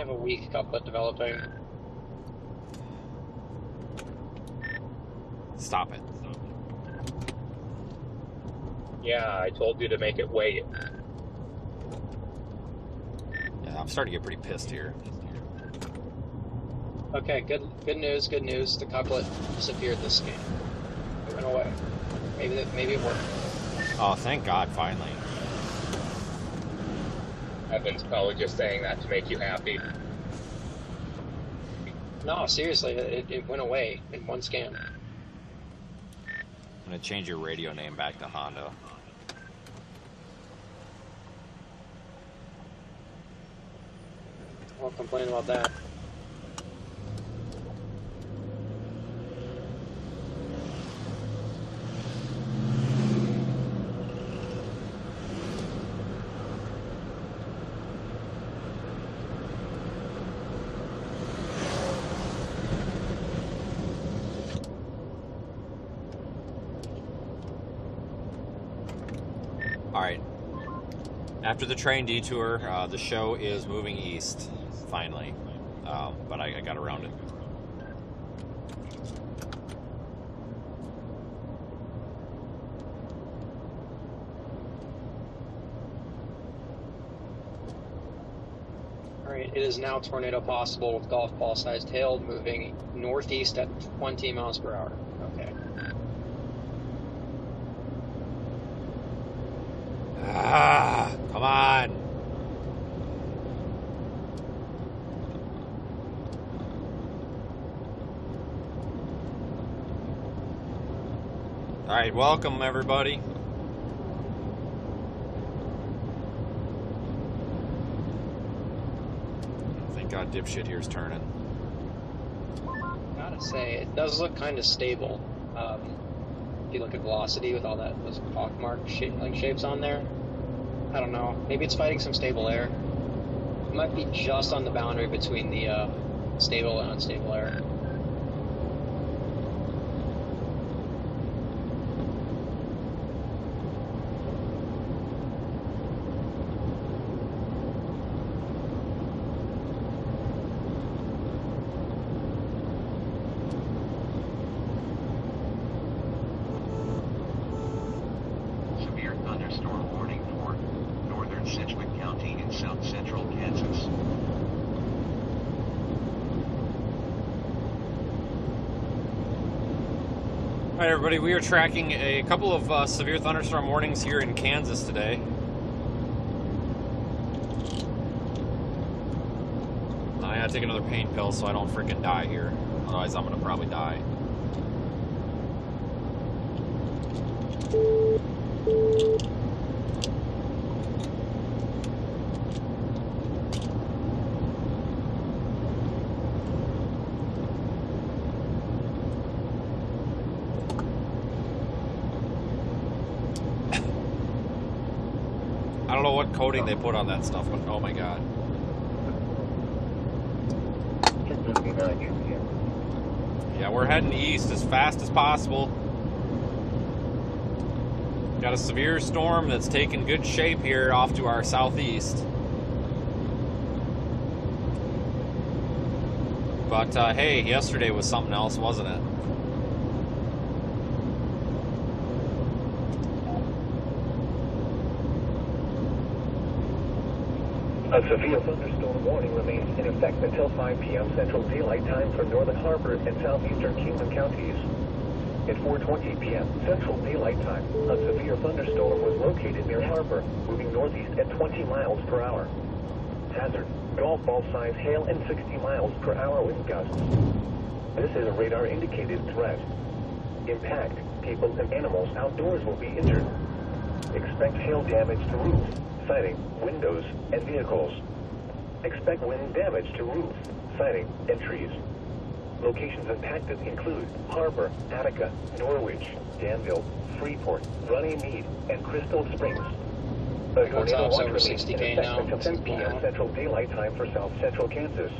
have a weak couplet developing. Stop it. Yeah, I told you to make it wait. Yeah, I'm starting to get pretty pissed here. Okay, good news, good news. The couplet disappeared this game. It went away. Maybe it worked. Oh, thank God, finally. Evan's probably just saying that to make you happy. No, seriously, it went away in one scan. I'm gonna change your radio name back to Honda. I won't complain about that. Alright. After the train detour, the show is moving east, finally. But I got around it. Alright, it is now tornado possible with golf ball sized hail moving northeast at 20 miles per hour. Okay. Ah, come on. All right, welcome everybody. Thank God dipshit here's turning. Gotta say, it does look kind of stable. If you look at velocity with all those pockmark shapes on there. I don't know. Maybe it's fighting some stable air. It might be just on the boundary between the stable and unstable air. Alright everybody, we are tracking a couple of severe thunderstorm warnings here in Kansas today. I gotta take another pain pill so I don't freaking die here. Otherwise I'm gonna probably die. I don't know what coating they put on that stuff, but oh my God. Yeah, we're heading east as fast as possible. Got a severe storm that's taking good shape here off to our southeast. But hey, yesterday was something else, wasn't it? A severe thunderstorm warning remains in effect until 5 p.m. Central Daylight Time for Northern Harbor and southeastern Kingman counties. At 4:20 p.m. Central Daylight Time, a severe thunderstorm was located near Harbor, moving northeast at 20 miles per hour. Hazard: golf ball size hail and 60 miles per hour wind gusts. This is a radar indicated threat. Impact: people and animals outdoors will be injured. Expect hail damage to roofs, siding, windows, and vehicles. Expect wind damage to roofs, siding, and trees. Locations impacted include Harbor, Attica, Norwich, Danville, Freeport, Runnymede, and Crystal Springs. The tornado watch remains in effect until 10 p.m. Central Daylight Time for South Central Kansas.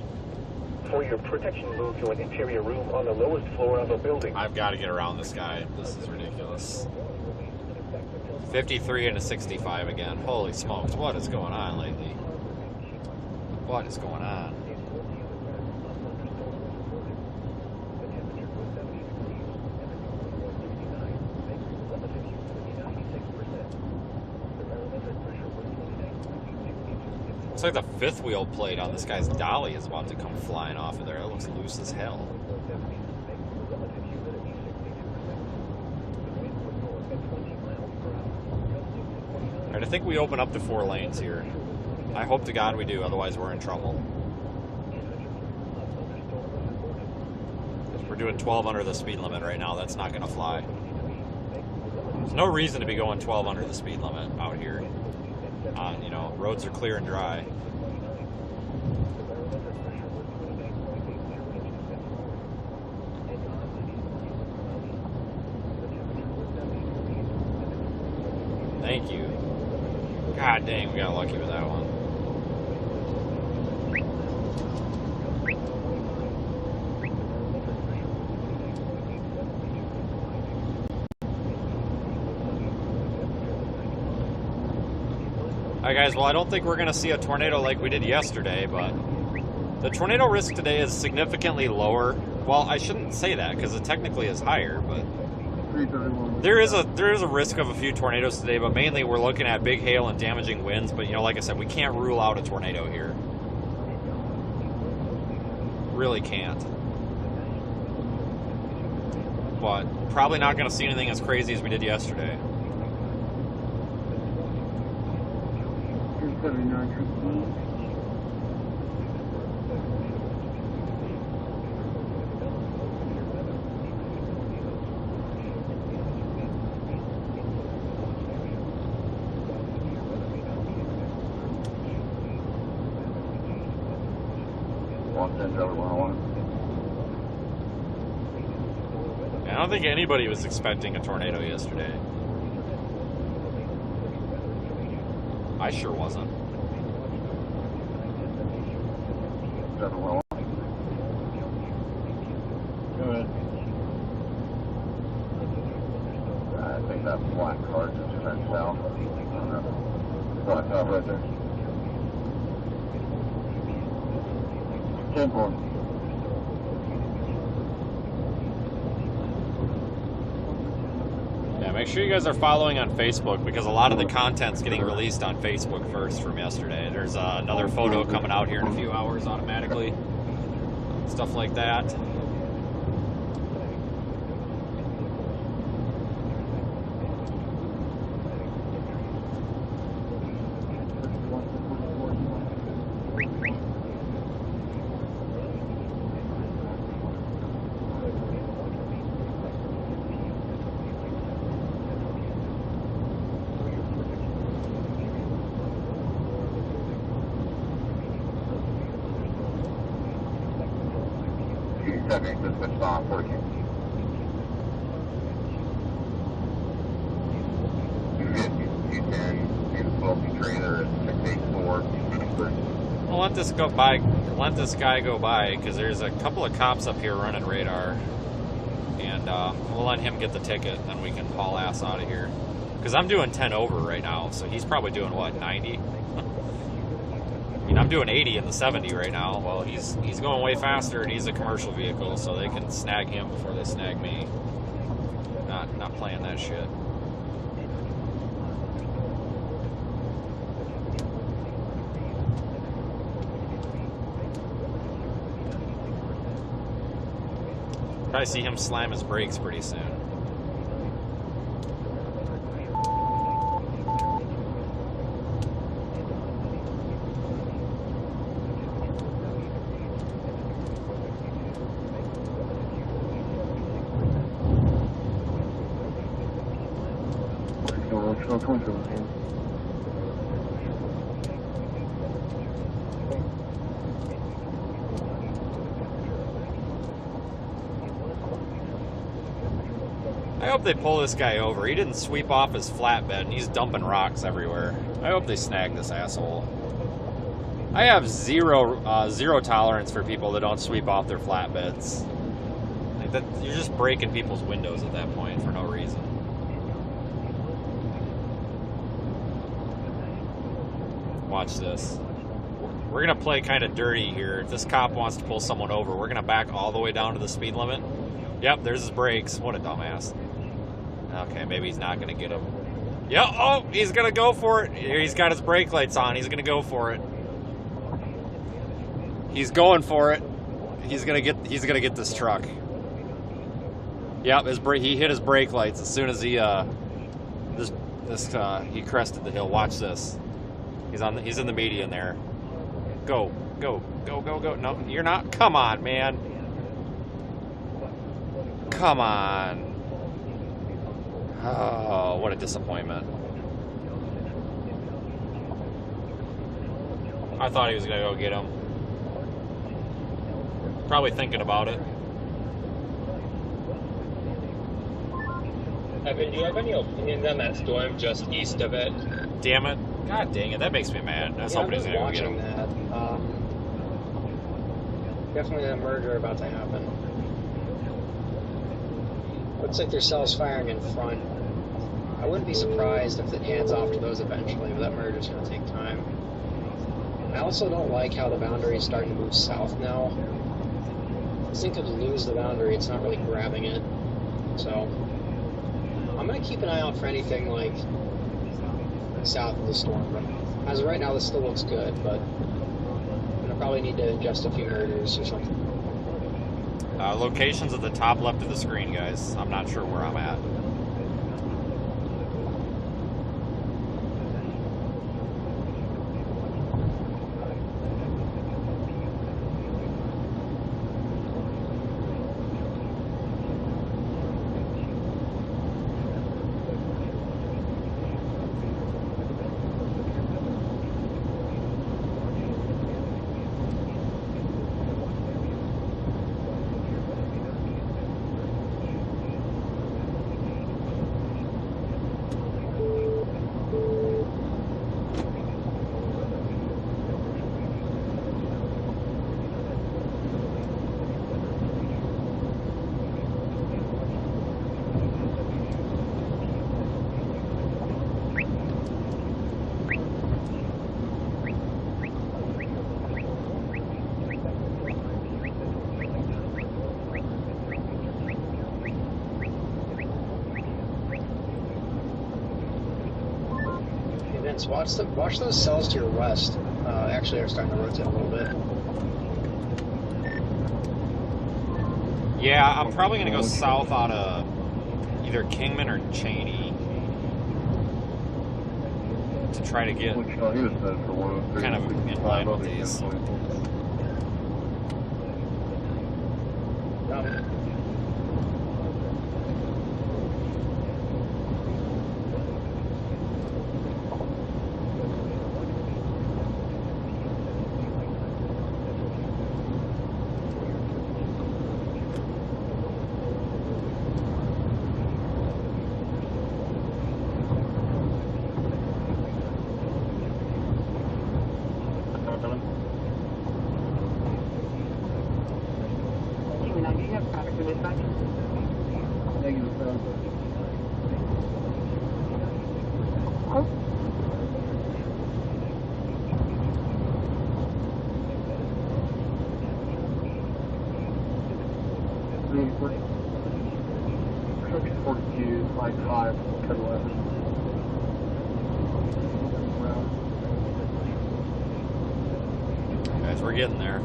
For your protection, move to an interior room on the lowest floor of a building. I've got to get around this guy. This is ridiculous. 53 and a 65 again. Holy smokes, what is going on lately? What is going on? Looks like the fifth wheel plate on this guy's dolly is about to come flying off of there. It looks loose as hell. Alright, I think we open up to 4 lanes here. I hope to God we do, otherwise we're in trouble. We're doing 12 under the speed limit right now. That's not going to fly. There's no reason to be going 12 under the speed limit out here. You know, roads are clear and dry. Thank you. God dang, we got lucky with that one. Alright guys, well I don't think we're going to see a tornado like we did yesterday, but the tornado risk today is significantly lower. Well, I shouldn't say that because it technically is higher, but there is a risk of a few tornadoes today, but mainly we're looking at big hail and damaging winds, but you know, like I said, we can't rule out a tornado here. Really can't. But probably not going to see anything as crazy as we did yesterday. I don't think anybody was expecting a tornado yesterday. I sure wasn't. Go ahead. I think that black car just turned south. Black car right there. 10-4. Yeah, make sure you guys are following on Facebook because a lot of the content's getting released on Facebook first from yesterday. There's another photo coming out here in a few hours automatically. Stuff like that. Let this guy go by because there's a couple of cops up here running radar, and we'll let him get the ticket and then we can haul ass out of here because I'm doing 10 over right now, so he's probably doing what, 90? I mean, I'm doing 80 in the 70 right now. Well, he's going way faster and he's a commercial vehicle, so they can snag him before they snag me. Not playing that shit. I see him slam his brakes pretty soon. I hope they pull this guy over. He didn't sweep off his flatbed and he's dumping rocks everywhere. I hope they snag this asshole. I have zero tolerance for people that don't sweep off their flatbeds. Like that, you're just breaking people's windows at that point for no reason. Watch this. We're going to play kind of dirty here. If this cop wants to pull someone over, we're going to back all the way down to the speed limit. Yep, there's his brakes. What a dumbass. Okay, maybe he's not going to get him. Yep, oh, he's going to go for it. He's got his brake lights on. He's going to go for it. He's going for it. He's gonna get this truck. Yep, he hit his brake lights as soon as he he crested the hill. Watch this. He's in the median there. Go. No, you're not. Come on, man. Come on. Oh, what a disappointment. I thought he was gonna go get him. Probably thinking about it. Evan, do you have any opinions on that storm just east of it? Damn it. God dang it, that makes me mad. I was hoping he was gonna go get him. That. Definitely that merger about to happen. Looks like their cells firing in front. I wouldn't be surprised if it hands off to those eventually, but that merger's going to take time. I also don't like how the boundary is starting to move south now. I think if you lose the boundary, it's not really grabbing it. So, I'm going to keep an eye out for anything like south of the storm. But as of right now, this still looks good, but I'm going to probably need to adjust a few mergers or something. Location's at the top left of the screen, guys. I'm not sure where I'm at. Watch those cells to your west. Actually, they're starting to rotate a little bit. Yeah, I'm probably going to go south out of either Kingman or Cheney to try to get kind of in line with these. Guys, we're getting there.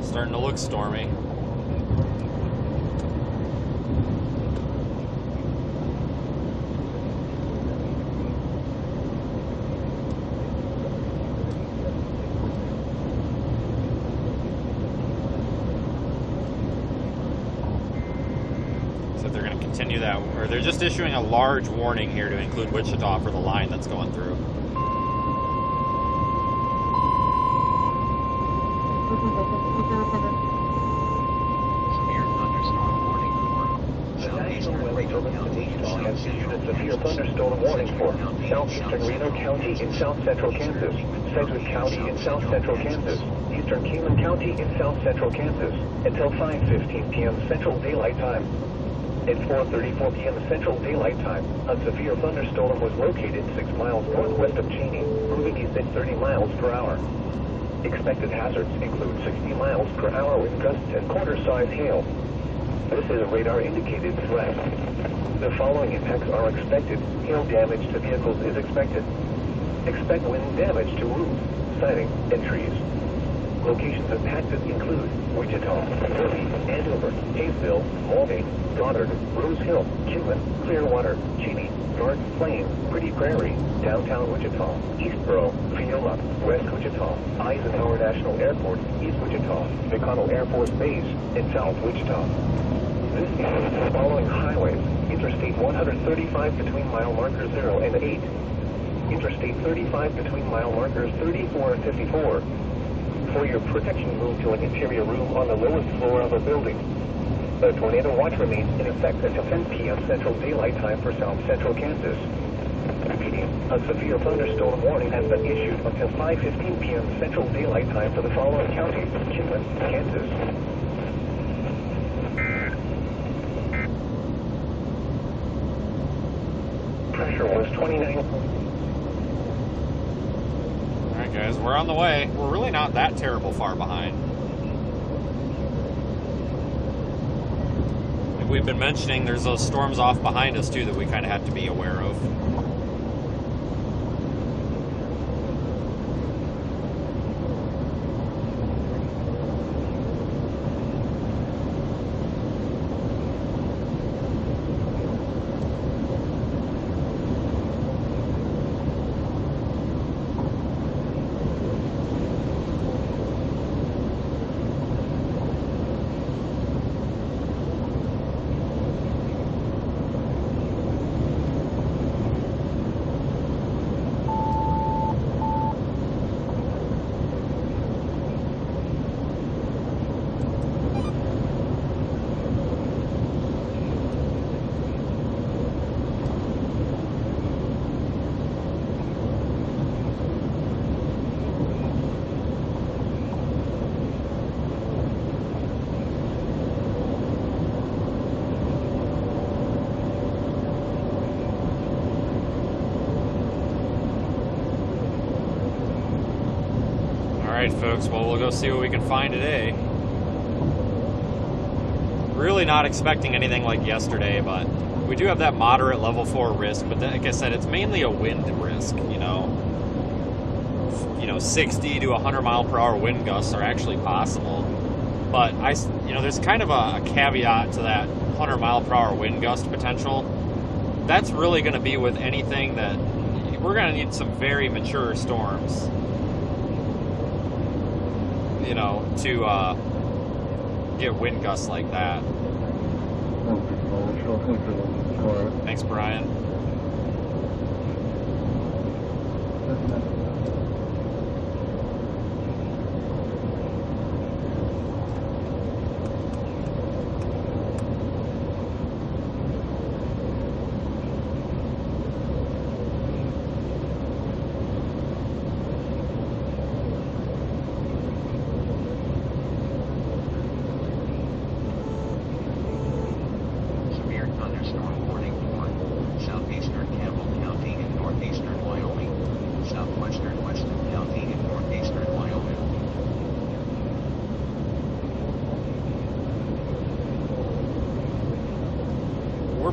Starting to look stormy. Continue that, or they're just issuing a large warning here to include Wichita for the line that's going through. Severe thunderstorm warning for southeastern Reno County in south central Kansas, Sedgwick County in south central Kansas, eastern Kingman County in south central Kansas, until 5:15 p.m. Central Daylight Time. At 4:34 p.m. Central Daylight Time, a severe thunderstorm was located 6 miles northwest of Cheney, moving east at 30 miles per hour. Expected hazards include 60 miles per hour wind gusts and quarter-size hail. This is a radar-indicated threat. The following impacts are expected. Hail damage to vehicles is expected. Expect wind damage to roofs, siding, and trees. Locations impacted include Wichita, Derby, Andover, Hayesville, Mulvane, Goddard, Rose Hill, Kingman, Clearwater, Cheney, North Plain, Pretty Prairie, Downtown Wichita, Eastboro, Viola, West Wichita, Eisenhower National Airport, East Wichita, McConnell Air Force Base, and South Wichita. This includes the following highways: Interstate 135 between mile markers 0 and 8. Interstate 35 between mile markers 34 and 54. For your protection, move to an interior room on the lowest floor of a building. The tornado watch remains in effect until 10 p.m. Central Daylight Time for South Central Kansas. Repeating, a severe thunderstorm warning has been issued until 5:15 p.m. Central Daylight Time for the following counties: Kingman, Kansas. Pressure was 29. Alright guys, we're on the way. We're really not that terrible far behind. Like we've been mentioning, there's those storms off behind us too that we kind of have to be aware of. Alright folks, well we'll go see what we can find today. Really not expecting anything like yesterday, but we do have that moderate level 4 risk, but then, like I said, it's mainly a wind risk, you know. 60 to 100 mile per hour wind gusts are actually possible. But there's kind of a caveat to that 100 mile per hour wind gust potential. That's really going to be with anything that we're going to need some very mature storms, to get wind gusts like that. Thanks, Brian.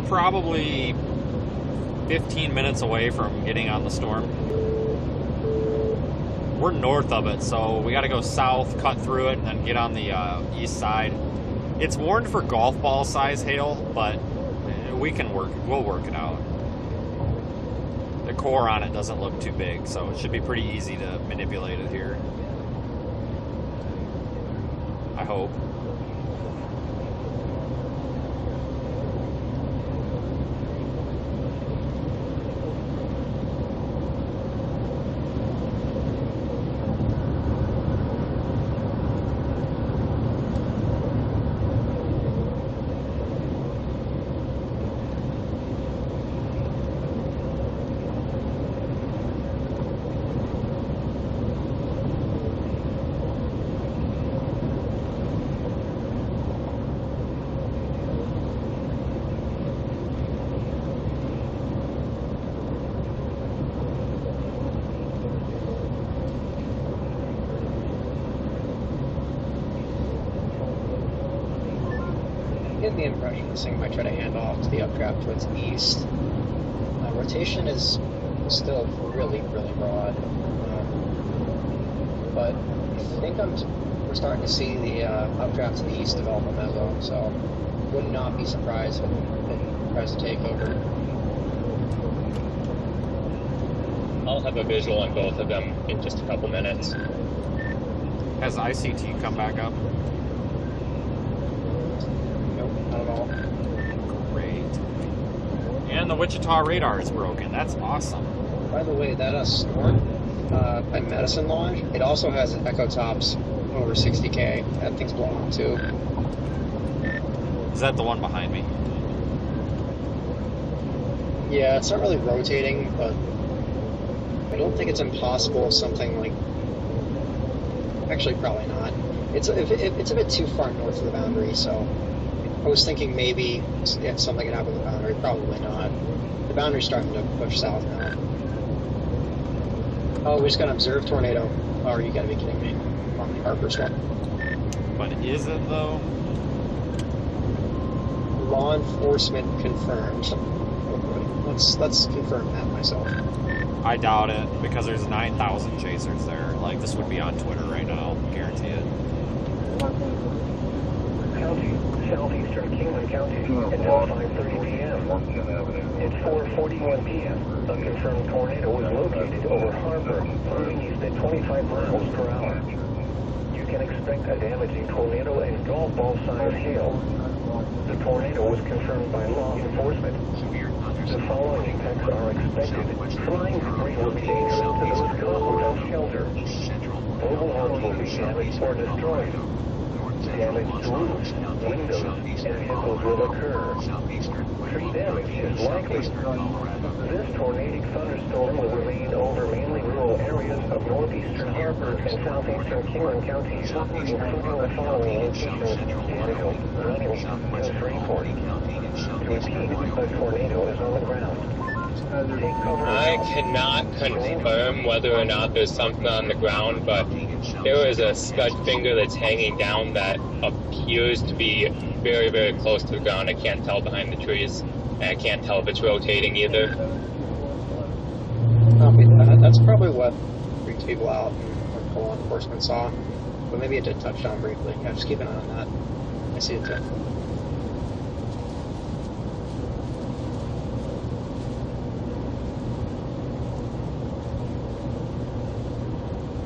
Probably 15 minutes away from getting on the storm. We're north of it, so we got to go south, cut through it, and then get on the east side. It's warned for golf ball size hail, but we'll work it out. The core on it doesn't look too big, so it should be pretty easy to manipulate it here. I hope. get the impression this thing might try to hand off to the updraft towards the east. Rotation is still really, really broad. But I think we're starting to see the updraft to the east develop a mezzo, so would not be surprised if it tries to take over. I'll have a visual on both of them in just a couple minutes. Has ICT come back up? Nope, not at all. Great. And the Wichita radar is broken. That's awesome. By the way, that storm by Medicine Lodge, it also has echo tops over 60K. That thing's blown up too. Is that the one behind me? Yeah, it's not really rotating, but I don't think it's impossible something like... Actually, probably not. It's a bit too far north of the boundary, so I was thinking maybe something could happen with the boundary. Probably not. The boundary's starting to push south now. Oh, we just got an observed tornado. Oh, you gotta be kidding me. On the Harper's one. But is it though? Law enforcement confirmed. Let's confirm that myself. I doubt it, because there's 9,000 chasers there. Like, this would be on Twitter right now. Guarantee it. County, southeastern Kingman County, until 5:30 p.m. At 4:41 p.m., a confirmed tornado was located over Harbor, moving east at 25 miles per hour. You can expect a damaging tornado and golf ball-sized hail. The tornado was confirmed by law enforcement. The following impacts are expected. Flying debris will be dangerous to those caught without shelter. Mobile homes will be damaged or destroyed. Damage to roofs, windows, and vehicles will occur. Tree damage is likely. This tornadic thunderstorm will remain over mainly rural areas of northeastern Harper and southeastern Kingman counties, including the following locations: Torrential, Wellington, and Freeport. To repeat, a tornado is on the ground. Take cover. I cannot confirm whether or not there's something on the ground, but there is a scud finger that's hanging down that appears to be very, very close to the ground. I can't tell behind the trees, and I can't tell if it's rotating either. Copy that. That's probably what freaked people out and what law enforcement saw. But maybe it did touch down briefly. Yeah, just keep an eye on that. I see it too.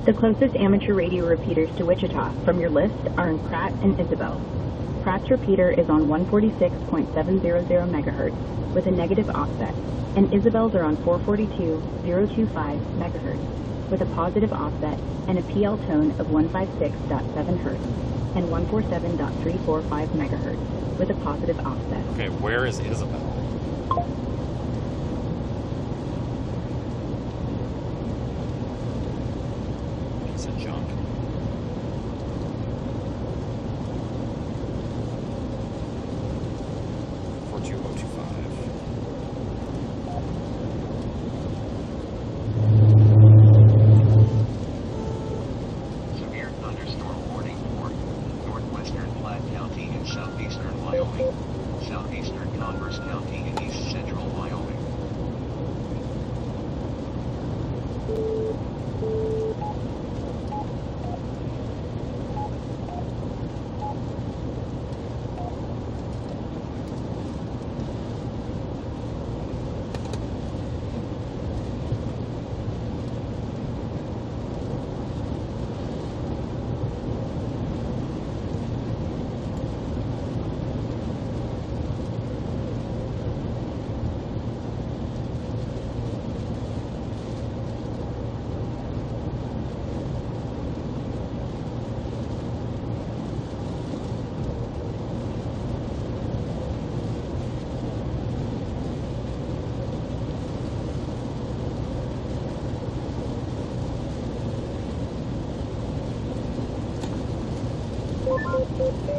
The closest amateur radio repeaters to Wichita from your list are in Pratt and Isabel. Pratt's repeater is on 146.700 megahertz with a negative offset, and Isabel's are on 442.025 megahertz with a positive offset and a PL tone of 156.7 hertz and 147.345 megahertz with a positive offset. Okay, where is Isabel? Piece of junk. Severe thunderstorm warning for northwestern Platte County and southeastern Wyoming, southeastern Converse County and east central Wyoming.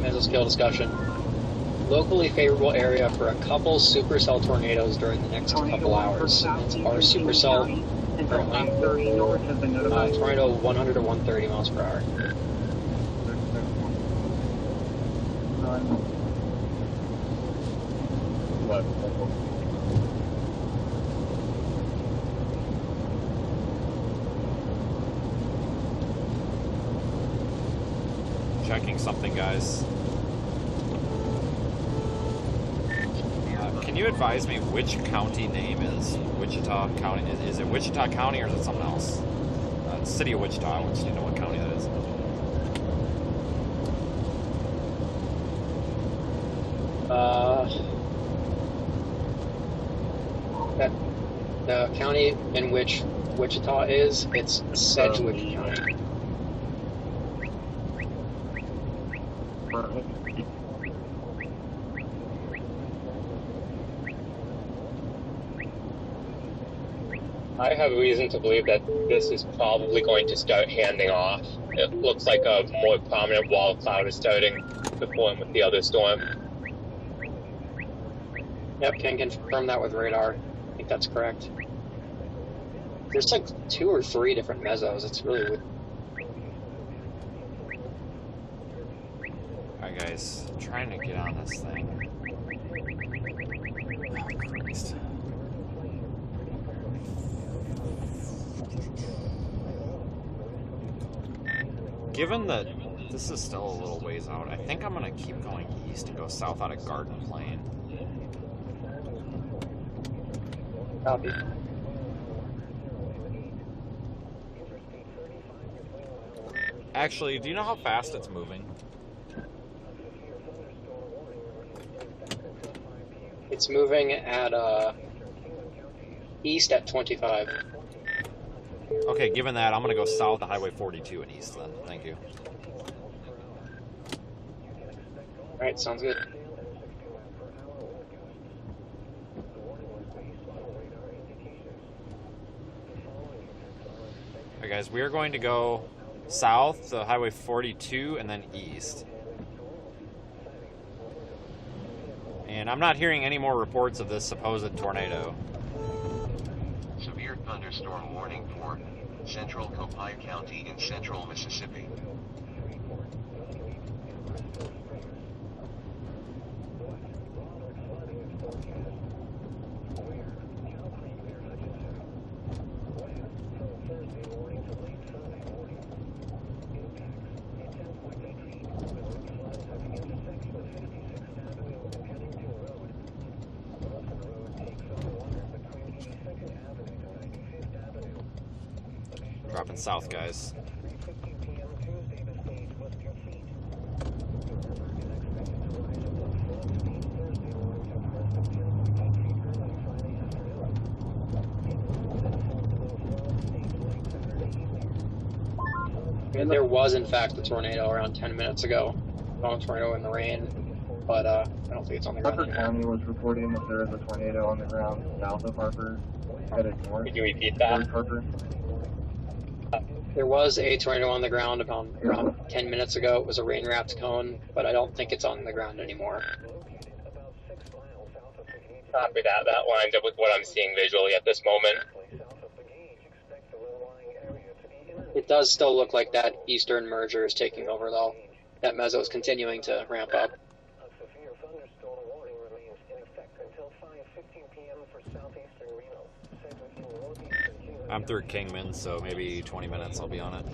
Mesoscale discussion. Locally favorable area for a couple supercell tornadoes during the next couple hours. It's our supercell currently. Tornado 100 to 130 miles per hour. What? Checking something, guys. Can you advise me which county name is Wichita County? Is it Wichita County or is it something else? City of Wichita. I want you to know what county that is. The county in which Wichita is, it's Sedgwick County. I have reason to believe that this is probably going to start handing off. It looks like a more prominent wall cloud is starting to form with the other storm. Yep, can confirm that with radar. I think that's correct. There's like 2 or 3 different mesos. It's really weird. Alright, guys. I'm trying to get on this thing. Oh, Christ. Given that this is still a little ways out, I think I'm going to keep going east and go south out of Garden Plain. Copy. Actually, do you know how fast it's moving? It's moving at east at 25. Okay, given that, I'm going to go south of Highway 42 and east then. Thank you. Alright, sounds good. Alright, guys, we are going to go south to Highway 42 and then east. And I'm not hearing any more reports of this supposed tornado. Severe thunderstorm warning for central Copiah County in central Mississippi. Dropping south, guys. And there was, in fact, a tornado around 10 minutes ago. Strong tornado in the rain, but I don't think it's on the ground Harper anymore. County was reporting that there is a tornado on the ground south of Harper, headed north. Could you repeat that? Towards Harper. There was a tornado on the ground around 10 minutes ago. It was a rain-wrapped cone, but I don't think it's on the ground anymore. Copy that. That lines up with what I'm seeing visually at this moment. It does still look like that eastern merger is taking over, though. That meso is continuing to ramp up. I'm through Kingman, so maybe 20 minutes I'll be on it.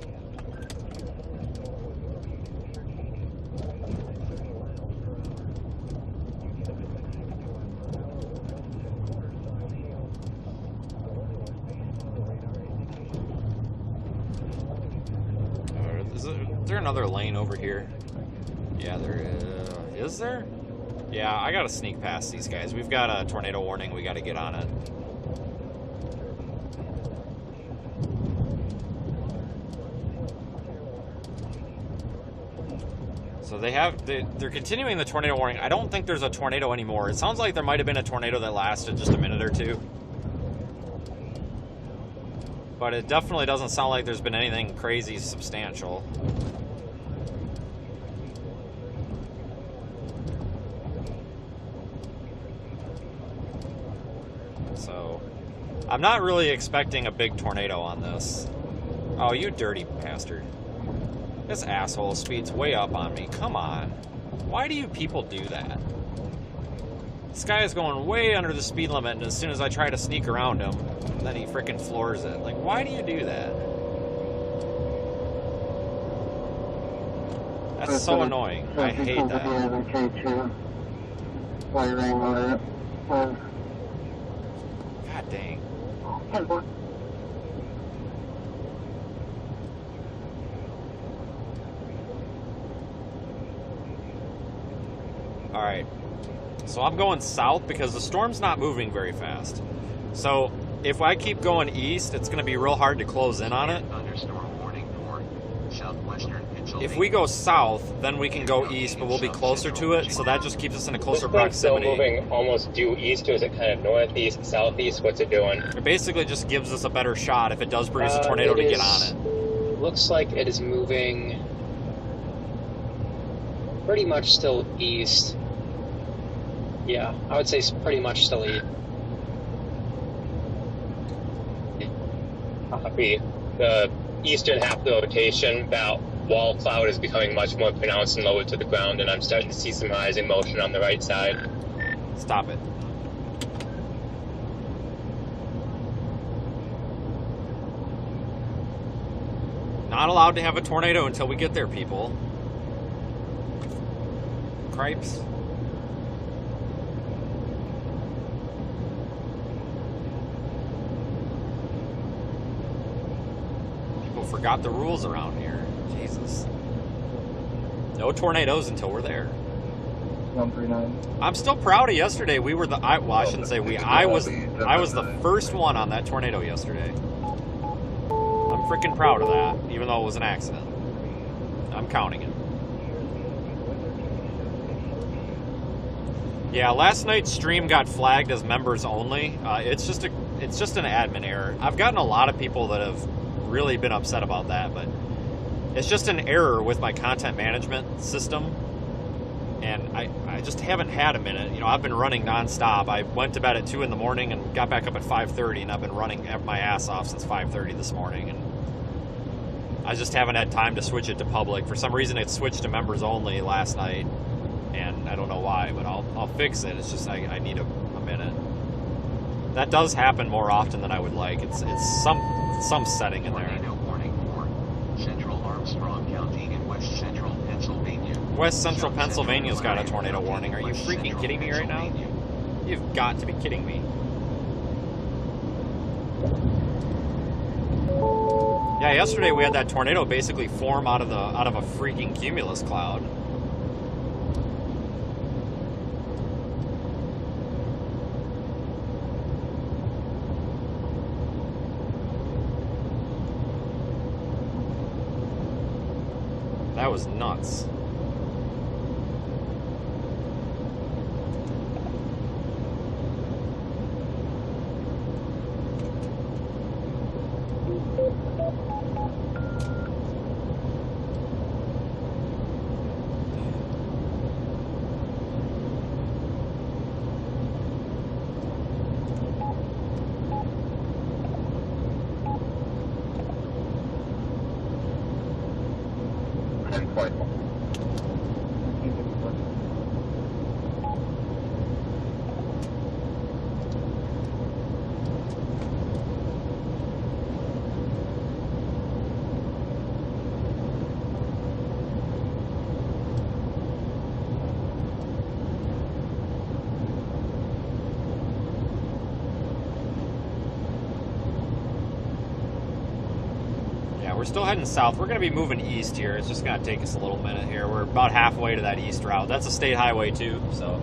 Is there another lane over here? Yeah, there is. Is there? Yeah, I gotta sneak past these guys. We've got a tornado warning. We gotta get on it. So they're continuing the tornado warning. I don't think there's a tornado anymore. It sounds like there might have been a tornado that lasted just a minute or two. But it definitely doesn't sound like there's been anything crazy substantial. So, I'm not really expecting a big tornado on this. Oh, you dirty bastard. This asshole speeds way up on me. Come on. Why do you people do that? This guy is going way under the speed limit, and as soon as I try to sneak around him, then he freaking floors it. Like, why do you do that? That's so annoying. I hate that. God dang. Alright. So I'm going south because the storm's not moving very fast. So if I keep going east, it's going to be real hard to close in on it. Thunderstorm warning for southwestern Pennsylvania. If we go south, then we can go east, but we'll be closer to it, so that just keeps us in a closer Still proximity. moving almost due east, or is it kind of northeast, southeast? What's it doing? It basically just gives us a better shot if it does produce a tornado to get on it. Looks like it is moving pretty much still east. Yeah, I would say it's pretty much still east. Copy. The eastern half of the rotation, that wall cloud is becoming much more pronounced and lower to the ground, and I'm starting to see some rising motion on the right side. Stop it. Not allowed to have a tornado until we get there, people. Cripes. People forgot the rules around here. Jesus. No tornadoes until we're there. 139. I'm still proud of yesterday. We were the well, I shouldn't say we. I was the first one on that tornado yesterday. I'm freaking proud of that, even though it was an accident. I'm counting it. Yeah, last night's stream got flagged as members only. It's just an admin error. I've gotten a lot of people that have really been upset about that, but it's just an error with my content management system. And I just haven't had a minute. You know, I've been running nonstop. I went to bed at 2 in the morning and got back up at 5:30, and I've been running my ass off since 5:30 this morning. And I just haven't had time to switch it to public. For some reason, it switched to members only last night, and I don't know why, but I'll fix it. It's just I need a minute. That does happen more often than I would like. It's some setting in there. Tornado warning for Central Armstrong County in West Central Pennsylvania. West Central Pennsylvania's got a tornado warning. Are you freaking kidding me right now? You've got to be kidding me. Yeah, yesterday we had that tornado basically form out of a freaking cumulus cloud. That was nuts. We're still heading south. We're going to be moving east here. It's just going to take us a little minute here. We're about halfway to that east route. That's a state highway too, so.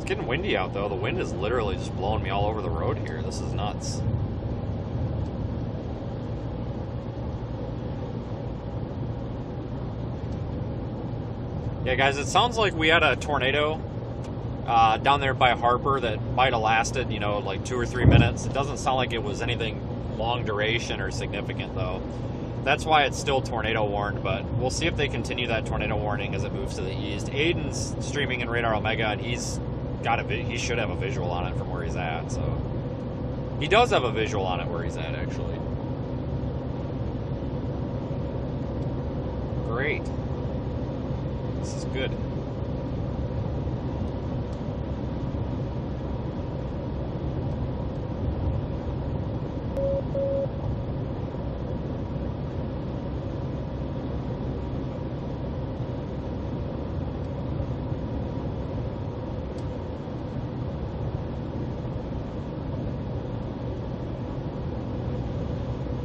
getting windy out, though. The wind is literally just blowing me all over the road here. This is nuts. Yeah, guys, it sounds like we had a tornado down there by Harper that might have lasted, you know, like 2 or 3 minutes. It doesn't sound like it was anything long duration or significant, though. That's why it's still tornado warned, but we'll see if they continue that tornado warning as it moves to the east. Aiden's streaming in Radar Omega, and he should have a visual on it from where he's at, so. He does have a visual on it where he's at, actually. Great. This is good.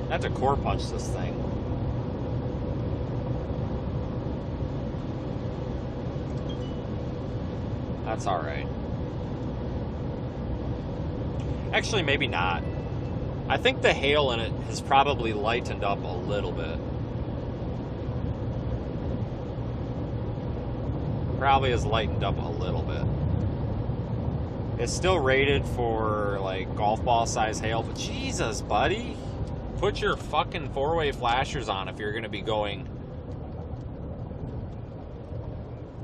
I have to core punch this thing. That's alright. Actually, maybe not. I think the hail in it has probably lightened up a little bit. Probably has lightened up a little bit. It's still rated for, like, golf ball size hail, but Jesus, buddy. Put your fucking four-way flashers on if you're going to be going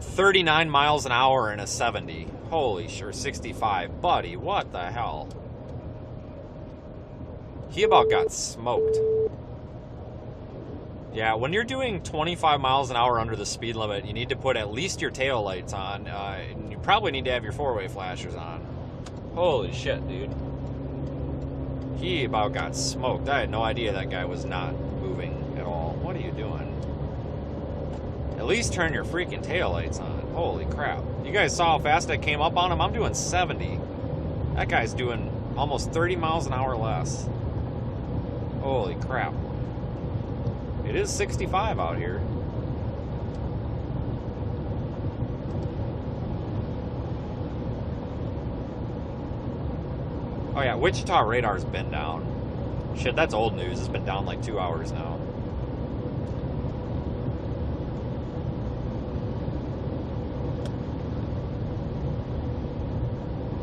39 miles an hour in a 70. Holy sure, 65. Buddy, what the hell? He about got smoked. Yeah, when you're doing 25 miles an hour under the speed limit, you need to put at least your tail lights on. And you probably need to have your four-way flashers on. Holy shit, dude. He about got smoked. I had no idea that guy was not moving at all. What are you doing? At least turn your freaking taillights on. Holy crap. You guys saw how fast I came up on him? I'm doing 70. That guy's doing almost 30 miles an hour less. Holy crap. It is 65 out here. Oh yeah, Wichita radar's been down. Shit, that's old news. It's been down like 2 hours now.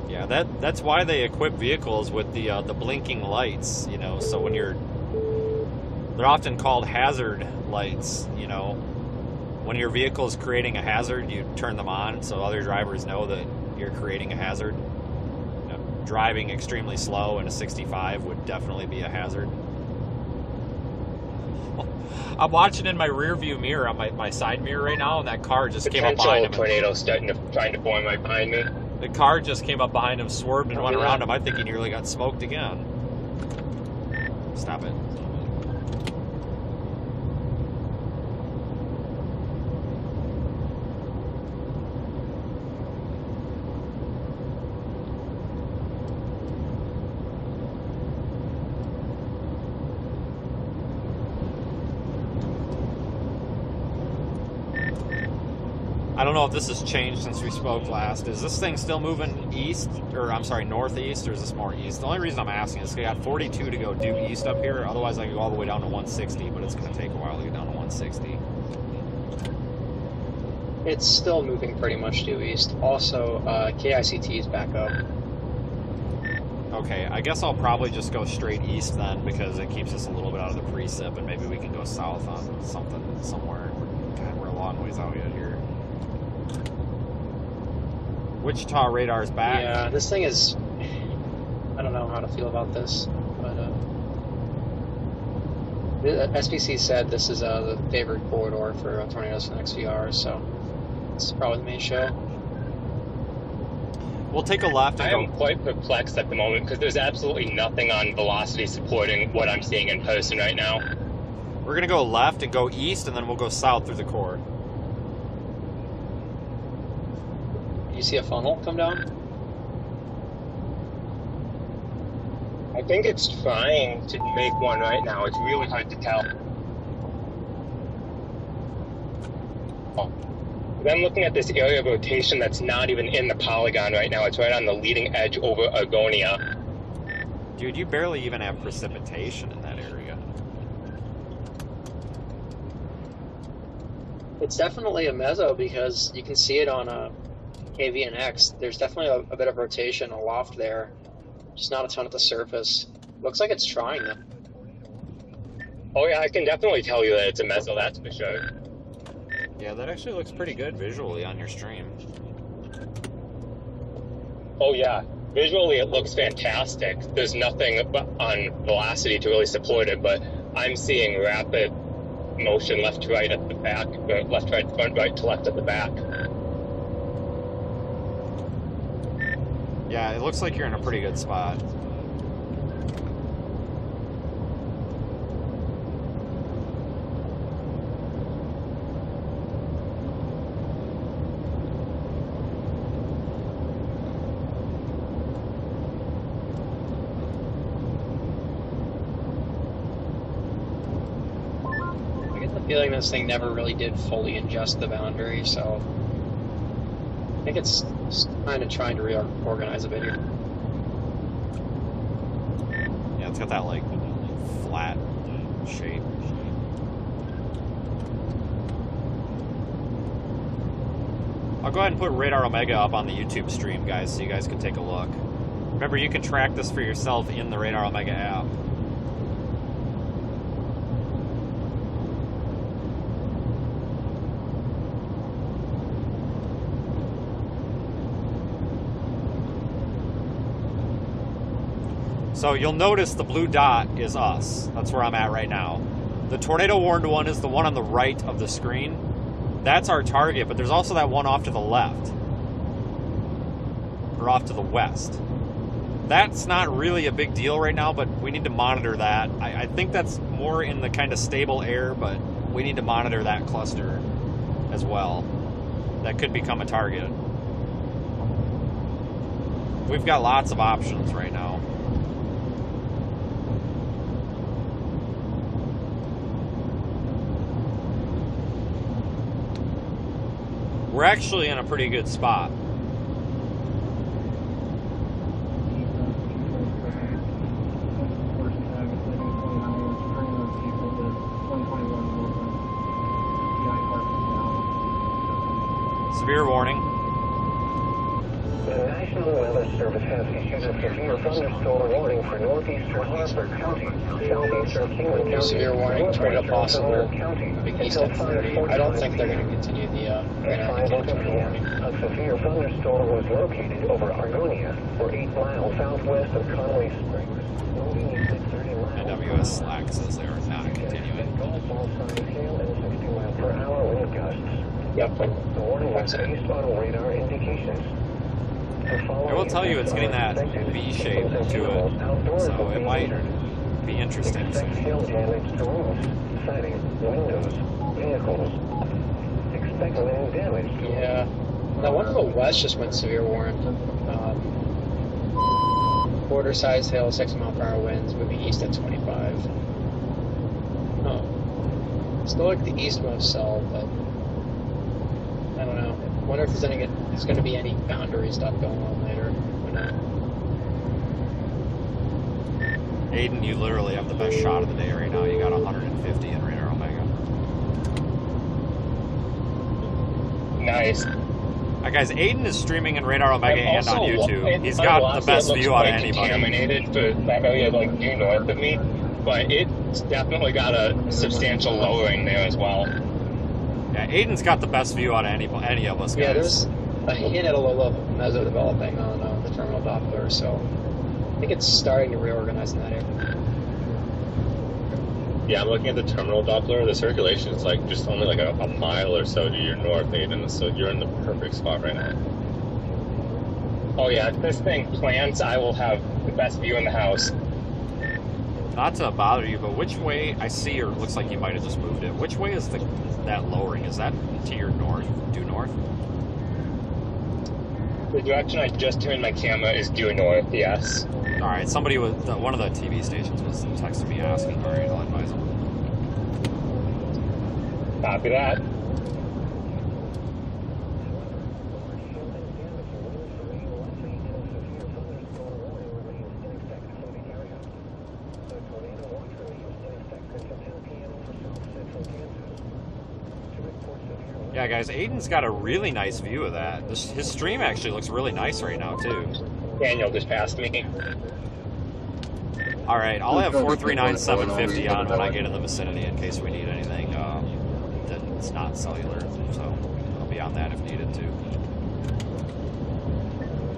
Yeah, that's why they equip vehicles with the blinking lights, you know, so when they're often called hazard lights, you know. When your vehicle is creating a hazard, you turn them on so other drivers know that you're creating a hazard. Driving extremely slow in a 65 would definitely be a hazard. I'm watching in my rear view mirror on my side mirror right now, and that car just came up behind him. Tornado trying to form right behind me. The car just came up behind him, swerved, and went around him. I think he nearly got smoked again. Stop it. I don't know if this has changed since we spoke last. Is this thing still moving east, or I'm sorry, northeast, or is this more east? The only reason I'm asking is we got 42 to go due east up here. Otherwise, I could go all the way down to 160, but it's going to take a while to get down to 160. It's still moving pretty much due east. Also, KICT is back up. Okay, I guess I'll probably just go straight east then, because it keeps us a little bit out of the precip, and maybe we can go south on something somewhere. God, we're a long ways out yet here. Wichita radar's back. Yeah, this thing is... I don't know how to feel about this, but SPC said this is the favored corridor for tornadoes for the next few hours, so it's probably the main show. We'll take a left and I am quite perplexed at the moment because there's absolutely nothing on velocity supporting what I'm seeing in person right now. We're going to go left and go east, and then we'll go south through the core. You see a funnel come down? I think it's trying to make one right now. It's really hard to tell. Oh. I'm looking at this area of rotation that's not even in the polygon right now. It's right on the leading edge over Argonia. Dude, you barely even have precipitation in that area. It's definitely a meso because you can see it on a KV and X. There's definitely a bit of rotation aloft there. Just not a ton at the surface. Looks like it's trying though. Oh yeah, I can definitely tell you that it's a meso, that's for sure. Yeah, that actually looks pretty good visually on your stream. Oh yeah, visually it looks fantastic. There's nothing on velocity to really support it, but I'm seeing rapid motion left to right at the back, or left, right, front, right to left at the back. Yeah, it looks like you're in a pretty good spot. Feeling this thing never really did fully ingest the boundary, so I think it's kind of trying to reorganize a bit here. Yeah, it's got that like flat shape. I'll go ahead and put Radar Omega up on the YouTube stream, guys, so you guys can take a look. Remember, you can track this for yourself in the Radar Omega app. So you'll notice the blue dot is us. That's where I'm at right now. The tornado warned one is the one on the right of the screen. That's our target, but there's also that one off to the left. Or off to the west. That's not really a big deal right now, but we need to monitor that. I think that's more in the kind of stable air, but we need to monitor that cluster as well. That could become a target. We've got lots of options right now. We're actually in a pretty good spot. Severe warning. The National Weather Service has issued a severe thunderstorm warning for northeastern Harford County, southeastern Kingman County, Severe warning, tornado possible, County, big east at 30. I don't think they're going to continue the At 5:02 p.m., a severe thunderstorm was located over Argonia, or 8 miles southwest of Conway Springs. Moving at 6:30 miles. NWS Slack says they are not continuing. Gulf all signs hail and 60 mile per hour wind gusts. Yep. The warning was based on radar indications. I will tell you, it's getting that V shape to it, so it might be interesting. Expect hail damage to roofs, siding, windows, vehicles. Expect wind damage to Yeah. Now, one of the west just went severe warning. Border size hail, 60 mile per hour winds, moving east at 25. Oh. Still like the eastmost cell, but I don't know. I wonder if there's going to be any boundary stuff going on later or not. Aiden, you literally have the best shot of the day right now. You got 150 in Radar Omega. Nice. Alright guys, Aiden is streaming in Radar Omega and on YouTube. He's on got velocity, the best it looks view out of quite anybody. contaminated for that area like due north of me, but it's definitely got a substantial lowering there as well. Yeah, Aiden's got the best view out of any of us guys. Yeah, there's a hint at a low level meso developing on the terminal Doppler, so I think it's starting to reorganize in that area. Yeah, I'm looking at the terminal Doppler. The circulation is like just only like a mile or so to your north, Aiden, so you're in the perfect spot right now. Oh yeah, if this thing plants, I will have the best view in the house. Not to bother you, but which way I see, or it looks like you might have just moved it. Which way is that lowering? Is that to your north, due north? The direction I just turned my camera is due north, yes. All right, somebody was one of the TV stations was texting me asking. All right, I'll advise them. Copy that. Yeah, guys, Aiden's got a really nice view of that. His stream actually looks really nice right now, too. Daniel just passed me. All right, I'll have 439-750 on when I get in the vicinity in case we need anything that's not cellular. So I'll be on that if needed, too.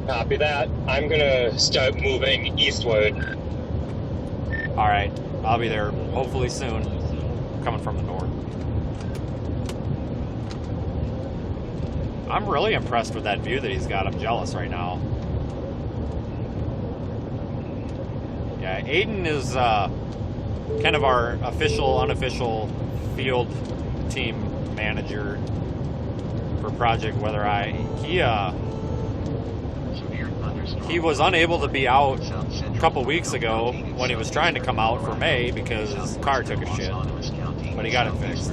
Copy that. I'm gonna start moving eastward. All right, I'll be there hopefully soon, coming from the north. I'm really impressed with that view that he's got. I'm jealous right now. Yeah, Aiden is kind of our official, unofficial field team manager for Project Weather Eye. He was unable to be out a couple weeks ago when he was trying to come out for May because his car took a shit, but he got it fixed.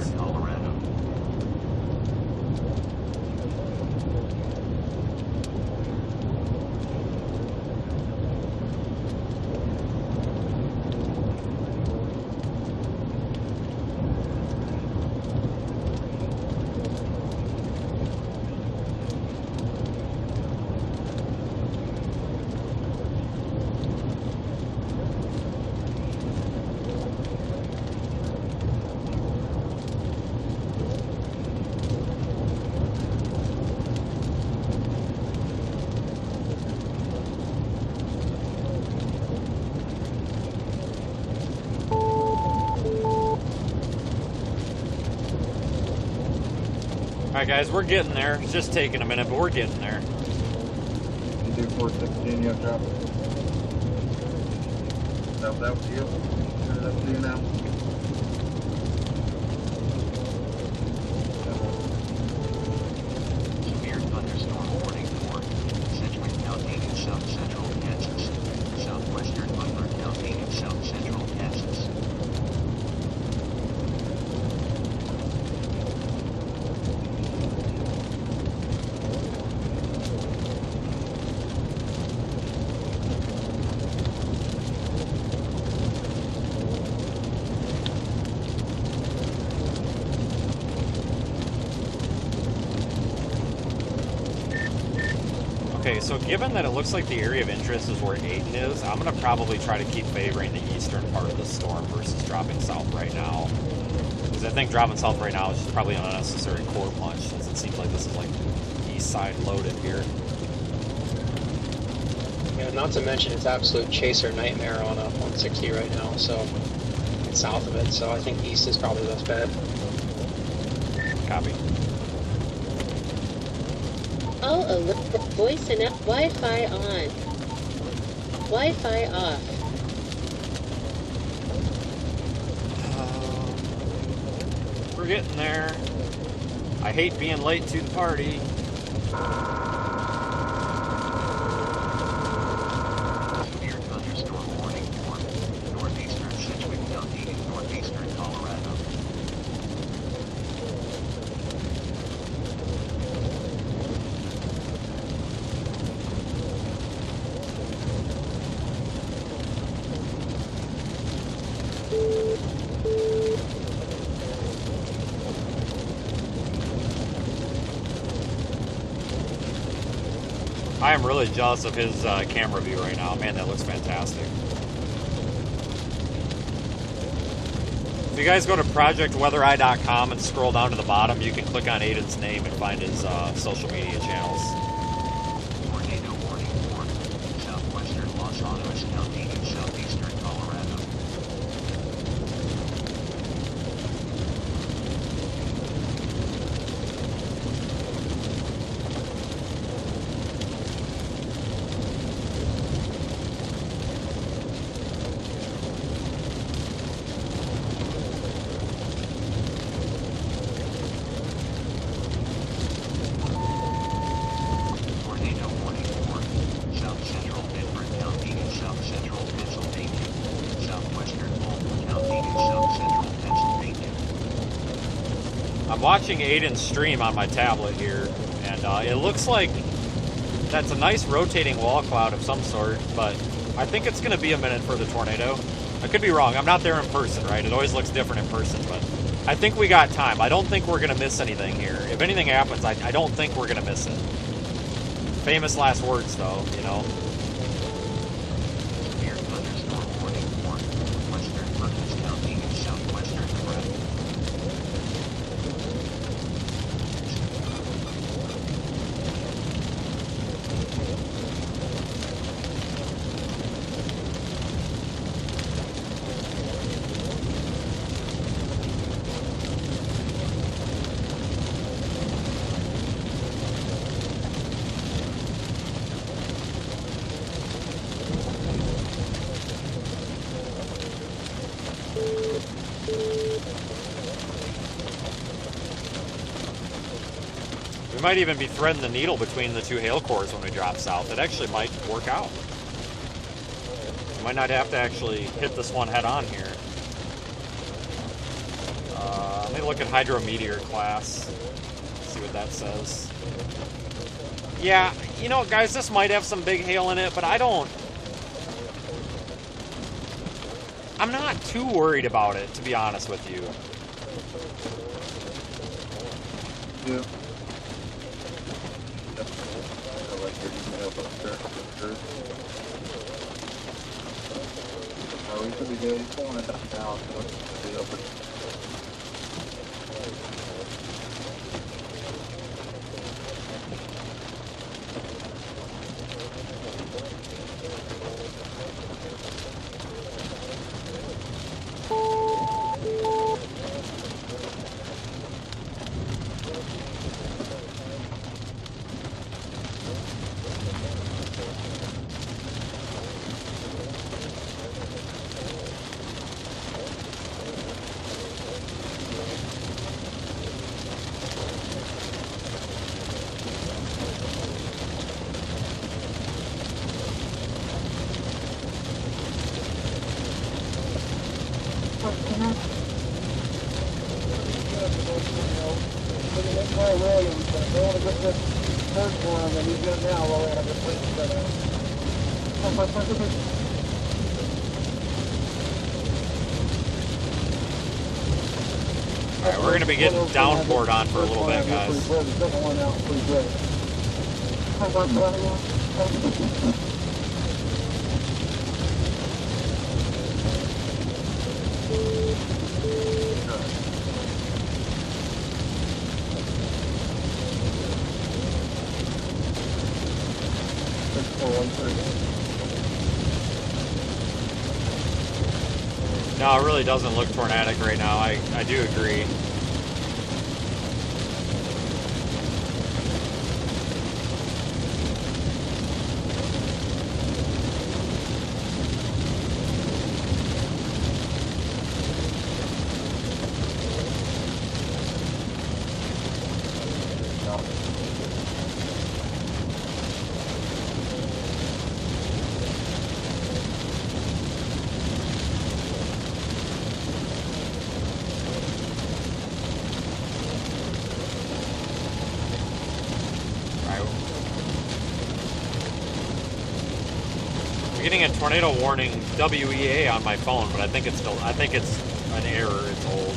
Alright guys, we're getting there. It's just taking a minute, but we're getting there. You do 416, you have traffic. That was you? Turn it up to you now. Severe thunderstorm warning for Sedgwick County in south central Kansas, southwestern Butler County in south central Kansas. Okay, so given that it looks like the area of interest is where Aiden is, I'm going to probably try to keep favoring the eastern part of the storm versus dropping south right now. Because I think dropping south right now is just probably an unnecessary core punch, since it seems like this is like east side loaded here. Yeah, not to mention it's absolute chaser nightmare on a 160 right now, so it's south of it, so I think east is probably the best bet. Copy. All alert. Voice and Wi-Fi on. Wi-Fi off. We're getting there. I hate being late to the party. Severe thunderstorm warning for northeastern Sedgwick County in northeastern Colorado. I am really jealous of his camera view right now. Man, that looks fantastic. If you guys go to projectweathereye.com and scroll down to the bottom, you can click on Aiden's name and find his social media channels. Tornado warning for southwestern Los Alamos County in southeastern Colorado. Tornado warning for south central Bedford County in south central Pennsylvania, southwestern Fulton County in south central Pennsylvania. I'm watching Aiden's stream on my tablet here, and it looks like that's a nice rotating wall cloud of some sort, but I think it's going to be a minute for the tornado. I could be wrong. I'm not there in person, right? It always looks different in person, but I think we got time. I don't think we're going to miss anything here. If anything happens, I don't think we're going to miss it. Famous last words, though, you know. Severe thunderstorm warning for western Perkins County and southwestern Torrential. We might even be threading the needle between the two hail cores when we drop south. It actually might work out. We might not have to actually hit this one head on here. Let me look at hydrometeor class. See what that says. Yeah, you know, guys, this might have some big hail in it, but I'm not too worried about it, to be honest with you. Yeah. We should be good. He's pulling it down. Alright, we're going to be getting downpoured on for a little bit, guys. No, it really doesn't look tornadic right now. I do agree. Getting a tornado warning WEA on my phone, but I think it's an error. It's old.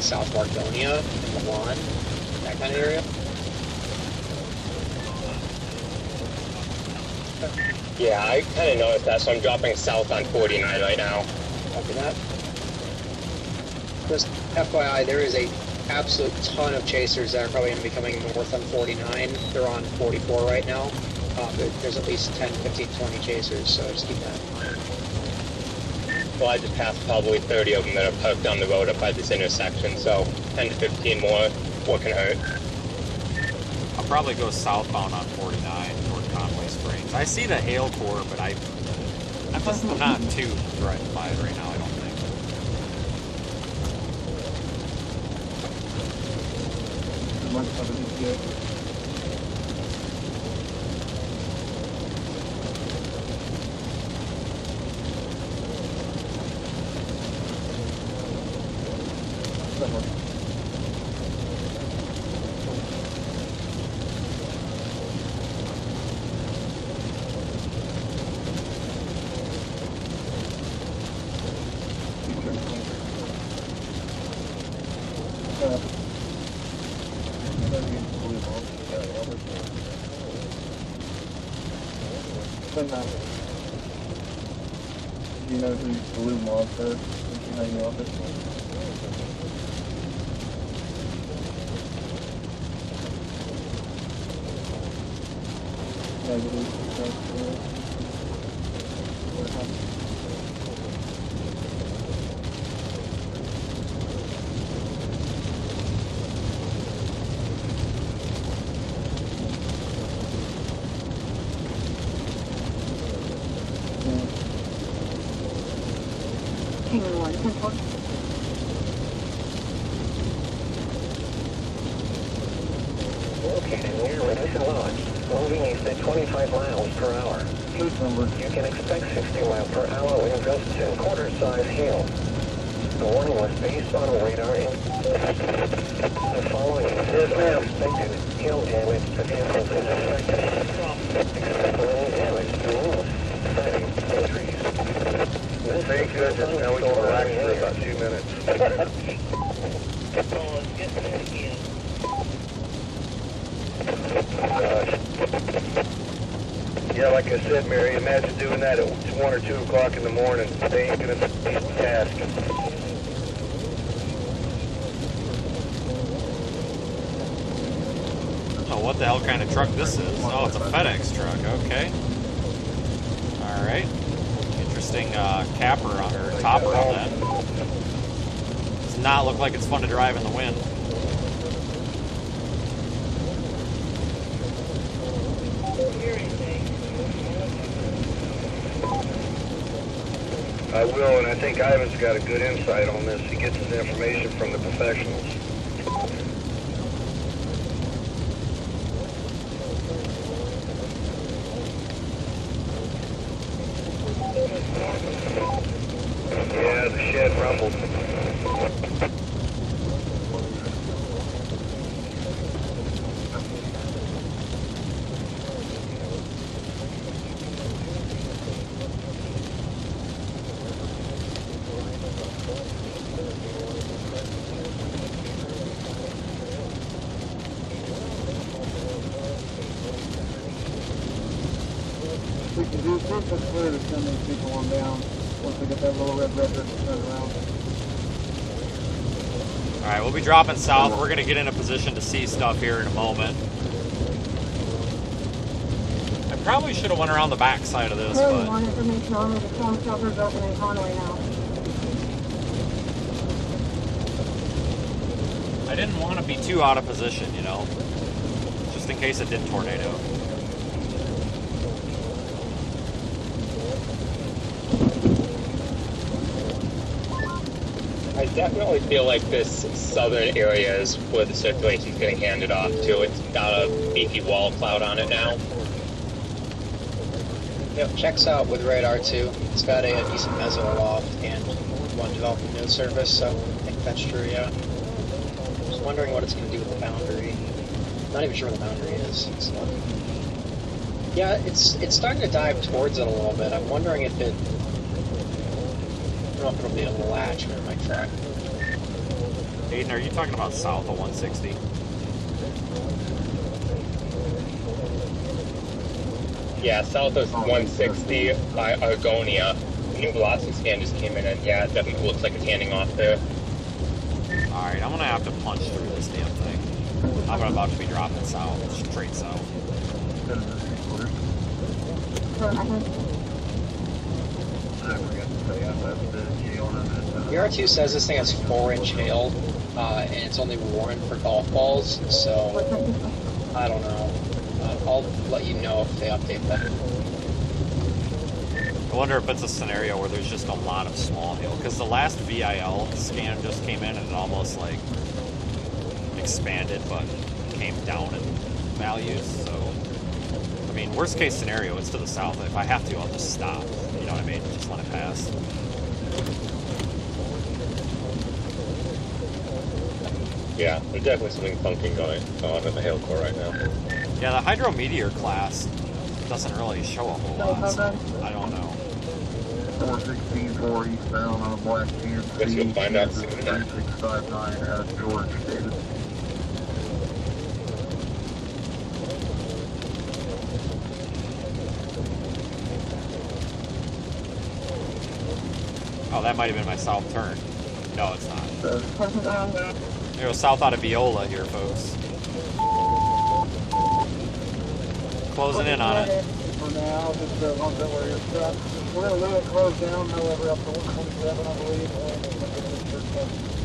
South Marconia, Milan, that kind of area. Yeah, I kind of noticed that, so I'm dropping south on 49 right now. Copy that. Just FYI, there is a absolute ton of chasers that are probably going to be coming north on 49. They're on 44 right now. There's at least 10, 15, 20 chasers, so just keep that in mind. Well, I just passed probably 30 of them that are parked on the road up by this intersection, so 10 to 15 more, what can hurt? I'll probably go southbound on 49 toward Conway Springs. I see the hail core, but I'm not too threatened by it right now, I don't think. Do you know who Blue Monster is? Did you hang off it? Located near Renison Lodge, moving east at 25 miles per hour. You can expect 60 miles per hour wind gusts and quarter-size hail. The warning was based on radar in the following expected hail damage to vehicles is expected. Expect wind damage to roofs, siding, and trees. Very good, just now we can relax for about 2 minutes. Yeah, like I said, Mary, imagine doing that at 1 or 2 o'clock in the morning. They ain't gonna task. Oh, what the hell kind of truck this is? Oh, it's a FedEx truck. Okay. All right. Interesting capper on her topper on that. Does not look like it's fun to drive in the wind. I will, and I think Ivan's got a good insight on this. He gets his information from the professionals. Yeah, the shed rumbled. We can do something clear to send these people on down once we get that little red record turned around. Alright, we'll be dropping south. We're going to get in a position to see stuff here in a moment. I probably should have went around the back side of this, but... More information on the storm shelters open in Conway now. I didn't want to be too out of position, you know, just in case it did tornado. I definitely feel like this southern area is where the circulation's getting handed off to. It's got a beefy wall cloud on it now. Yep, checks out with radar too. It's got a decent mezzo aloft and one developing node surface, so I think that's true, yeah. Just wondering what it's going to do with the boundary. Not even sure where the boundary is. So. Yeah, it's starting to dive towards it a little bit. I'm wondering if it... I don't know if it'll be able to latch or it might track. Aiden, are you talking about south of 160? Yeah, south of 160 by Argonia. New velocity scan just came in, and yeah, it definitely looks like it's handing off there. Alright, I'm going to have to punch through this damn thing. I'm about to be dropping south, straight south. The R2 says this thing has 4-inch hail, and it's only warned for golf balls, so I don't know. I'll let you know if they update that. I wonder if it's a scenario where there's just a lot of small hail, because the last VIL scan just came in and it almost like expanded but came down in values, so I mean, worst case scenario, it's to the south. If I have to, I'll just stop, you know what I mean, just let it pass. Yeah, there's definitely something funky going on in the hail core right now. Yeah, the hydrometeor class doesn't really show a whole lot, so I don't know. 416-4 eastbound on a black can. Guess you'll find out soon. 3659 out of George, David. Oh, that might have been my south turn. No, it's not. There goes south out of Viola here, folks. Closing in on it. For now, just the ones that were stuck. We're going to let it close down, however, up to 127, I believe.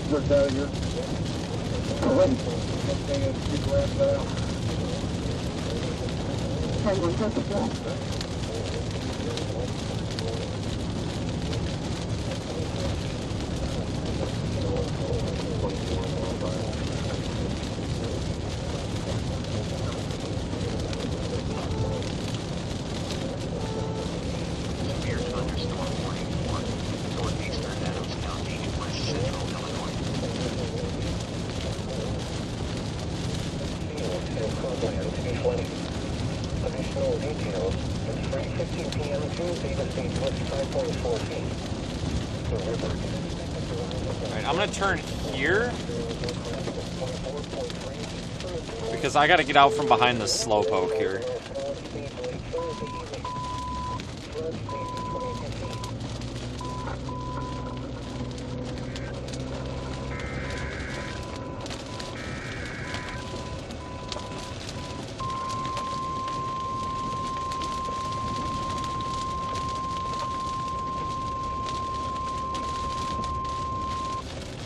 Just out of here. One thing is keep wrapped out. Severe thunderstorm warning for northeastern Adams County and west central Illinois. Fields and cropland to be flooded. Additional details at 3:15 p.m. Tuesday, the state was 5.4 feet. The river. Alright, I'm gonna turn here because I gotta get out from behind this slowpoke here.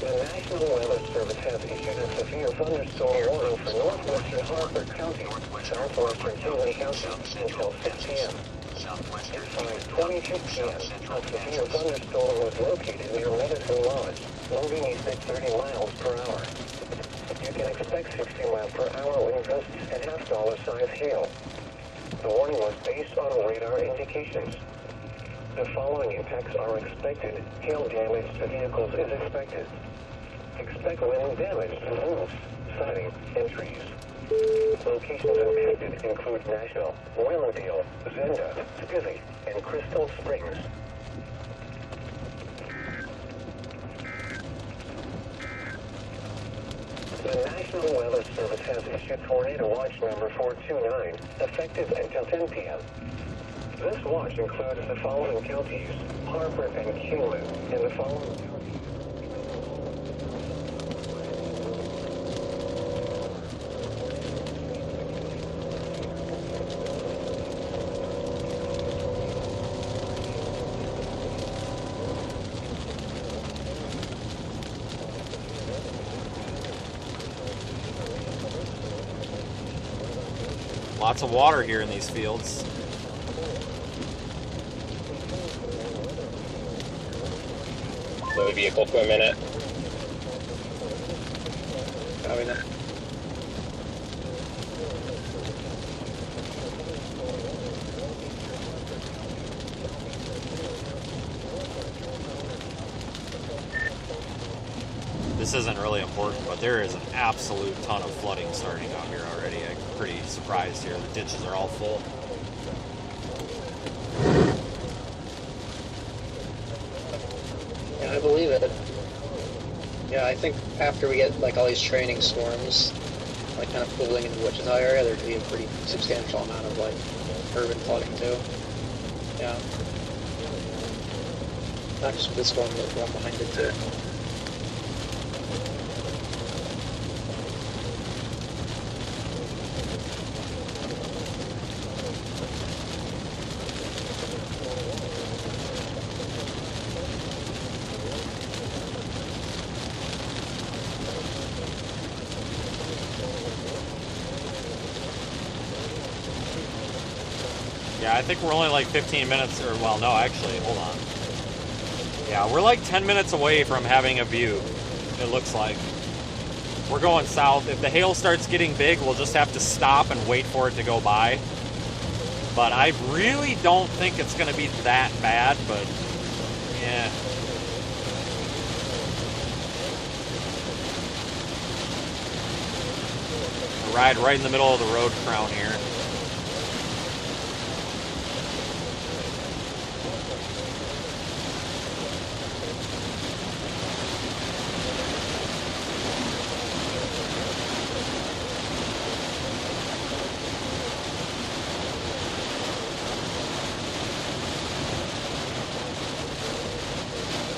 The National Weather Service has issued a severe thunderstorm warning for northwestern Harford County, southwestern Kingman County, until 6 p.m. At 5:22 p.m., a severe thunderstorm was located near Medicine Lodge, moving east at 30 miles per hour. You can expect 60 miles per hour wind gusts and half-dollar size hail. The warning was based on radar indications. The following impacts are expected. Hail damage to vehicles is expected. Expect wind damage to roofs, siding, and trees. Locations impacted include Nashville, Wellington, Zenda, Skizzy, and Crystal Springs. The National Weather Service has issued Tornado Watch number 429, effective until 10 p.m. This watch includes the following counties: Harford and Kingman, and the following counties. Lots of water here in these fields. The vehicle for a minute. Copy that. This isn't really important, but there is an absolute ton of flooding starting out here already. I'm pretty surprised here. The ditches are all full. Yeah, I believe it. Yeah, I think after we get like all these training storms, like kind of pooling in the Wichita area, there could be a pretty substantial amount of like urban flooding too. Yeah. Not just with this storm, but the one behind it too. Yeah, I think we're only like 15 minutes, or well, no, actually, hold on. Yeah, we're like 10 minutes away from having a view, it looks like. We're going south. If the hail starts getting big, we'll just have to stop and wait for it to go by. But I really don't think it's going to be that bad, but yeah. Ride right in the middle of the road crown here.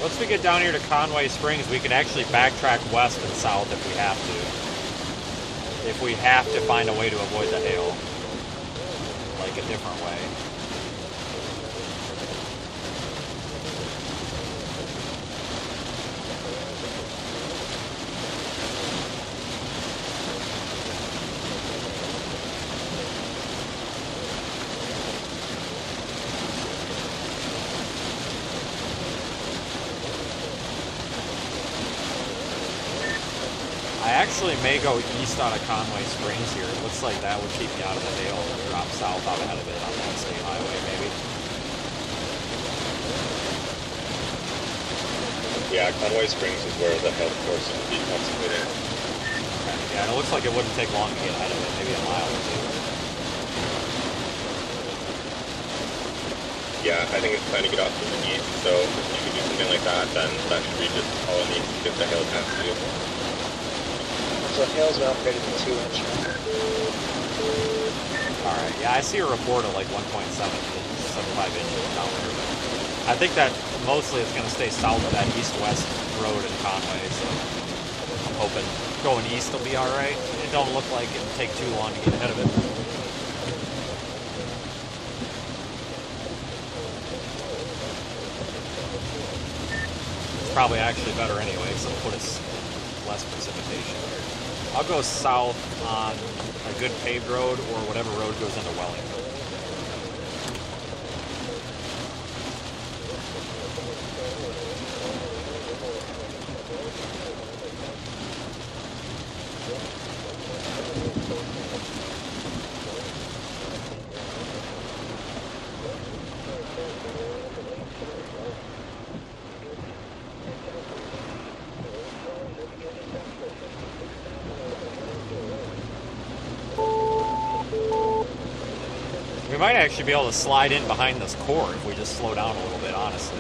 Once we get down here to Conway Springs, we can actually backtrack west and south if we have to. If we have to find a way to avoid the hail. Like a different way. I actually may go east out of Conway Springs here. It looks like that would keep me out of the hail and drop south out ahead of it on that state highway, maybe. Yeah, Conway Springs is where the health course would be concentrated. Okay. Yeah, and it looks like it wouldn't take long to get ahead of it, maybe a mile or two. Yeah, I think it's trying to get off to the east, so if you could do something like that, then that should be just all it needs to get the hail past you. So hail's been upgraded to 2 inch. Alright, yeah, I see a report of like 1.7 inches, 75 inches down there. I think that mostly it's going to stay south of that east-west road in Conway, so I'm hoping going east will be alright. It don't look like it'll take too long to get ahead of it. It's probably actually better anyway, so it'll put us less precipitation here. I'll go south on a good paved road or whatever road goes into Wellington. We might actually be able to slide in behind this core if we just slow down a little bit, honestly.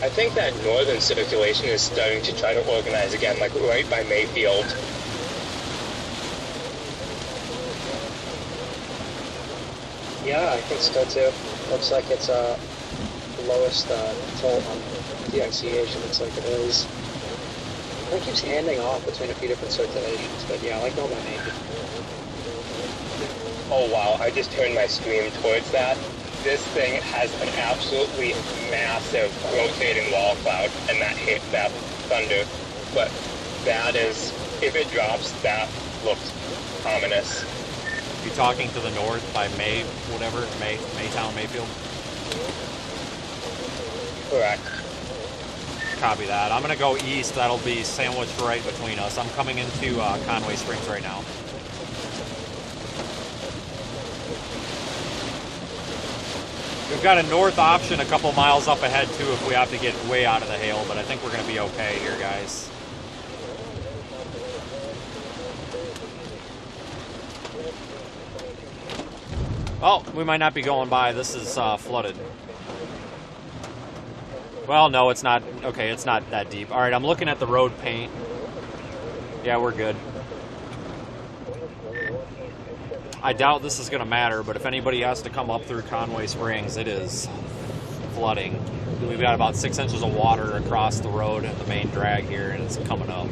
I think that northern circulation is starting to try to organize again, like right by Mayfield. Yeah, I think so too. Looks like it's the lowest toll on DXCH, it looks like it is. It keeps handing off between a few different circulations, but yeah, like normal maybe. Oh wow, I just turned my stream towards that. This thing has an absolutely massive rotating wall cloud, and that hit that thunder. But that is, if it drops, that looks ominous. You talking to the north by Maytown, Mayfield? Correct. Copy that. I'm going to go east. That'll be sandwiched right between us. I'm coming into Conway Springs right now. We've got a north option a couple miles up ahead, too, if we have to get way out of the hail, but I think we're going to be okay here, guys. Oh, we might not be going by. This is flooded. Well, no, it's not. Okay, it's not that deep. All right, I'm looking at the road paint. Yeah, we're good. I doubt this is going to matter, but if anybody has to come up through Conway Springs, it is flooding. We've got about 6 inches of water across the road and the main drag here, and it's coming up.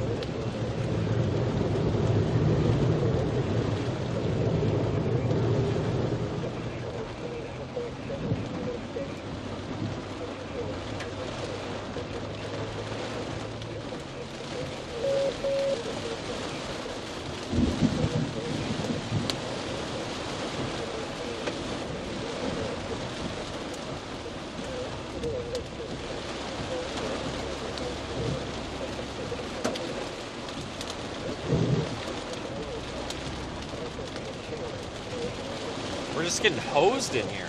We're just getting hosed in here.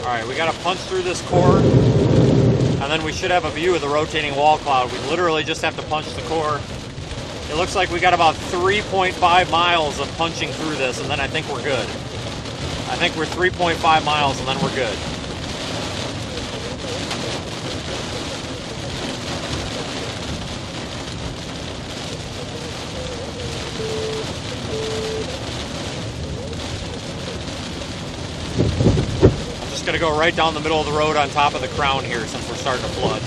Alright, we gotta punch through this core, and then we should have a view of the rotating wall cloud. We literally just have to punch the core. It looks like we got about 3.5 miles of punching through this, and then I think we're good. I think we're 3.5 miles, and then we're good. I'm just gonna go right down the middle of the road on top of the crown here since we're starting to flood.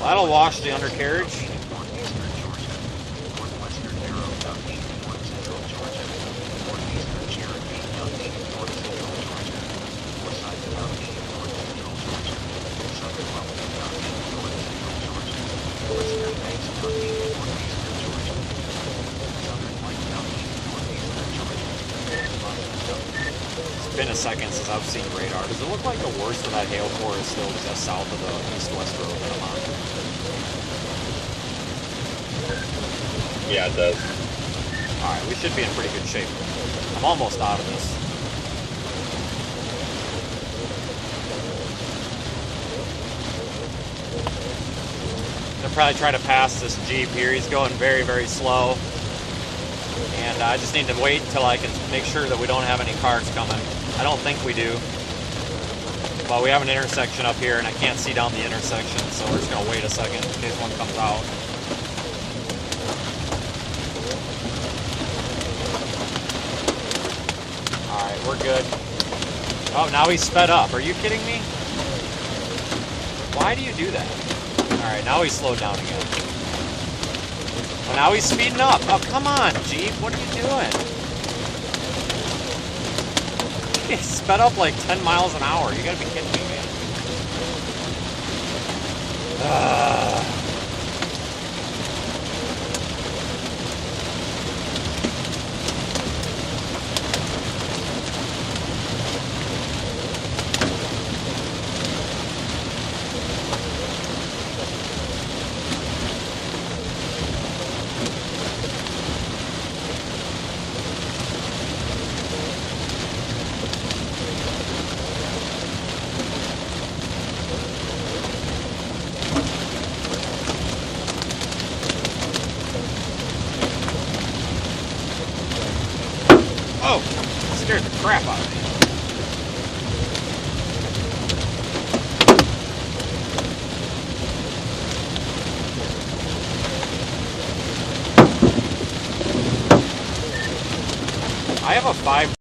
That'll wash the undercarriage. It's been a second since I've seen radar. Does it look like the worst of that hail core is still just south of the east-west road that I'm on? Yeah, it does. Alright, we should be in pretty good shape. I'm almost out of this. I'm gonna probably try to pass this Jeep here. He's going very, very slow. And I just need to wait until I can make sure that we don't have any cars coming. I don't think we do. But we have an intersection up here and I can't see down the intersection, so we're just gonna wait a second in case one comes out. Alright, we're good. Oh, now he's sped up. Are you kidding me? Why do you do that? Alright, now he's slowed down again. Oh, now he's speeding up. Oh, come on, Jeep. What are you doing? He sped up like 10 miles an hour. You gotta be kidding me, man. Oh, scared the crap out of me. I have a 5.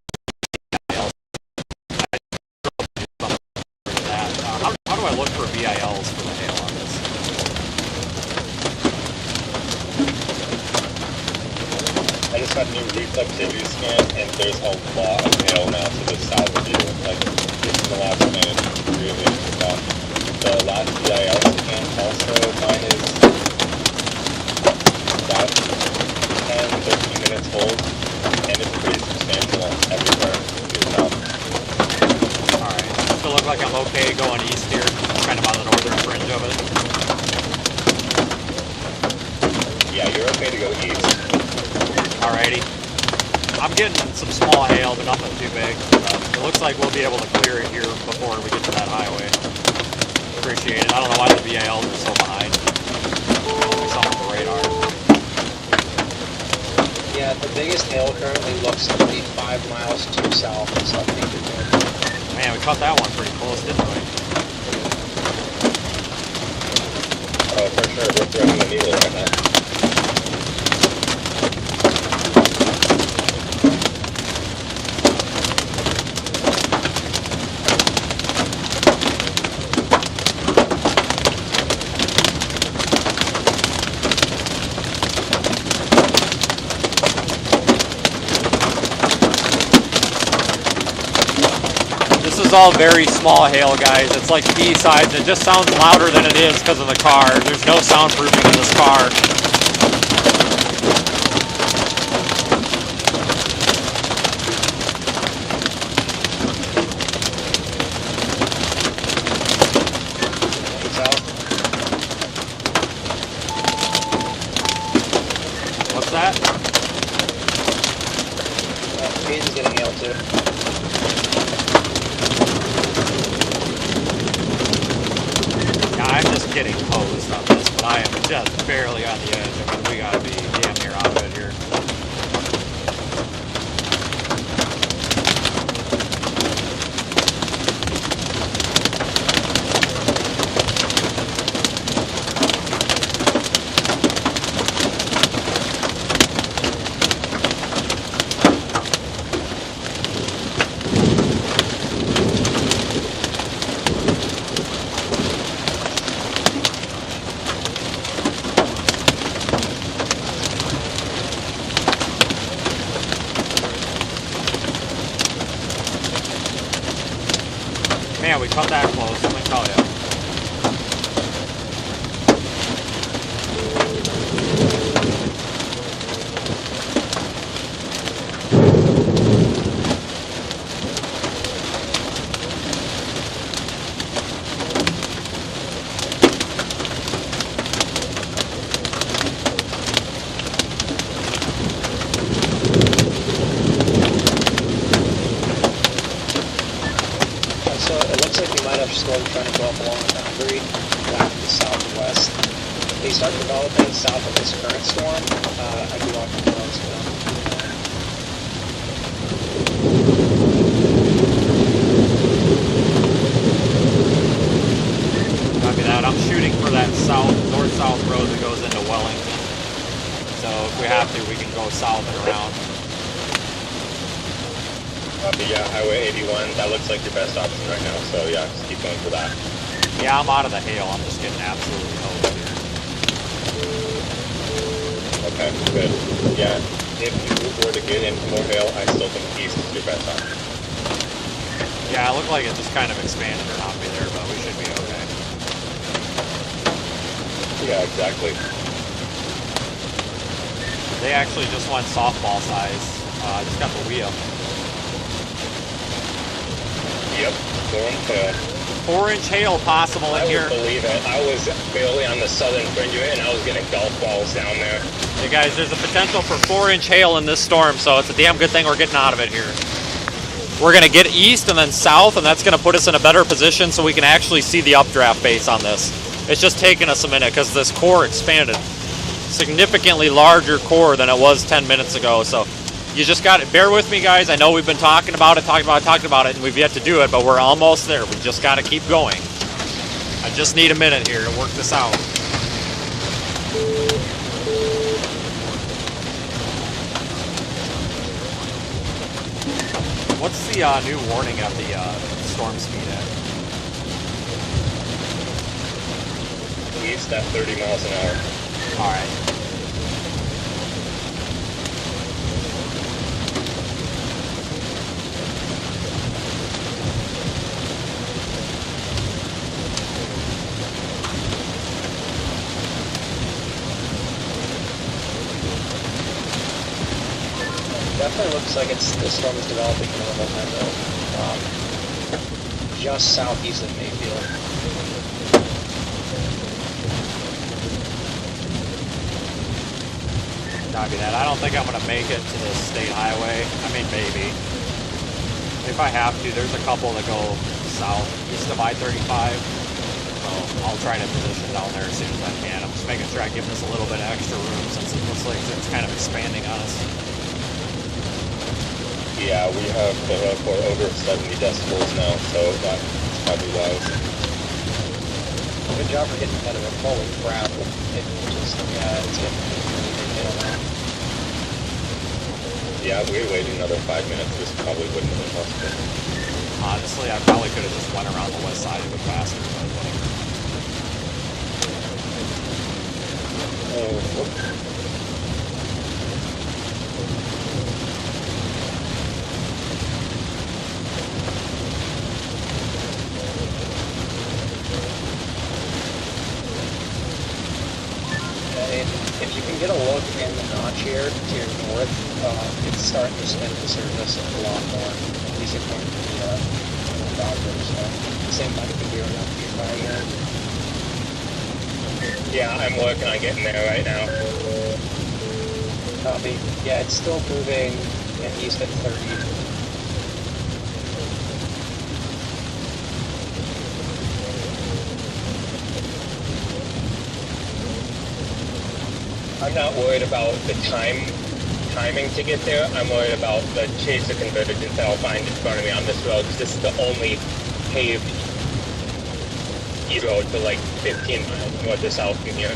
How do I look for VILs for the hail on this? I just got a new reflectivity scan, and there's a lot of hail now to the south of you. Like, it's the last minute, really. The last VIL scan also, mine is about 10-13 minutes old, and it's pretty substantial everywhere. Alright, still look like I'm okay going east here. Kind of on the northern fringe of it. Yeah, you're okay to go east. Alrighty. I'm getting some small hail, but nothing too big. It looks like we'll be able to clear it here before we get to that highway. Appreciate it. I don't know why the VILs are so behind. Some of the radar. Yeah, the biggest hail currently looks to be 5 miles due south of South Beacon. Man, we caught that one pretty close, didn't we? Oh, for sure. We're throwing the needle right now. is all very small hail, guys. It's like B-sides. It just sounds louder than it is because of the car. There's no soundproofing in this car. What's that? Aiden's getting hailed too. I'm just getting hosed on this, but I am just barely on the edge. I mean, we gotta be damn near out of it here. Man, we cut that close, let me tell you. So it looks like we might have storm trying to go up along the boundary back to the southwest. They start developing south of this current storm. I'd be walking close to them. Copy that. I'm shooting for that north-south road that goes into Wellington. So if we have to, we can go south and around. Yeah, Highway 81, that looks like your best option right now, so yeah, just keep going for that. Yeah, I'm out of the hail. I'm just getting absolutely hosed here. Okay, good. Yeah, if you were to get into more hail, I still think east is your best option. Yeah, it looked like it just kind of expanded around me there, but we should be okay. Yeah, exactly. They actually just went softball size. Just got the wheel. Yep, 4-inch hail. 4-inch hail possible in here. I would believe it. I was barely on the southern fringe of it, and I was getting golf balls down there. Hey guys, there's a potential for 4-inch hail in this storm, so it's a damn good thing we're getting out of it here. We're going to get east and then south, and that's going to put us in a better position so we can actually see the updraft base on this. It's just taking us a minute because this core expanded. Significantly larger core than it was 10 minutes ago, so you just got it. Bear with me, guys. I know we've been talking about it, and we've yet to do it, but we're almost there. We just got to keep going. I just need a minute here to work this out. What's the new warning at the storm speed at? East at 30 miles an hour. All right. Definitely looks like the storm is developing in normal time though. Just southeast of Mayfield. Copy that. I don't think I'm going to make it to the state highway. I mean, maybe. If I have to, there's a couple that go south, east of I-35. So I'll try to position down there as soon as I can. I'm just making sure I give this a little bit of extra room since it looks like it's kind of expanding on us. Yeah, we have the for over 70 decibels now, so that's probably wise. Good job for getting ahead of it. Holy crap. It just, yeah, it's getting now. Yeah, if we waited another 5 minutes, this probably wouldn't have been possible. Honestly, I probably could have just went around the west side of it faster, but whatever. mean, if you can get a look in the notch here to your north, it's starting to spin the surface a lot more. At least according to the doctor, so the same might be doing that to your car here. Yeah, I'm working on getting there right now. Copy. Yeah, it's still moving east at 30. I'm not worried about the timing to get there. I'm worried about the chaser convergence that I'll find in front of me on this road, because this is the only paved road for like 15 miles north or south from here.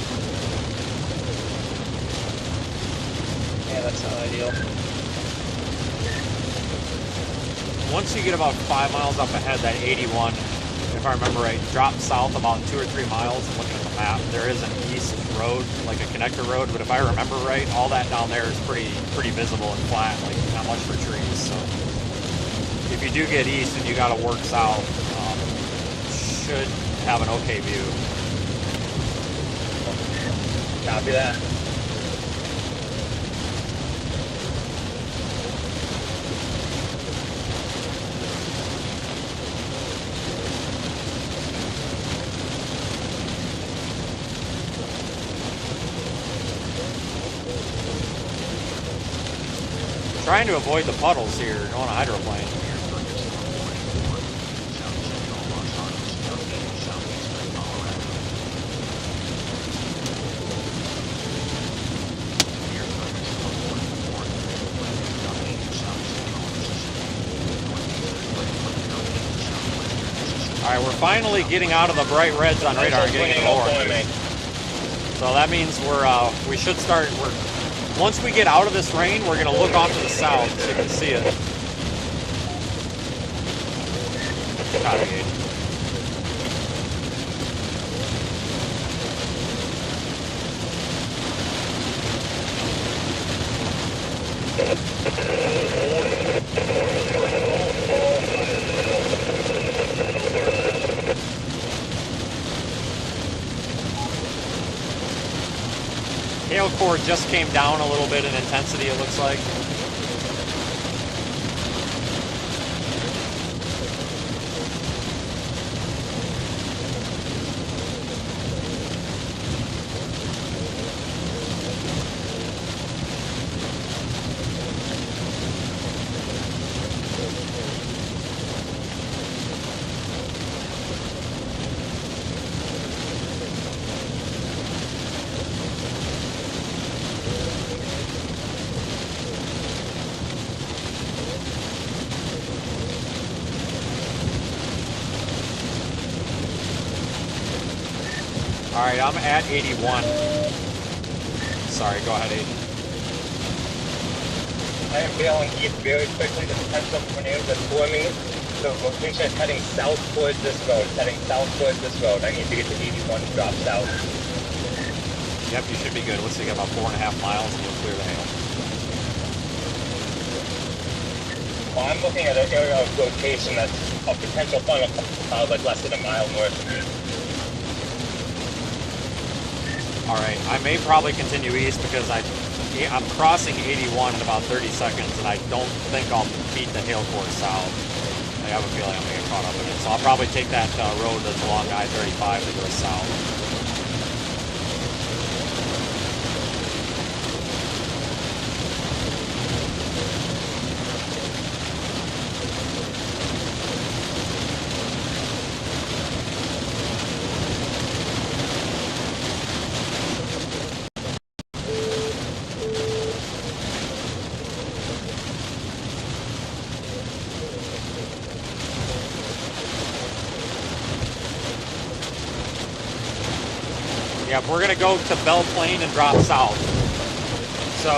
Yeah, that's not ideal. Once you get about 5 miles up ahead, that 81, if I remember right, drops south about 2 or 3 miles. And looking at the map, there is an east road, like a connector road, but if I remember right, all that down there is pretty visible and flat, like not much for trees. So if you do get east and you got to work south, should have an okay view. Copy that. Trying to avoid the puddles here on a hydroplane. Alright, we're finally getting out of the bright reds on radar and getting into orange. So that means we should start. Once we get out of this rain, we're going to look off to the south so you can see it. Copy, Aiden. Hail core just came down a little bit in intensity, it looks like. Alright, I'm at 81. Sorry, go ahead, Aiden. I am bailing east very quickly. The potential tornadoes are forming. The rotation is heading south towards this road. Heading south towards this road. I need to get to 81 to drop south. Yep, you should be good. Looks like you got about 4.5 miles and you'll clear the hail. Well, I'm looking at an area of rotation that's a potential funnel cloud like less than a mile north of me. Alright, I may probably continue east because I'm crossing 81 in about 30 seconds and I don't think I'll beat the hail core south. I have a feeling I'm going to get caught up in it. So I'll probably take that road that's along I-35 that goes south. Yep, we're going to go to Belle Plaine and drop south. So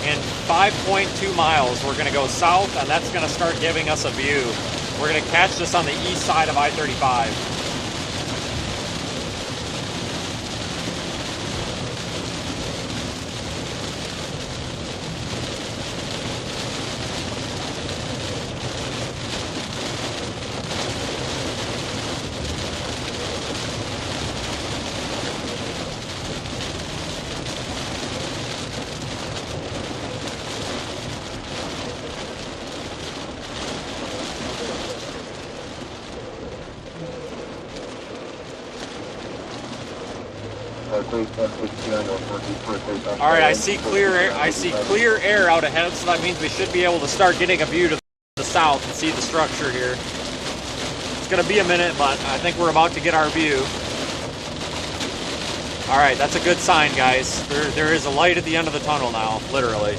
in 5.2 miles, we're going to go south, and that's going to start giving us a view. We're going to catch this on the east side of I-35. Alright, I see clear air. I see clear air out ahead, so that means we should be able to start getting a view to the south and see the structure here. It's gonna be a minute, but I think we're about to get our view. Alright, that's a good sign, guys. There is a light at the end of the tunnel now, literally.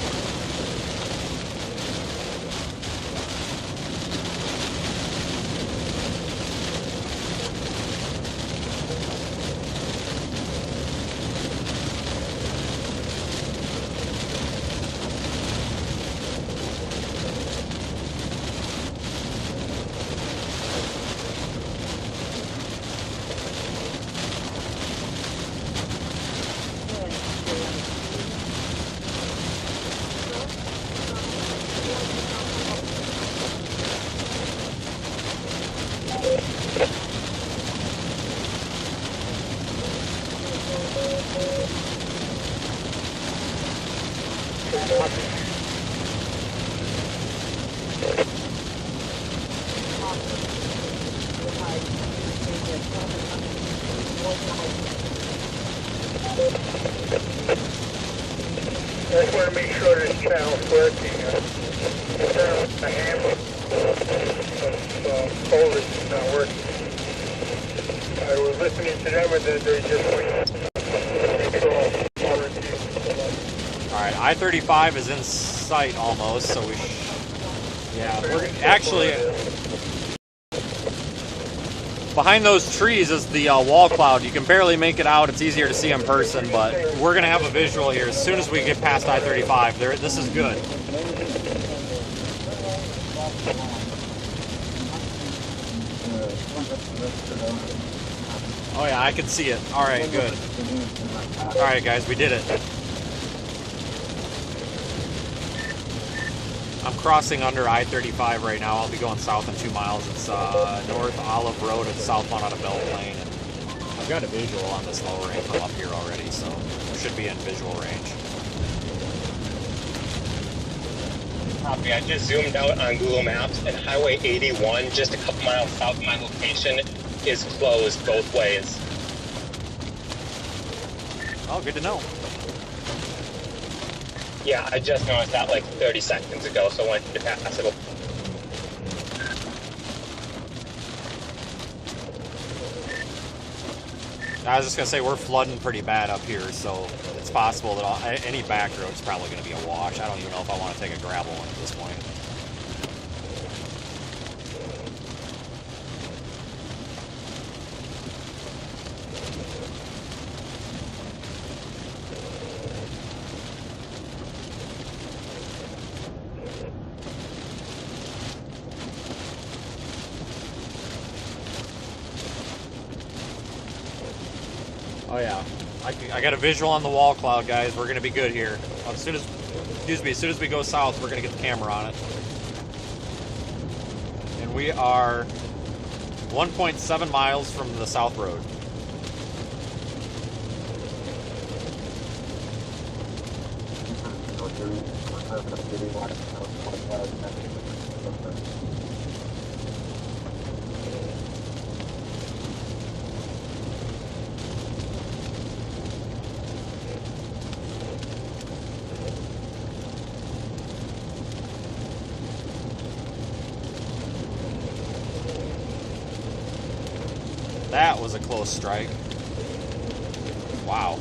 I just want to make sure this channel's working. The hammer of folders is not working. I was listening to them and then they just went Alright, I-35 is in sight almost, so we yeah, we're actually... Behind those trees is the wall cloud. You can barely make it out. It's easier to see in person, but we're going to have a visual here as soon as we get past I-35. This is good. Oh yeah, I can see it. Alright, good. Alright guys, we did it. I'm crossing under I-35 right now. I'll be going south in 2 miles. It's North Olive Road and southbound out of Belle Plaine. And I've got a visual on this lowering from up here already, so we should be in visual range. Copy. I just zoomed out on Google Maps, and Highway 81, just a couple miles south of my location, is closed both ways. Oh, good to know. Yeah, I just noticed that like 30 seconds ago, so I wanted to pass it. I was just going to say, we're flooding pretty bad up here, so it's possible that any back road's probably going to be a wash. I don't even know if I want to take a gravel one at this point. Oh yeah, I got a visual on the wall cloud, guys. We're gonna be good here. As soon as we go south, we're gonna get the camera on it. And we are 1.7 miles from the south road. That was a close strike. Wow.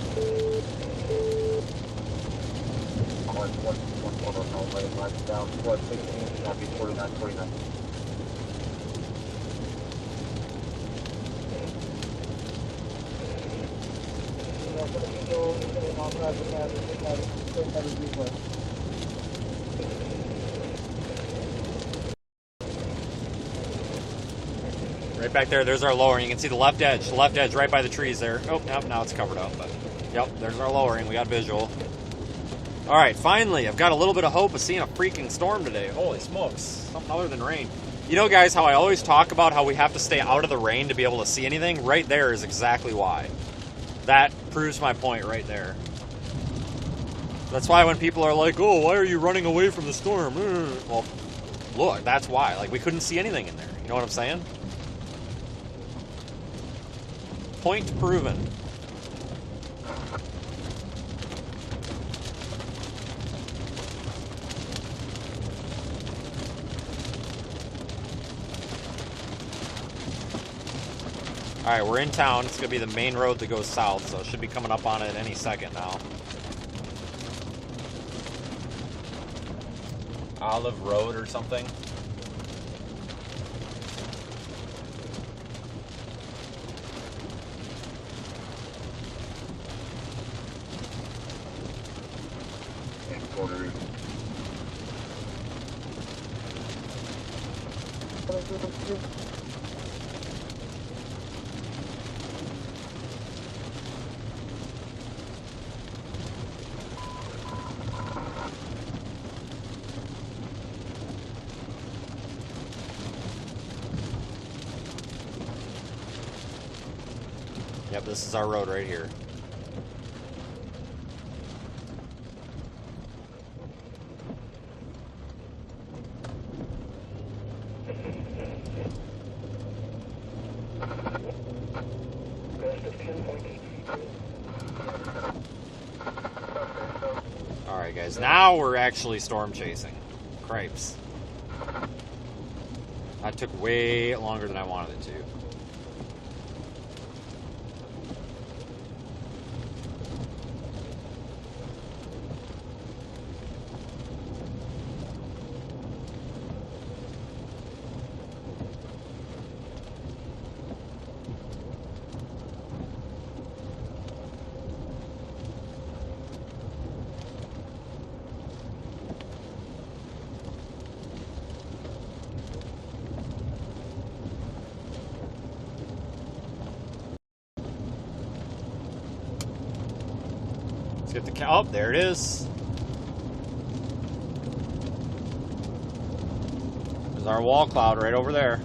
Right back there, there's our lowering. You can see the left edge right by the trees there. Oh, nope, now it's covered up, but yep, there's our lowering. We got visual. All right, finally, I've got a little bit of hope of seeing a freaking storm today. Holy smokes, something other than rain. You know, guys, how I always talk about how we have to stay out of the rain to be able to see anything? Right there is exactly why. That proves my point right there. That's why when people are like, oh, why are you running away from the storm? Well, look, that's why. Like, we couldn't see anything in there. You know what I'm saying? Point proven. Alright, we're in town. It's going to be the main road that goes south, so it should be coming up on it any second now. Olive Road or something. Yep, this is our road right here. Alright guys, now we're actually storm chasing. Cripes. That took way longer than I wanted it to. Get the oh, there it is. There's our wall cloud right over there.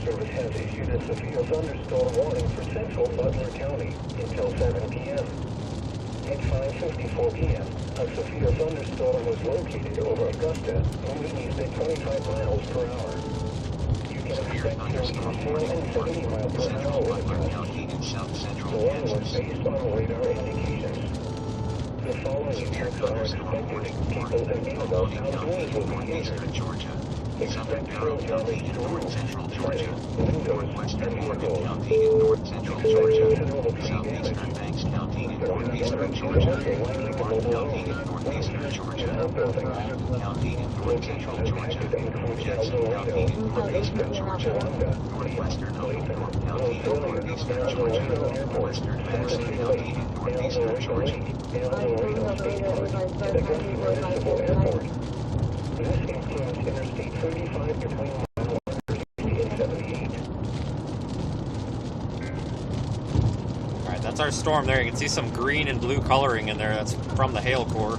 Service has issued a severe thunderstorm warning for central Butler County until 7 p.m. At 5:54 p.m., a severe thunderstorm was located over Augusta, moving east at 25 miles per hour. You can expect winds of 4 and 70 miles per hour with gusts. The warning was based on radar indications. The following events are expected. People and animals outdoors will be injured. Southern Barrow County in north central Georgia, northwestern Morgan County in north central Georgia, southeastern Banks County in northeastern Georgia, Warren County in northeastern Georgia, Fulton County in north central Georgia, Jackson County in northeastern Georgia, northwestern Oglethorpe County in northeastern Georgia, western Madison County in northeastern Georgia. This includes Interstate 35 between 160 and 78. Alright, that's our storm there. You can see some green and blue coloring in there. That's from the hail core.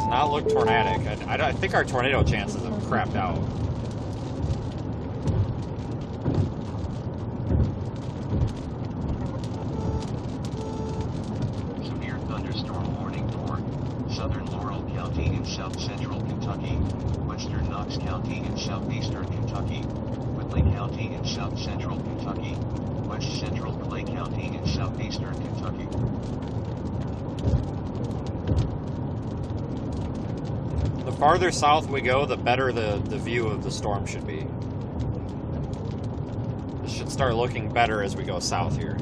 Not look tornadic. I think our tornado chances have crapped out. County in south-central Kentucky, western Knox County in southeastern Kentucky, Whitley County in south-central Kentucky, west-central Clay County in southeastern Kentucky. The farther south we go, the better the view of the storm should be. It should start looking better as we go south here.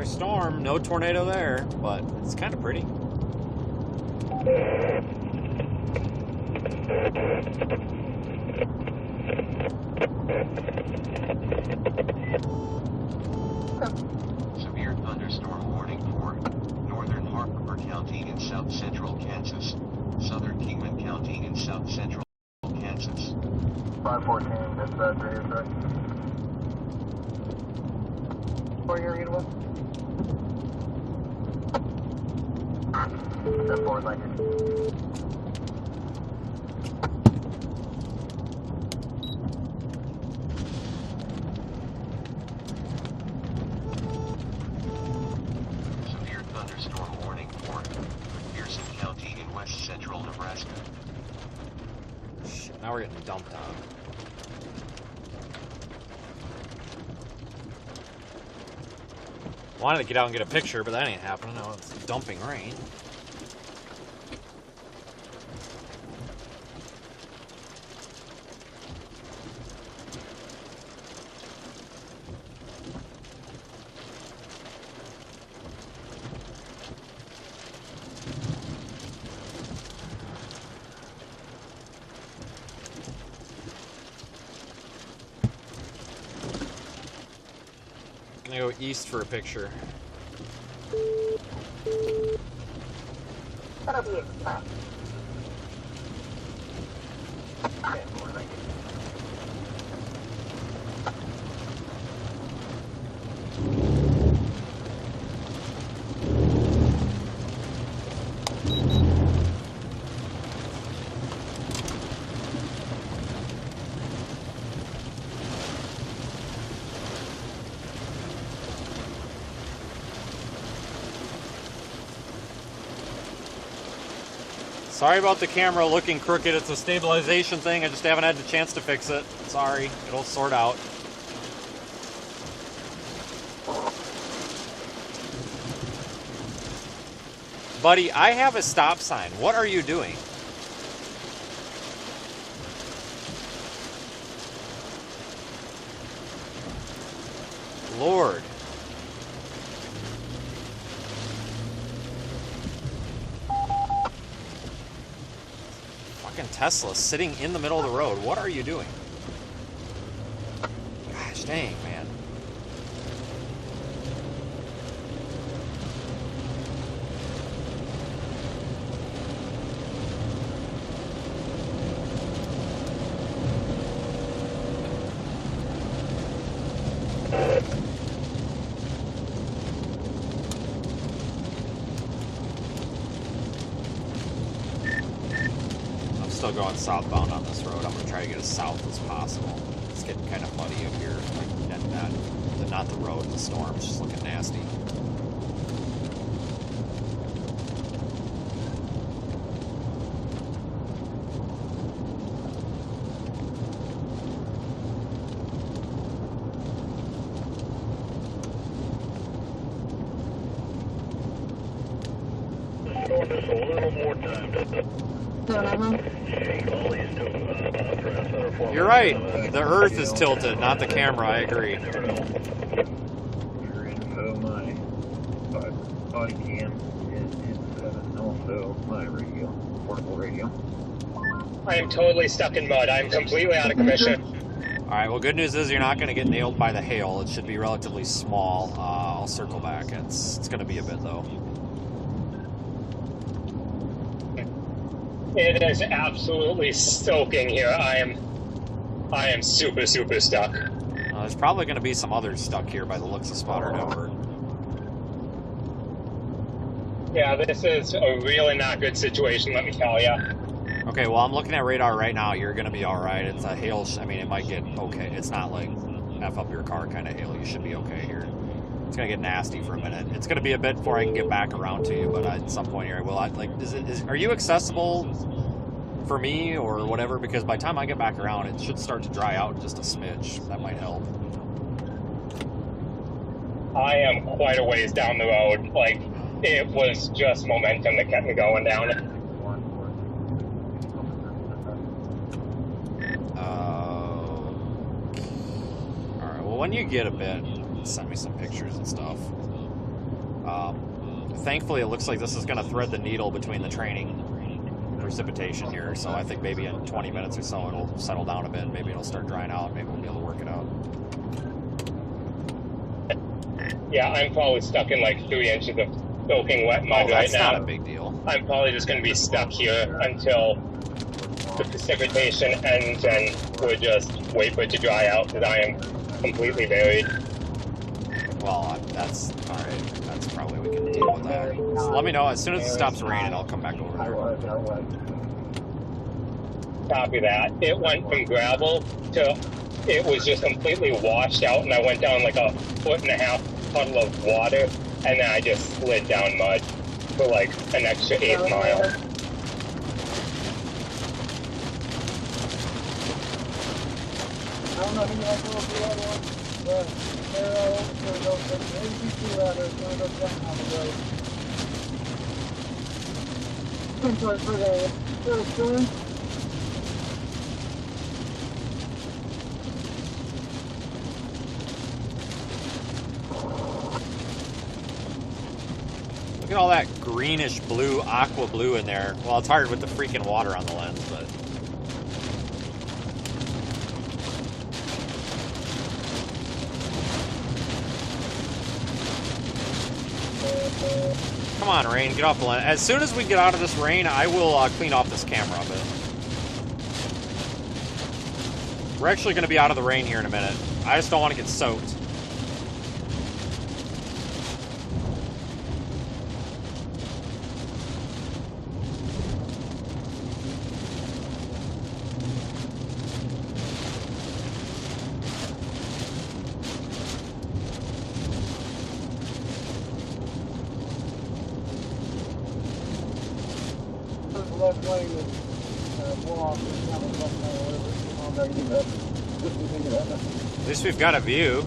Storm, no tornado there, but it's kind of pretty. Severe thunderstorm warning for northern Harper County in south-central Kansas, southern Kingman County in south-central Kansas. 514, dispatch radio track. Where are you reading with? 10-4, thank you. Severe thunderstorm warning for Pearson County in west-central Nebraska. Shit, now we're getting dumped on. Wanted to get out and get a picture, but that ain't happening. Now it's dumping rain. Gonna go east for a picture. That'll be express. Sorry about the camera looking crooked. It's a stabilization thing. I just haven't had the chance to fix it. Sorry. It'll sort out. Buddy, I have a stop sign. What are you doing? Lord. Fucking Tesla sitting in the middle of the road. What are you doing? Gosh dang, man. still going southbound on this road. I'm going to try to get as south as possible. It's getting kind of muddy up here. Like, not the road, the storm. It's just looking nasty. You're right. The Earth is tilted, not the camera. I agree. Your info, my body cam is also my radio, portable radio. I am totally stuck in mud. I'm completely out of commission. Alright, well, good news is you're not going to get nailed by the hail. It should be relatively small. I'll circle back. It's going to be a bit, though. It is absolutely soaking here. I am super, super stuck. There's probably going to be some others stuck here by the looks of Spotter Network. Yeah, this is a really not good situation, let me tell you. Okay, well, I'm looking at radar right now. You're going to be alright. It's a hail. I mean, it might get okay. It's not like F up your car kind of hail. You should be okay here. It's going to get nasty for a minute. It's going to be a bit before I can get back around to you, but at some point here I will. Are you accessible for me or whatever? Because by the time I get back around, it should start to dry out just a smidge. That might help. I am quite a ways down the road. Like, it was just momentum that kept me going down. Alright, well, when you get a bit, send me some pictures and stuff. Thankfully, it looks like this is going to thread the needle between the training precipitation here, so I think maybe in 20 minutes or so it'll settle down a bit. Maybe it'll start drying out. Maybe we'll be able to work it out. Yeah, I'm probably stuck in like 3 inches of soaking wet mud right now. That's not a big deal. I'm probably just going to be stuck here until the precipitation ends and we'll just wait for it to dry out because I am completely buried. Well, that's alright. That's probably we can deal with that. So let me know as soon as it stops raining. I'll come back over there. Copy that. It went from gravel to it was just completely washed out, and I went down like a 1.5 foot puddle of water, and then I just slid down mud for like an extra 8 miles. I don't know who you like to go the other one, but they're all over the road. There's an APC ladder that's going to go down on the road. For the storm. Look at all that greenish blue, aqua blue in there. Well, it's hard with the freaking water on the lens, but... Come on, rain, get off the lens. As soon as we get out of this rain, I will clean off this camera a bit. We're actually going to be out of the rain here in a minute. I just don't want to get soaked. Left lane is off. At least we've got a view.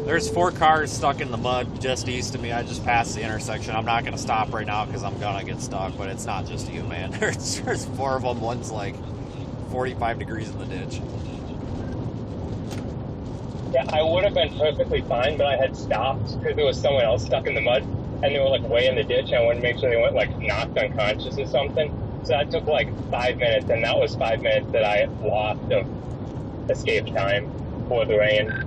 There's 4 cars stuck in the mud just east of me. I just passed the intersection. I'm not going to stop right now because I'm going to get stuck, but it's not just you, man. There's 4 of them. One's like 45 degrees in the ditch. Yeah, I would have been perfectly fine, but I had stopped because there was someone else stuck in the mud, and they were like way in the ditch, and I wanted to make sure they weren't like knocked unconscious or something. So that took like 5 minutes, and that was 5 minutes that I lost of escape time for the rain.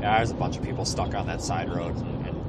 Yeah, there's a bunch of people stuck on that side road, and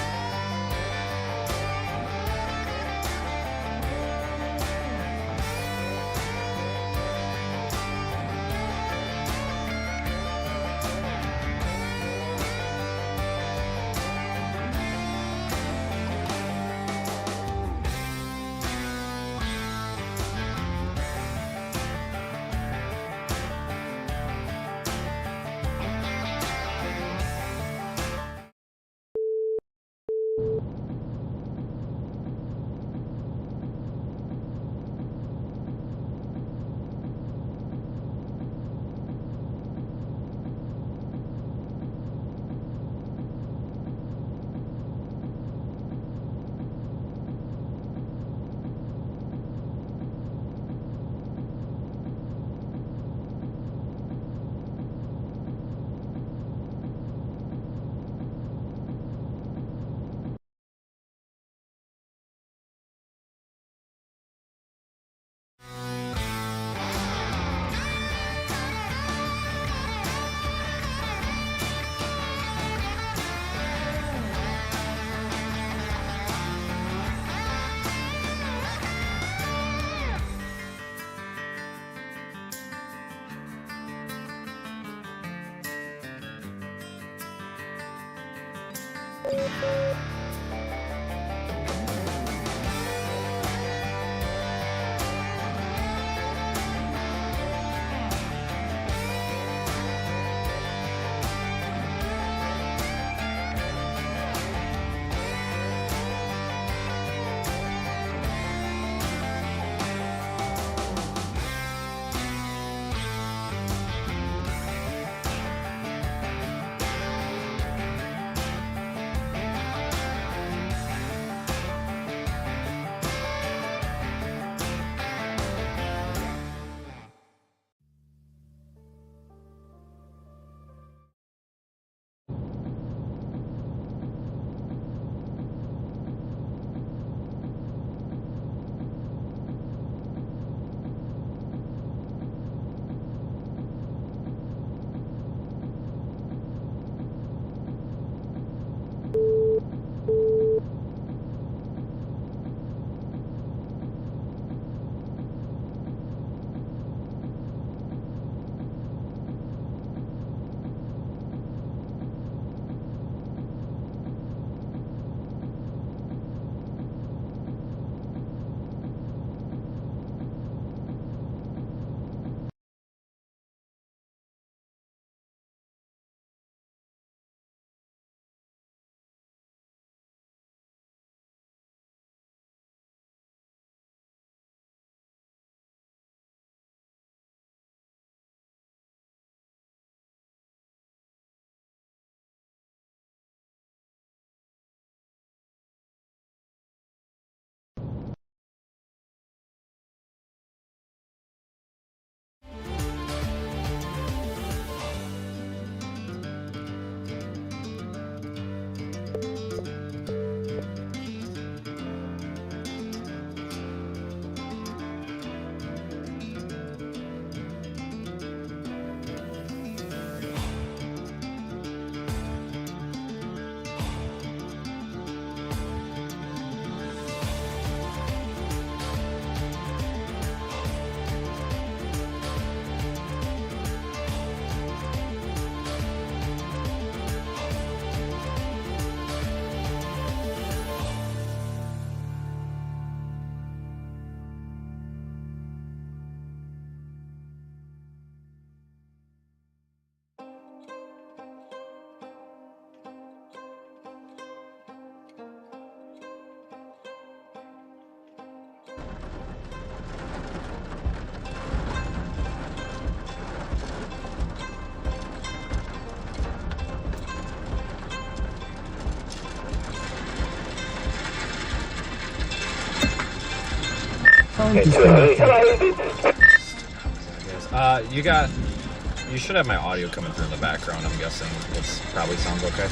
You should have my audio coming through in the background, I'm guessing. It probably sounds okay.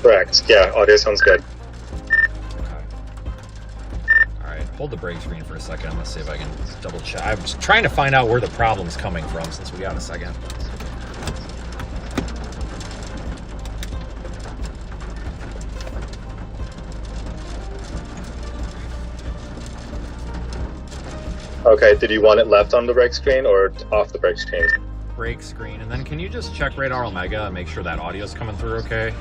Correct. Yeah, audio sounds good. Okay. Alright, hold the brake screen for a second. I'm going to see if I can double check. I'm just trying to find out where the problem's coming from since we got a second. Okay, did you want it left on the brake screen or off the brake screen? Brake screen, and then can you just check Radar Omega and make sure that audio's coming through okay?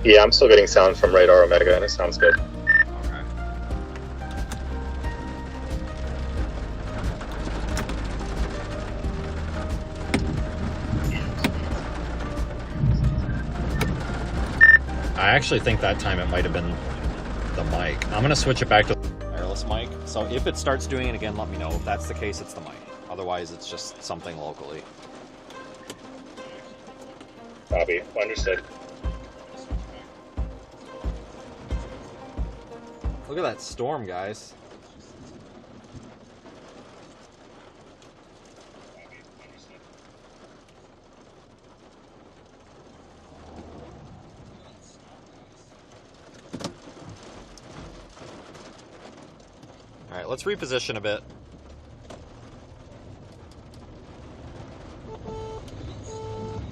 Yeah, I'm still getting sound from Radar Omega and it sounds good. Okay. I actually think that time it might have been the mic. I'm going to switch it back to the wireless mic. So if it starts doing it again, let me know. If that's the case, it's the mic. Otherwise, it's just something locally. Copy. Understood. Look at that storm, guys. All right, let's reposition a bit.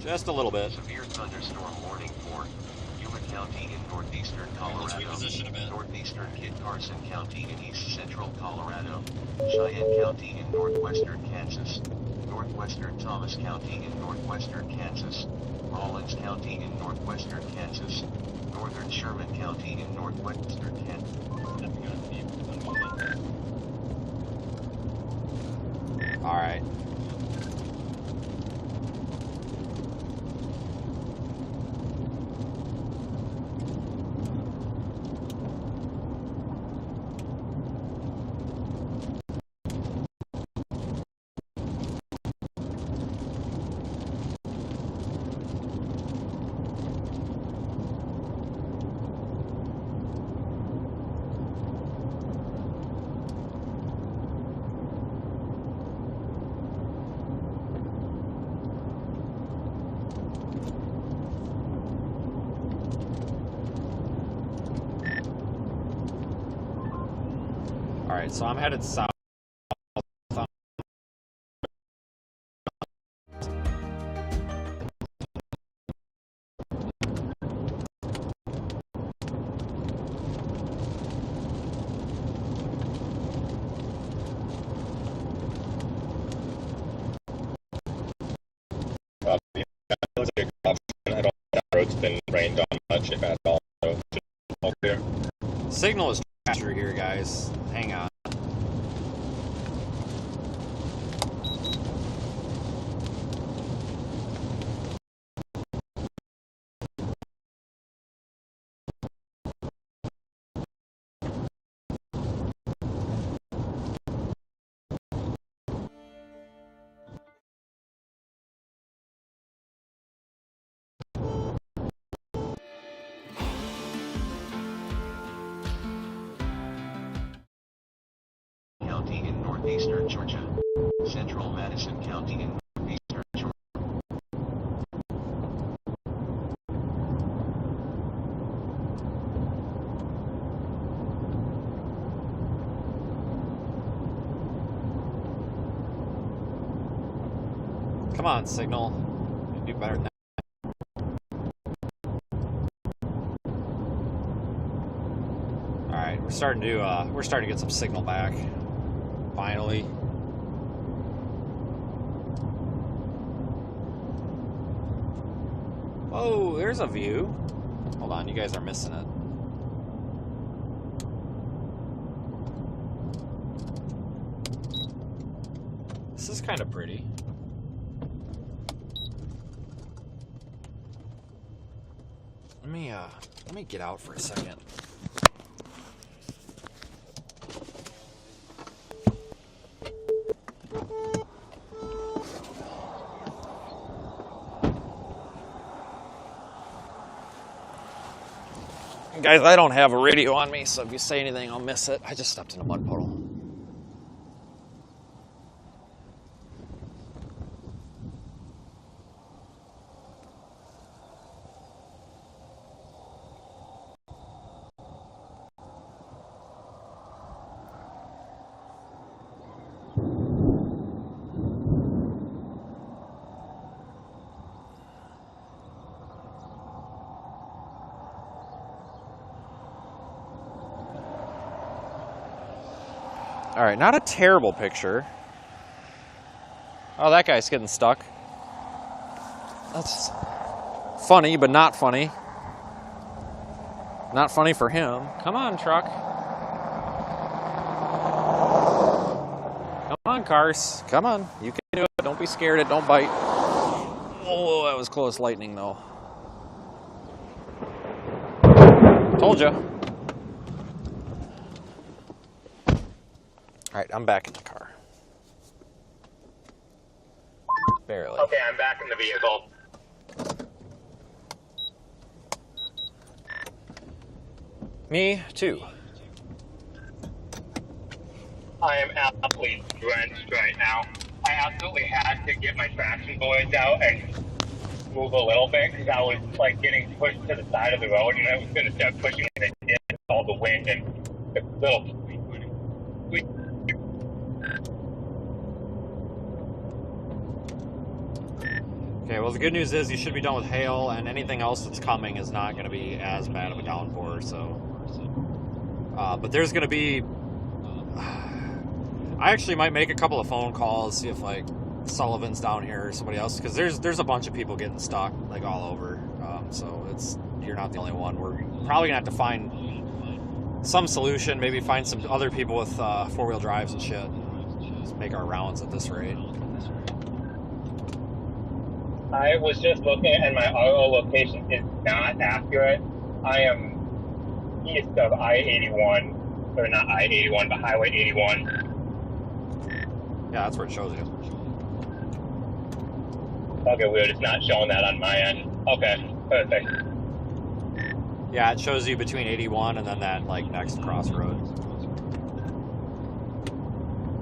Just a little bit. Severe thunderstorm warning for Yuma County in northeastern Colorado. Let's reposition a bit. Northeastern Kit Carson County in east central Colorado. Cheyenne County in northwestern Kansas. Northwestern Thomas County in northwestern Kansas. Rawlins County in northwestern Kansas. Northern Sherman County in northwestern Kansas. Alright. Alright, so I'm headed south. I don't think that road's been rained on much, if at all. So just all clear. Signal is trash through here, guys. Hang on. County in northeastern Georgia. Central Madison County in northeastern Georgia. Come on, Signal. You do better than that. Alright, we're starting to get some signal back. Finally. Oh, there's a view. Hold on, you guys are missing it. This is kind of pretty. Let me get out for a second. Guys, I don't have a radio on me, so if you say anything, I'll miss it. I just stepped in a mud puddle. All right, not a terrible picture. Oh, that guy's getting stuck. That's funny, but not funny. Not funny for him. Come on, truck. Come on, cars. Come on. You can do it. Don't be scared. It don't bite. Oh, that was close lightning, though. Told you. All right, I'm back in the car. Barely. Okay, I'm back in the vehicle. Me too. I am absolutely drenched right now. I absolutely had to get my traction boys out and move a little bit because I was like getting pushed to the side of the road and I was going to start pushing it in all the wind and the little. Okay, well the good news is you should be done with hail, and anything else that's coming is not going to be as bad of a downpour, so... but there's going to be... I actually might make a couple of phone calls, see if, like, Sullivan's down here or somebody else, because there's a bunch of people getting stuck, like, all over. So you're not the only one. We're probably going to have to find some solution, maybe find some other people with four-wheel drives and shit, and just make our rounds at this rate. I was just looking, and my auto location is not accurate. I am east of I-81, or not I-81, but Highway 81. Yeah, that's where it shows you. Okay, weird. It's not showing that on my end. Okay, perfect. Yeah, it shows you between 81 and then that, like, next crossroad.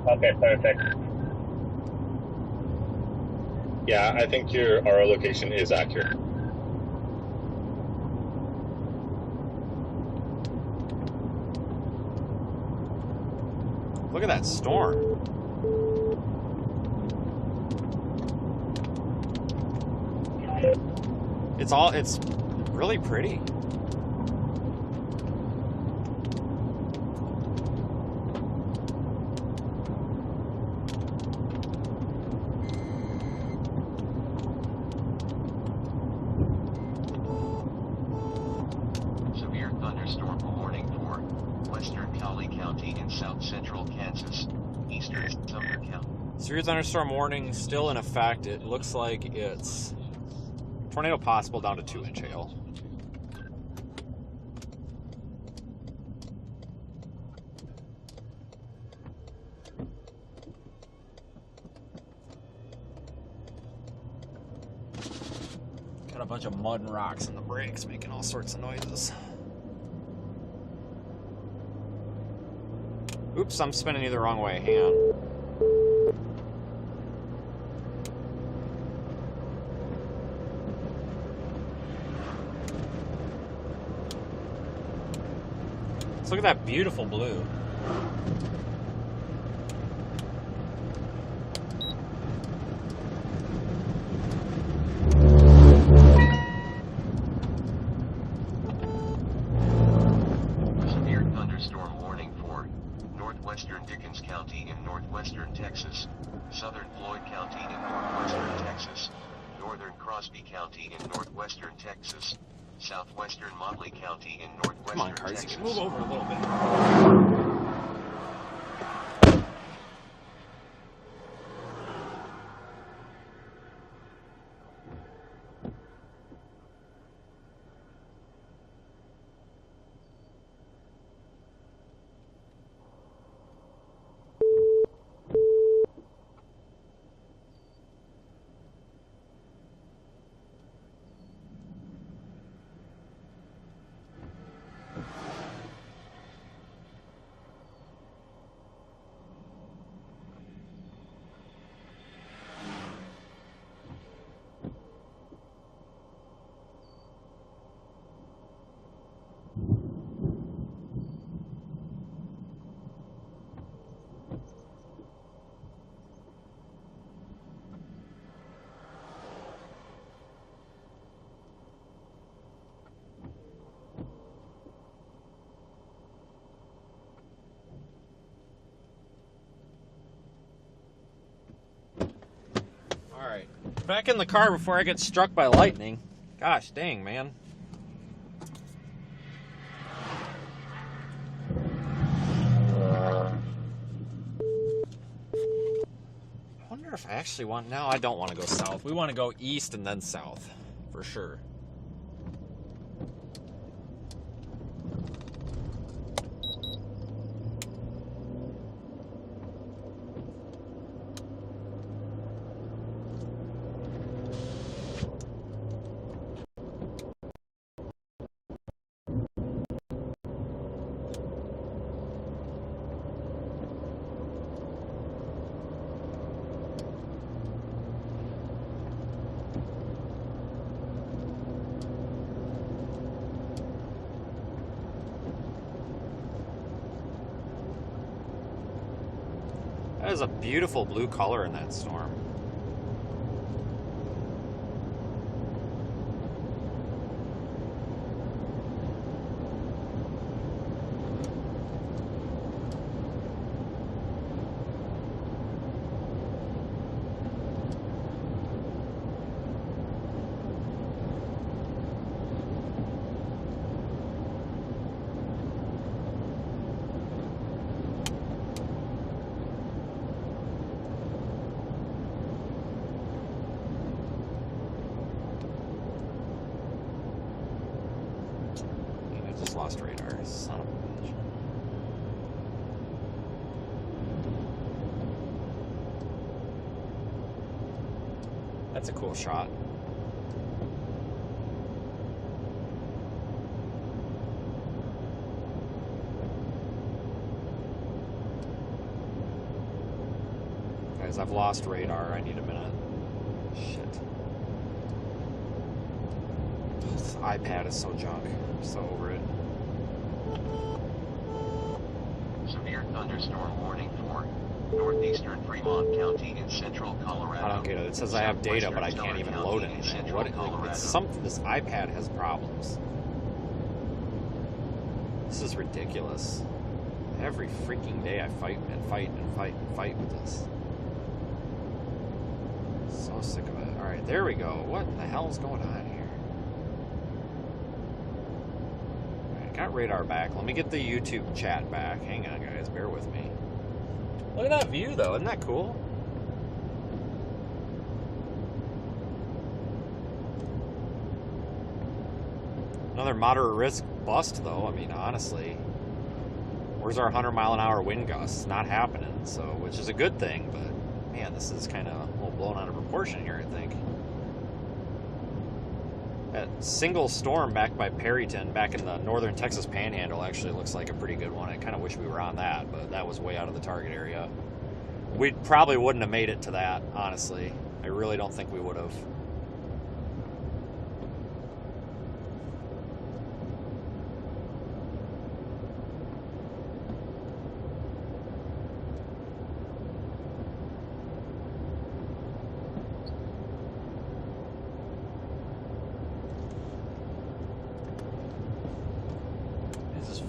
Okay, perfect. Yeah, I think your RO location is accurate. Look at that storm. It's really pretty. Severe thunderstorm warning for western Cowley County and south central Kansas, eastern Sumner County. Severe thunderstorm warning still in effect. It looks like it's tornado possible down to 2-inch hail. Got a bunch of mud and rocks in the brakes making all sorts of noises. Oops, I'm spinning you the wrong way. Hang on. Let's look at that beautiful blue. Severe thunderstorm warning for northwestern Dickens County in northwestern Texas, southern Floyd County in northwestern Texas, northern Crosby County in northwestern Texas, southwestern Motley County in northwestern Come on, cars, Texas. move over a little bit. Alright, back in the car before I get struck by lightning. Gosh dang, man. I wonder if I actually want... No, I don't want to go south. We want to go east and then south, for sure. That is a beautiful blue color in that storm. That's a cool shot. Guys, I've lost radar. I need a minute. Shit. This iPad is so junk. I'm so over it. Severe thunderstorm warning for northeastern Fremont County in central Colorado. I don't get it. It says I have data, but I can't even load anything. What? Like, it's something. This iPad has problems. This is ridiculous. Every freaking day I fight and fight and fight and fight with this. So sick of it. Alright, there we go. What the hell is going on here? Alright, got radar back. Let me get the YouTube chat back. Hang on, guys. Bear with me. Look at that view, though. Isn't that cool? Another moderate risk bust, though. I mean, honestly. Where's our 100-mile-an-hour wind gusts? Not happening, so, which is a good thing, but man, this is kind of a little blown out of proportion here, I think. That single storm back by Perryton, back in the northern Texas Panhandle, actually looks like a pretty good one. I kind of wish we were on that, but that was way out of the target area. We probably wouldn't have made it to that, honestly. I really don't think we would have.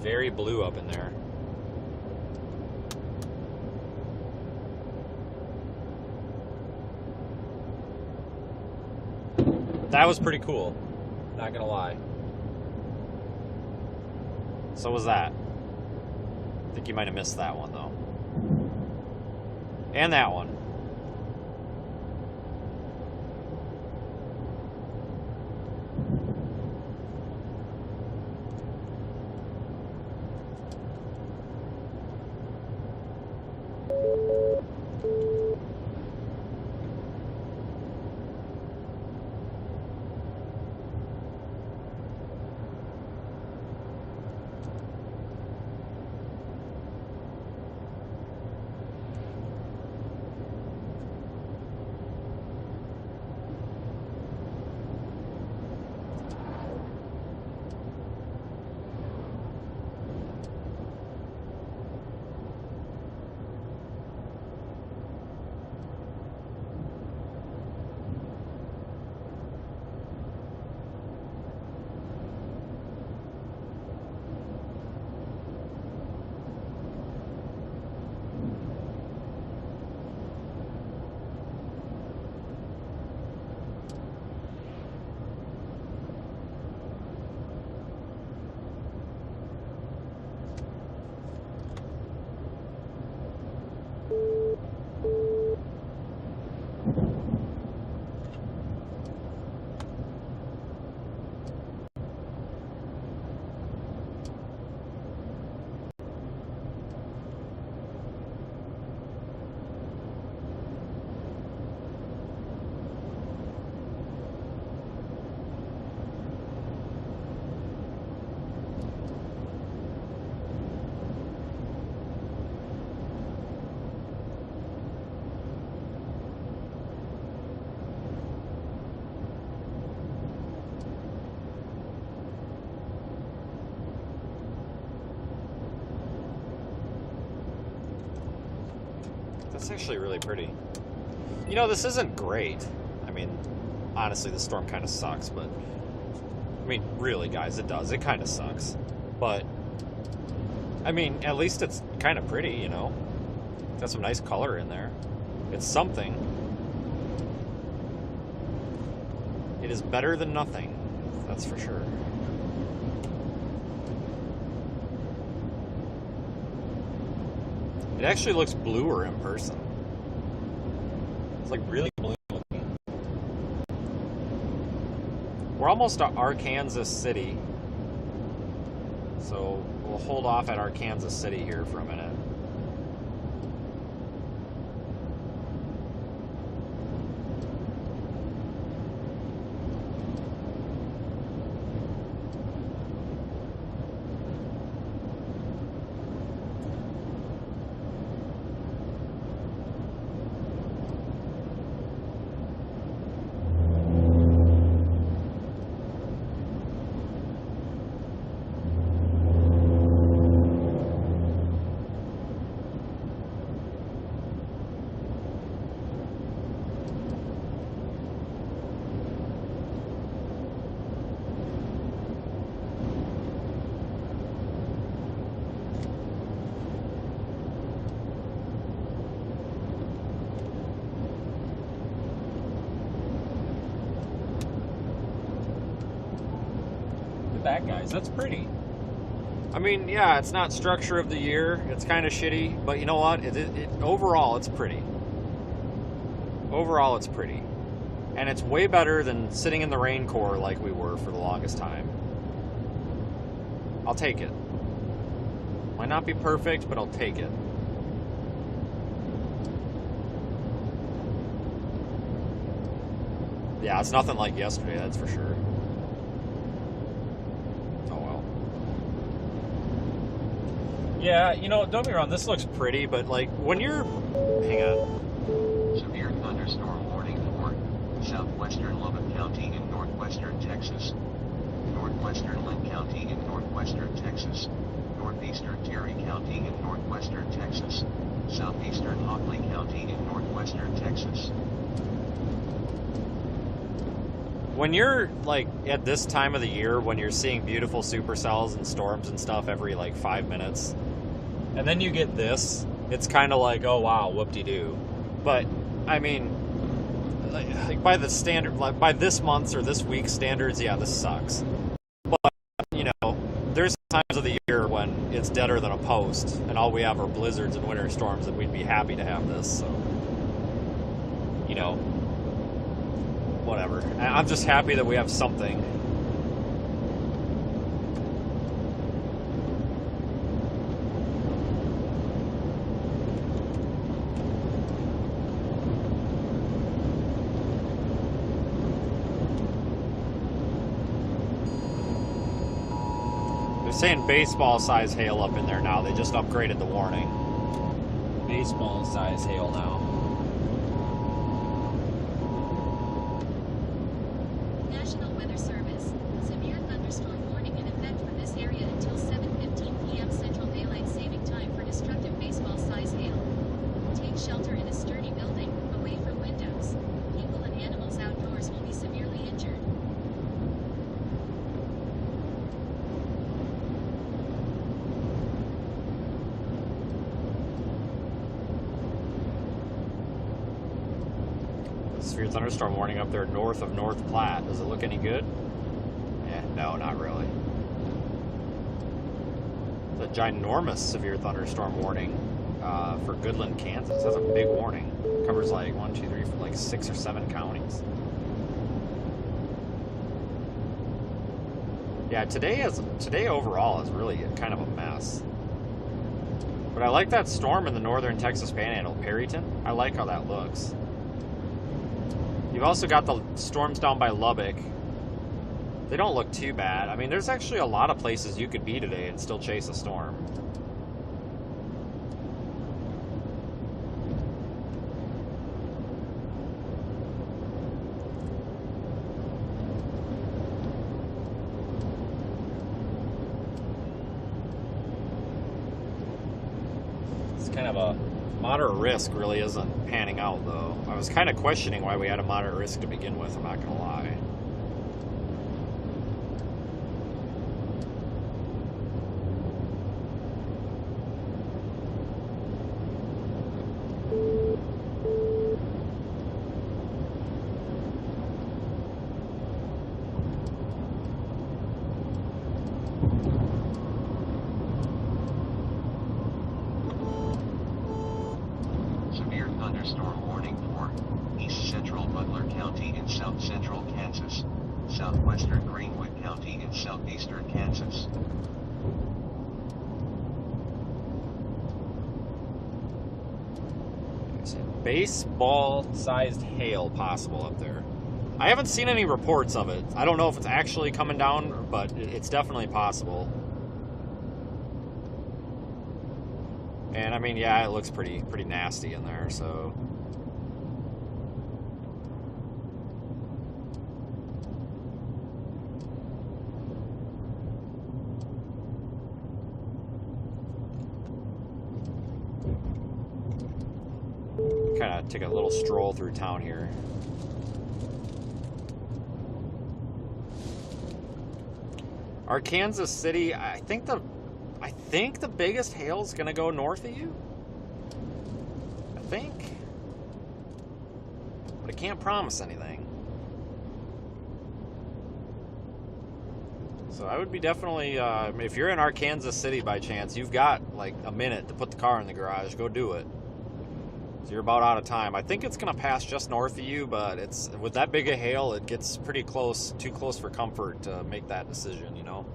Very blue up in there. That was pretty cool. Not gonna lie. So was that. I think you might have missed that one though. And that one. That's actually really pretty. You know, this isn't great. I mean, honestly, the storm kind of sucks, but... I mean, really, guys, it does. It kind of sucks. But, I mean, at least it's kind of pretty, you know? Got some nice color in there. It's something. It is better than nothing. That's for sure. It actually looks bluer in person. It's like really blue looking. We're almost to Arkansas City. So we'll hold off at Arkansas City here for a minute. that, guys. That's pretty. I mean, yeah, it's not structure of the year. It's kind of shitty, but you know what? Overall, it's pretty. Overall, it's pretty. And it's way better than sitting in the rain core like we were for the longest time. I'll take it. Might not be perfect, but I'll take it. Yeah, it's nothing like yesterday, that's for sure. Oh well. Yeah, you know, don't get me wrong, this looks pretty, but like when you're... Hang on. Severe thunderstorm warning for southwestern Lubbock County in northwestern Texas, northwestern Linn County in northwestern Texas, northeastern Terry County in northwestern Texas, southeastern Hockley County in northwestern Texas. When you're, like, at this time of the year, when you're seeing beautiful supercells and storms and stuff every, like, 5 minutes, and then you get this, it's kind of like, oh, wow, whoop-de-doo. But, I mean, like, by the standard, like, by this month's or this week's standards, yeah, this sucks. But, you know, there's times of the year when it's deader than a post, and all we have are blizzards and winter storms, and we'd be happy to have this, so, you know. Whatever. I'm just happy that we have something. They're saying baseball size hail up in there now. They just upgraded the warning. Baseball size hail now. Severe thunderstorm warning up there north of North Platte. Does it look any good? Eh, no, not really. The ginormous severe thunderstorm warning for Goodland, Kansas. That's a big warning. Covers like 1, 2, 3, like 6 or 7 counties. Yeah, today overall is really kind of a mess. But I like that storm in the northern Texas Panhandle, Perryton. I like how that looks. You've also got the storms down by Lubbock. They don't look too bad. I mean, there's actually a lot of places you could be today and still chase a storm. It's kind of a moderate risk, really isn't panning out, though. I was kind of questioning why we had a moderate risk to begin with, I'm not going to lie. Baseball-sized hail possible up there. I haven't seen any reports of it. I don't know if it's actually coming down, but it's definitely possible. And I mean, yeah, it looks pretty nasty in there, so. Kind of take a little stroll through town here. Our Kansas City, I think the biggest hail is gonna go north of you. I think, but I can't promise anything. So I would be definitely, if you're in Arkansas City by chance, you've got like a minute to put the car in the garage. Go do it. So you're about out of time. I think it's going to pass just north of you, but it's with that big a hail, it gets pretty close, too close for comfort to make that decision, you know?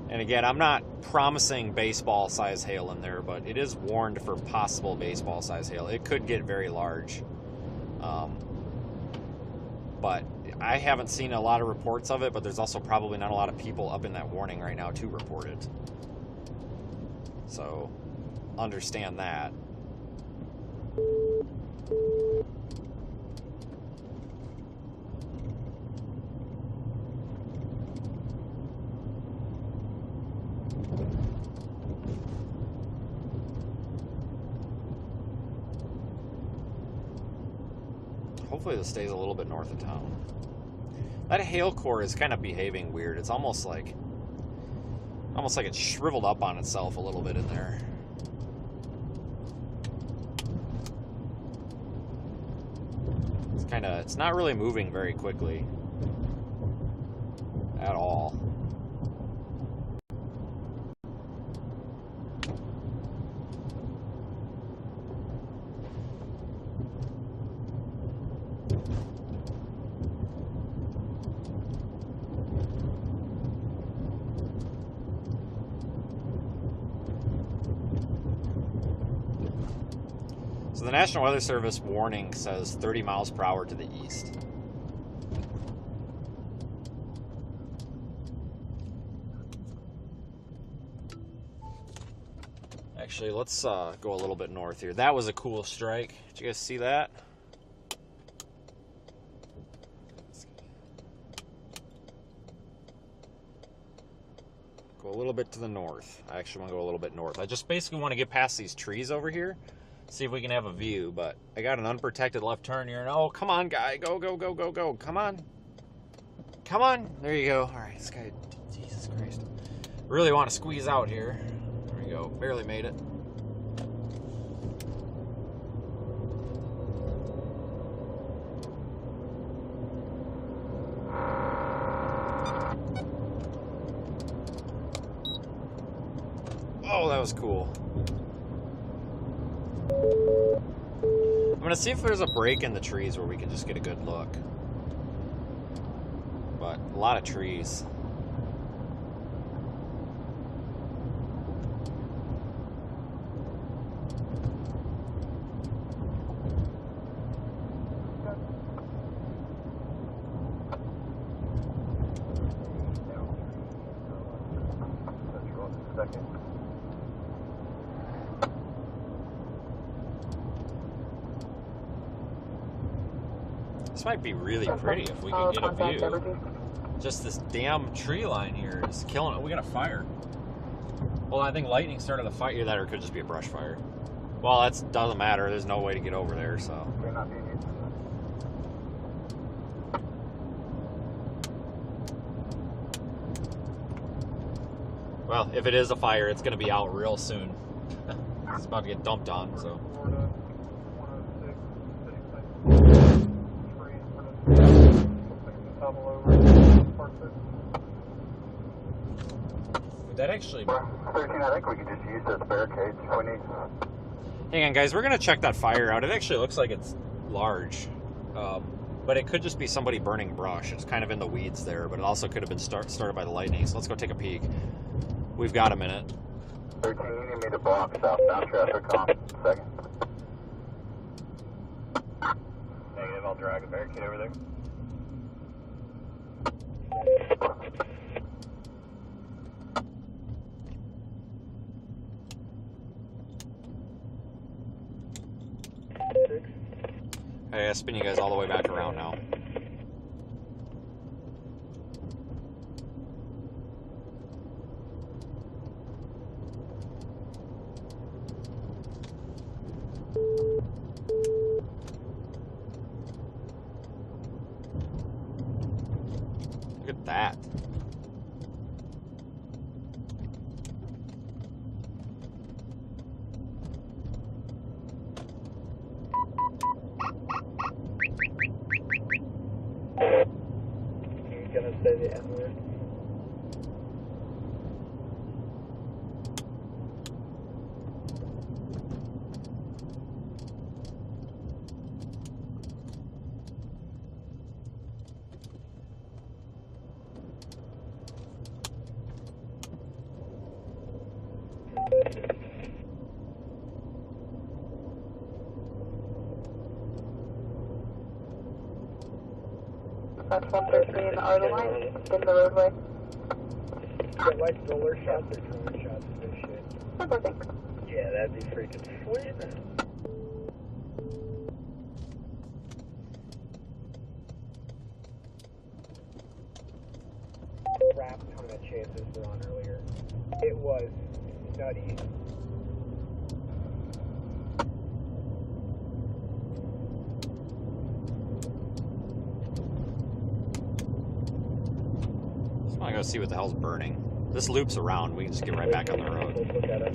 And again, I'm not promising baseball-size hail in there, but it is warned for possible baseball-size hail. It could get very large. But I haven't seen a lot of reports of it, but there's also probably not a lot of people up in that warning right now to report it. So, understand that. Hopefully this stays a little bit north of town. That hail core is kind of behaving weird. It's almost like it's shriveled up on itself a little bit in there. It's not really moving very quickly at all. So the National Weather Service warning says 30 miles per hour to the east. Actually, let's go a little bit north here. That was a cool strike. Did you guys see that? Go a little bit to the north. I actually want to go a little bit north. I just basically want to get past these trees over here. See if we can have a view, but I got an unprotected left turn here. And oh, come on, guy. Go, go, go, go, go. Come on. Come on. There you go. All right, this guy, Jesus Christ. Really want to squeeze out here. There we go. Barely made it. Oh, that was cool. I'm gonna see if there's a break in the trees where we can just get a good look. But a lot of trees. This might be really pretty if we can get a view. Just this damn tree line here is killing it. We got a fire. Well, I think lightning started a fire. That or it could just be a brush fire. Well, that doesn't matter. There's no way to get over there, so. Well, if it is a fire, it's going to be out real soon. It's about to get dumped on, so. Would that actually... 13, I think we could just use those barricades if we need. Hang on, guys. We're going to check that fire out. It actually looks like it's large. But it could just be somebody burning brush. It's kind of in the weeds there, but it also could have been started by the lightning. So let's go take a peek. We've got a minute. 13, you need me to block southbound traffic on second. Negative, I'll drag a barricade over there. Hey, I spin you guys all the way back around now. Look at that. say the N-word. That's 113 are the line in the roadway. Get like roller shots or drone shots of this shit. Everything. Yeah, that'd be freaking sweet. Crap ton of chances were on earlier. It was nutty. I gotta see what the hell's burning. This loops around. We can just get right back on the road. Let's look at it.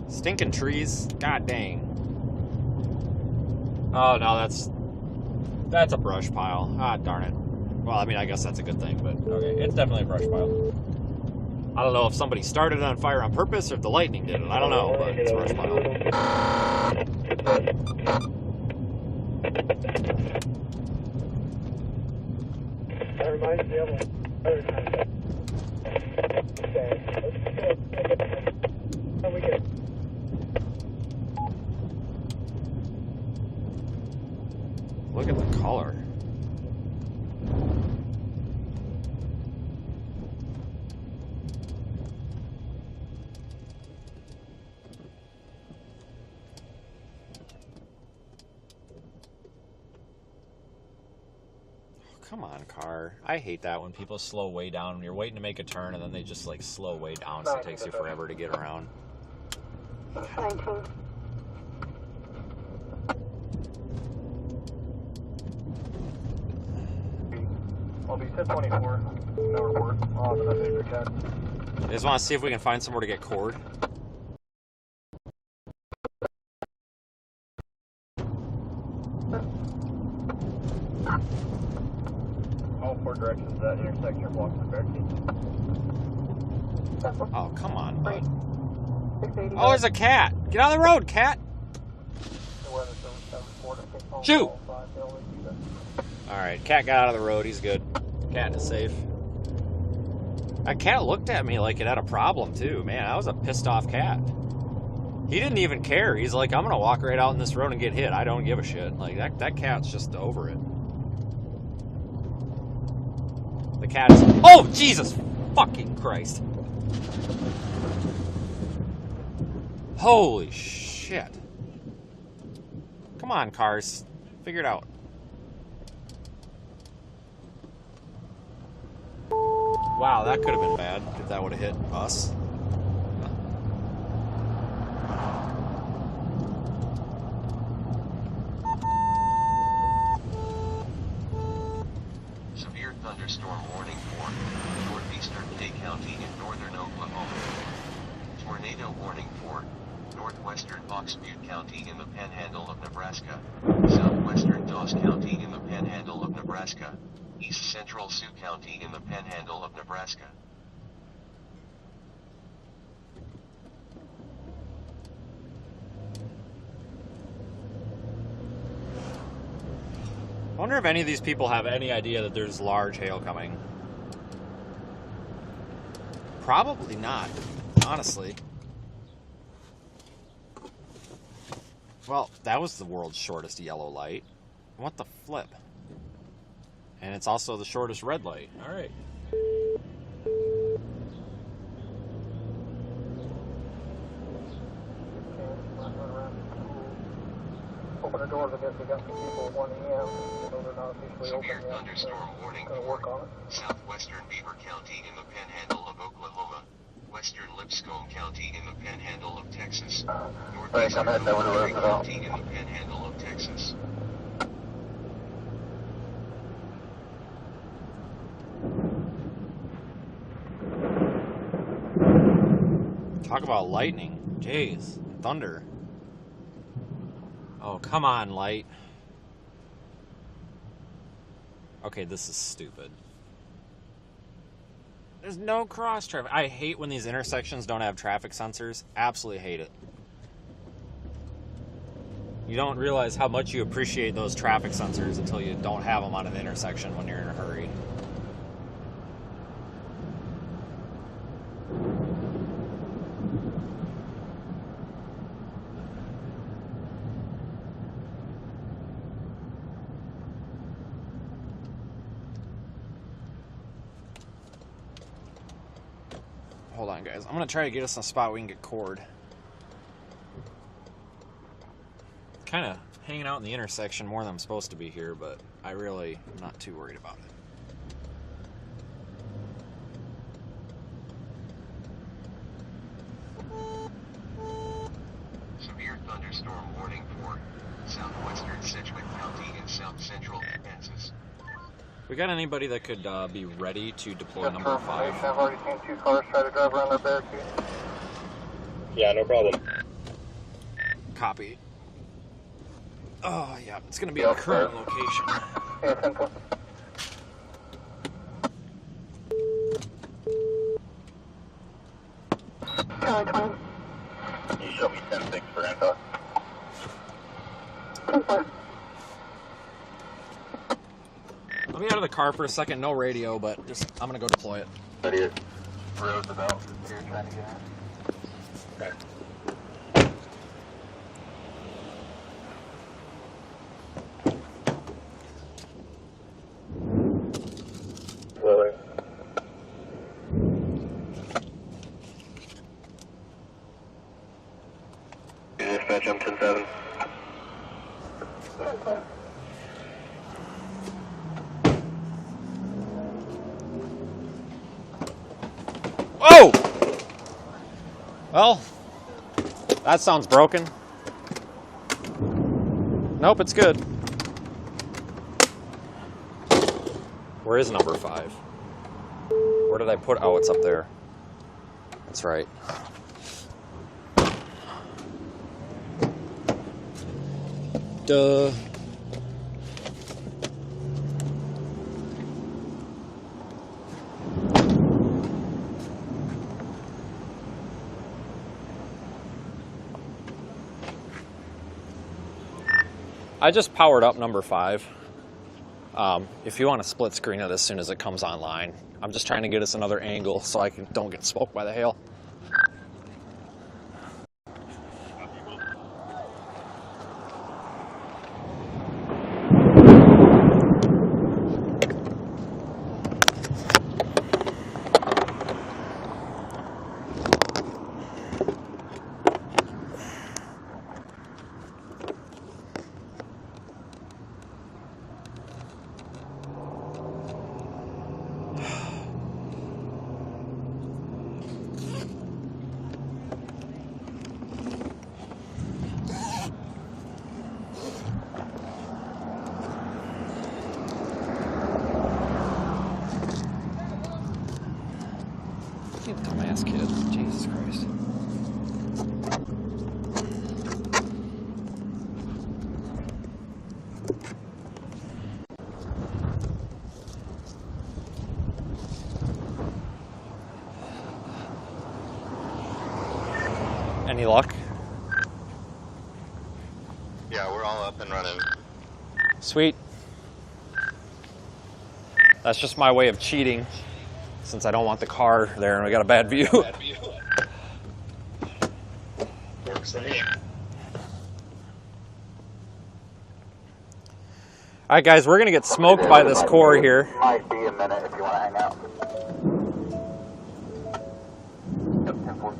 Stinking trees. God dang. Oh no, that's a brush pile. Ah, darn it. Well, I mean, I guess that's a good thing, but okay, it's definitely a brush pile. I don't know if somebody started it on fire on purpose or if the lightning did it. I don't know, but it's a brush pile. That reminds me of another time. How we get? Look at the color. Come on, car. I hate that when people slow way down. When you're waiting to make a turn and then they just like slow way down, so it takes you forever to get around. 19. I'll be 1024. No report. I'll have an update for Cat. I just want to see if we can find somewhere to get cord. All four directions of that intersection blocks the barricade. Oh, come on, bud. Oh, there's a cat. Get out of the road, cat. Shoot. Alright, cat got out of the road. He's good. Cat is safe. That cat looked at me like it had a problem, too. Man, I was a pissed off cat. He didn't even care. He's like, I'm going to walk right out in this road and get hit. I don't give a shit. Like, that cat's just over it. The cat is... Oh, Jesus fucking Christ. Holy shit. Come on, cars. Figure it out. Wow, that could have been bad if that would have hit us. Severe thunderstorm warning for northeastern Day County in northern Oklahoma. Tornado warning for northwestern Fox Butte County in the panhandle of Nebraska, southwestern Dawes County in the panhandle of Nebraska, east central Sioux County in the panhandle of Nebraska. I wonder if any of these people have any idea that there's large hail coming. Probably not, honestly. Well, that was the world's shortest yellow light. What the flip? And it's also the shortest red light. All right. Open the doors, I guess we got some people at 1 a.m. So they're not officially open Severe yet. thunderstorm warning Gonna for work on it. southwestern Beaver County in the panhandle of Oklahoma, southwestern Lipscomb County in the Panhandle of Texas. Thanks, I'm heading over to Roosevelt. County in the Panhandle of Texas. Talk about lightning. Jeez. Thunder. Oh, come on, light. Okay, this is stupid. There's no cross traffic. I hate when these intersections don't have traffic sensors. Absolutely hate it. You don't realize how much you appreciate those traffic sensors until you don't have them on an intersection when you're in a hurry. Hold on, guys. I'm going to try to get us in a spot we can get cored. Kind of hanging out in the intersection more than I'm supposed to be here, but I really am not too worried about it. Severe thunderstorm warning for southwestern Sedgwick County and south central Kansas. We got anybody that could be ready to deploy number 5? I've already seen 2 cars try to drive around their barricade. Yeah, no problem. Copy. Oh, yeah, it's going to be our current location. Yeah, 10-4. You show me 10-6 for info. 10-4. Let me out of the car for a second. No radio, but just I'm going to go deploy it. Idiot. Roosevelt is here trying to get in. Okay. Lily. Dispatch, I'm 10-7. Oh! Well, that sounds broken. Nope, it's good. Where is number 5? Where did I put? Oh, it's up there. That's right. Duh. I just powered up number 5. If you want to split screen it as soon as it comes online, I'm just trying to get us another angle so I don't get smoked by the hail. You dumbass kid. Jesus Christ. Any luck? Yeah, we're all up and running. Sweet. That's just my way of cheating, since I don't want the car there and we got a bad view. Works for me. Alright guys, we're gonna get smoked by this core here. Might be a minute if you want to hang out. Yep, 10-4.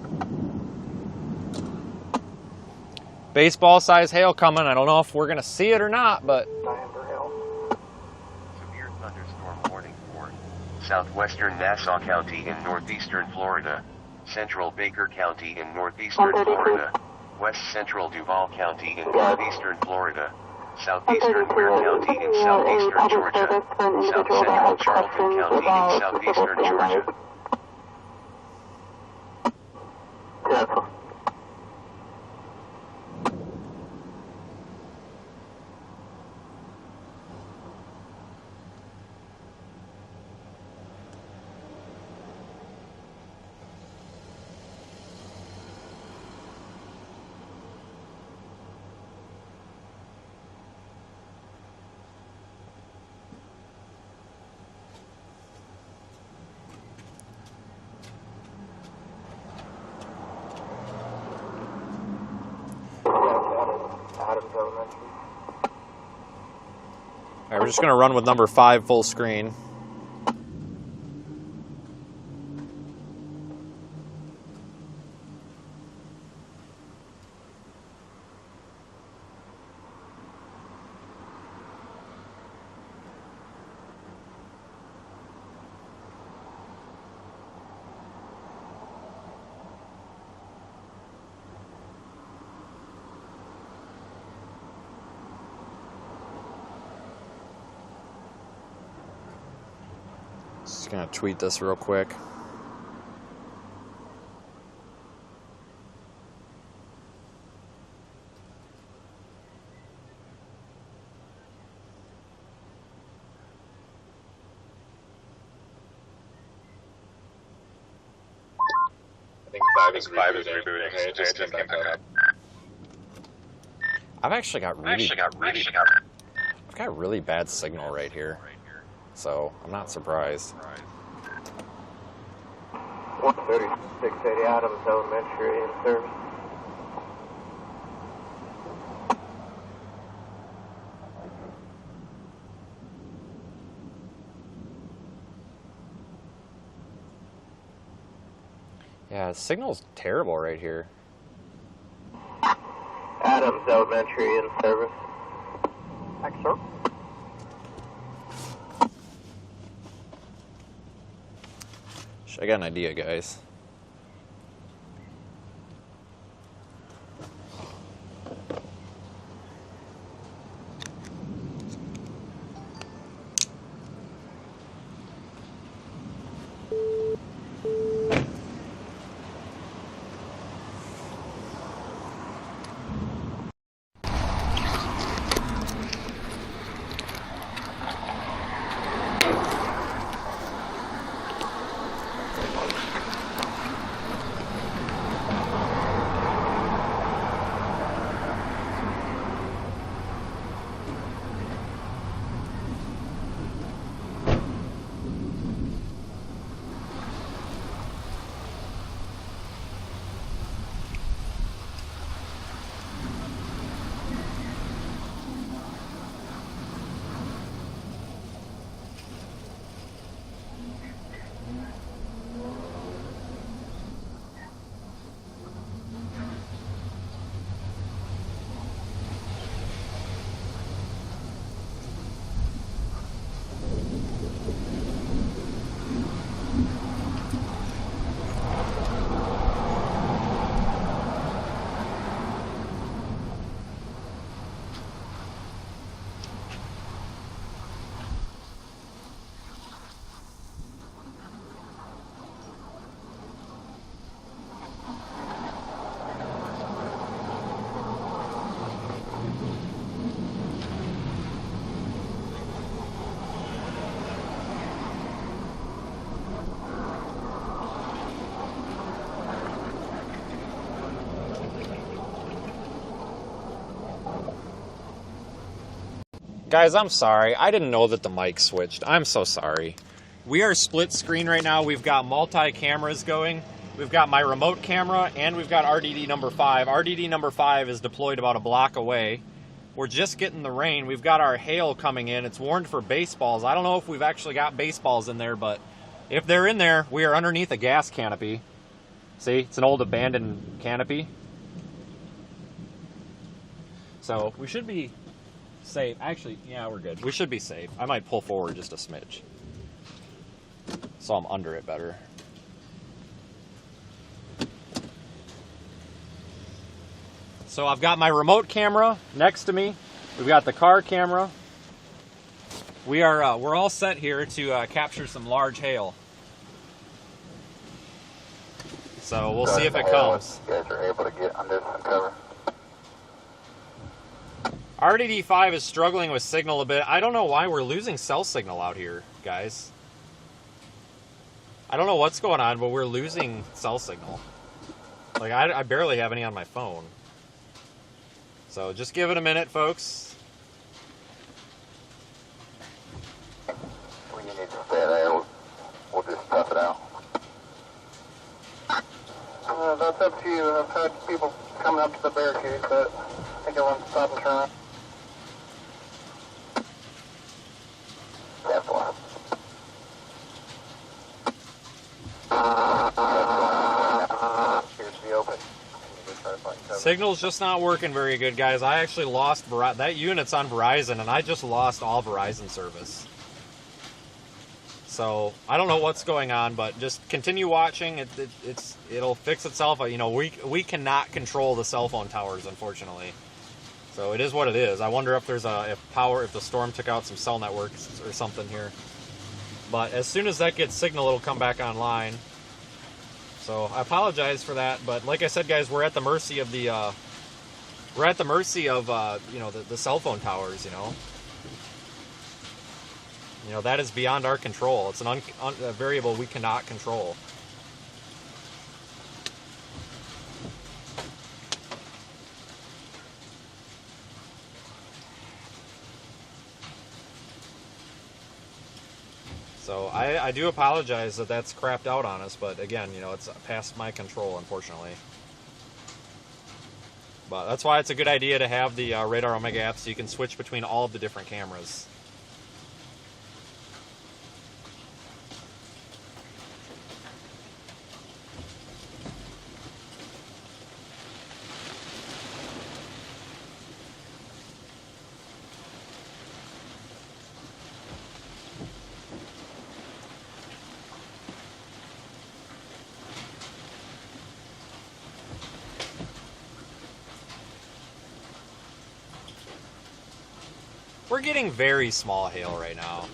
Baseball size hail coming. I don't know if we're gonna see it or not, but Severe thunderstorm warning for southwestern Nassau County in northeastern Florida. central Baker County in northeastern Florida, west central Duval County in northeastern Florida, southeastern Ware County in southeastern Georgia, south central Charlton County in southeastern Georgia. Alright, we're just going to run with number 5 full screen. Just gonna tweet this real quick. I think 5 is rebooting. Okay, it just came back up. I've actually got really bad signal right here, so I'm not surprised. 13680 Adams Elementary in service. Yeah, the signal's terrible right here. Adams Elementary in service. Thanks, sir. I got an idea, guys. Guys, I'm sorry. I didn't know that the mic switched. I'm so sorry. We are split screen right now. We've got multi-cameras going. We've got my remote camera, and we've got RDD number 5. RDD number 5 is deployed about a block away. We're just getting the rain. We've got our hail coming in. It's warned for baseballs. I don't know if we've actually got baseballs in there, but if they're in there, we are underneath a gas canopy. See, it's an old abandoned canopy. So we should be safe. Actually, yeah, we're good. We should be safe. I might pull forward just a smidge, so I'm under it better. So I've got my remote camera next to me. We've got the car camera. We're all set here to capture some large hail. So we'll see if it comes. You guys are able to get under some cover. RDD5 is struggling with signal a bit. I don't know why we're losing cell signal out here, guys. I don't know what's going on, but we're losing cell signal. Like, I barely have any on my phone. So just give it a minute, folks. When you need to stay there, we'll just tough it out. That's up to you. I've had people coming up to the barricade, but I think I want to stop and turn. Signal's just not working very good, guys. I actually lost that unit's on Verizon, and I just lost all Verizon service. So I don't know what's going on, but just continue watching. It'll fix itself. You know, we cannot control the cell phone towers, unfortunately. So it is what it is. I wonder if there's if the storm took out some cell networks or something here. But as soon as that gets signal, it'll come back online. So I apologize for that, but like I said, guys, we're at the mercy of the you know, the cell phone towers. You know, that is beyond our control. It's a variable we cannot control. So I do apologize that that's crapped out on us, but again, you know, it's past my control, unfortunately. But that's why it's a good idea to have the Radar Omega app so you can switch between all of the different cameras. We're getting very small hail right now.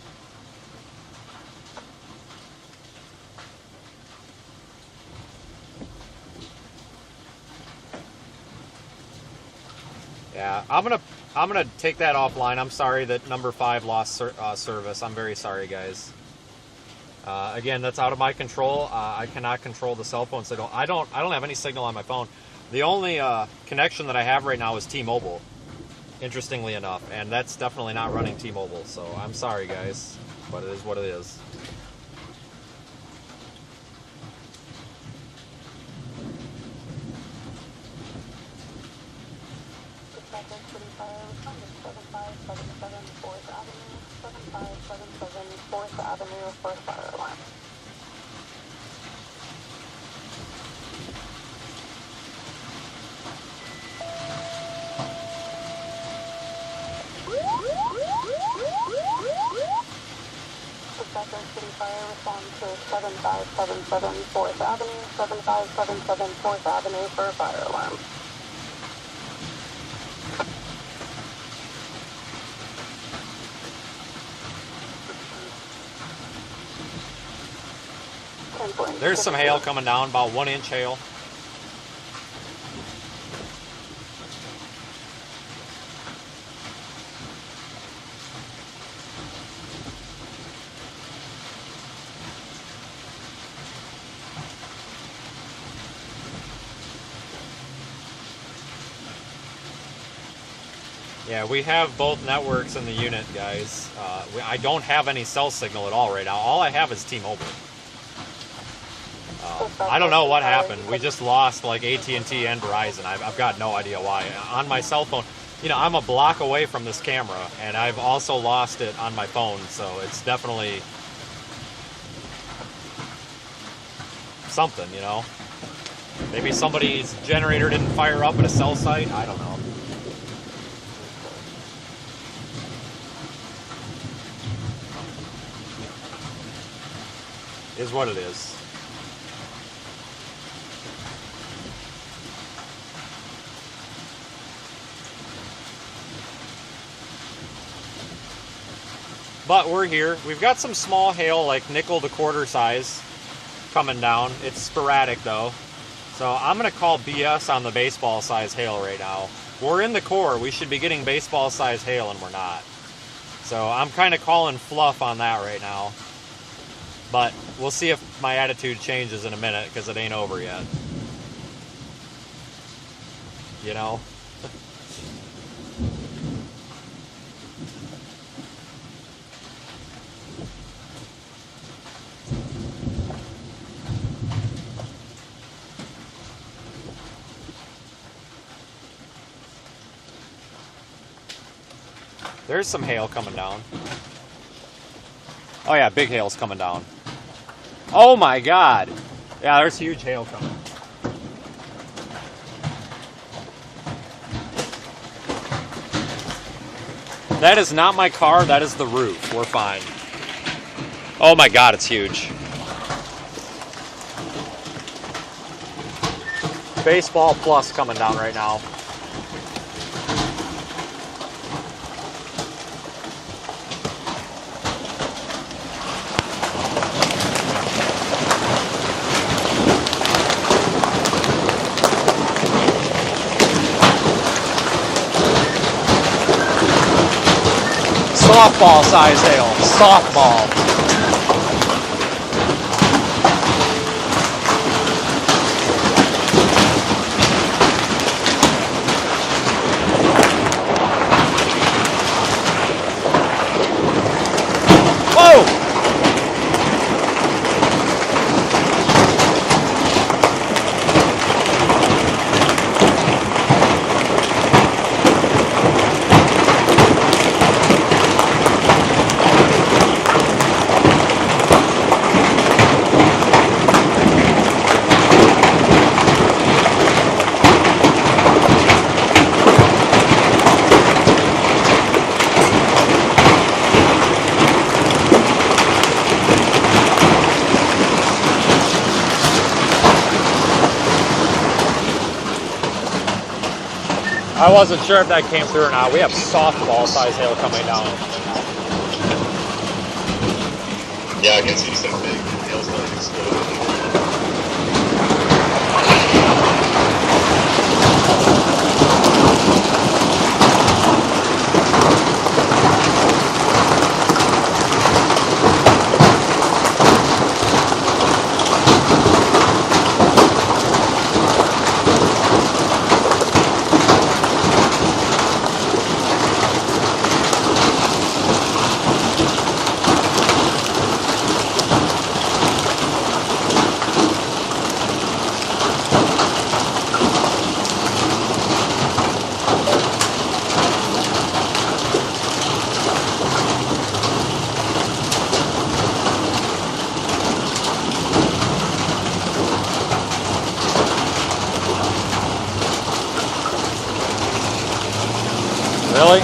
Yeah, I'm gonna take that offline. I'm sorry that number 5 lost service. I'm very sorry, guys. Again, that's out of my control. I cannot control the cell phone signal. I don't have any signal on my phone. The only connection that I have right now is T-Mobile, interestingly enough, and that's definitely not running T-Mobile. So I'm sorry, guys, but it is what it is. City Fire, respond to 7577 4th Avenue, 7577 4th Avenue for a fire alarm. There's some hail coming down, about 1 inch hail. Yeah, we have both networks in the unit, guys. I don't have any cell signal at all right now. All I have is T-Mobile. I don't know what happened. We just lost like AT&T and Verizon. I've got no idea why. On my cell phone, you know, I'm a block away from this camera, and I've also lost it on my phone, so it's definitely something, you know. Maybe somebody's generator didn't fire up at a cell site. I don't know. Is what it is. but we're here. We've got some small hail, like nickel to quarter size, coming down. It's sporadic though. So I'm going to call BS on the baseball size hail right now. We're in the core. We should be getting baseball size hail and we're not. So I'm kind of calling fluff on that right now. But we'll see if my attitude changes in a minute because it ain't over yet. You know? There's some hail coming down. Oh yeah, big hail's coming down. Oh my god! Yeah, there's huge hail coming. That is not my car, that is the roof. We're fine. Oh my god, it's huge. Baseball plus coming down right now. Softball size hail. Softball. Whoa! I wasn't sure if that came through or not. We have softball size hail coming down. Yeah, I can see some big hailstones exploding. Really?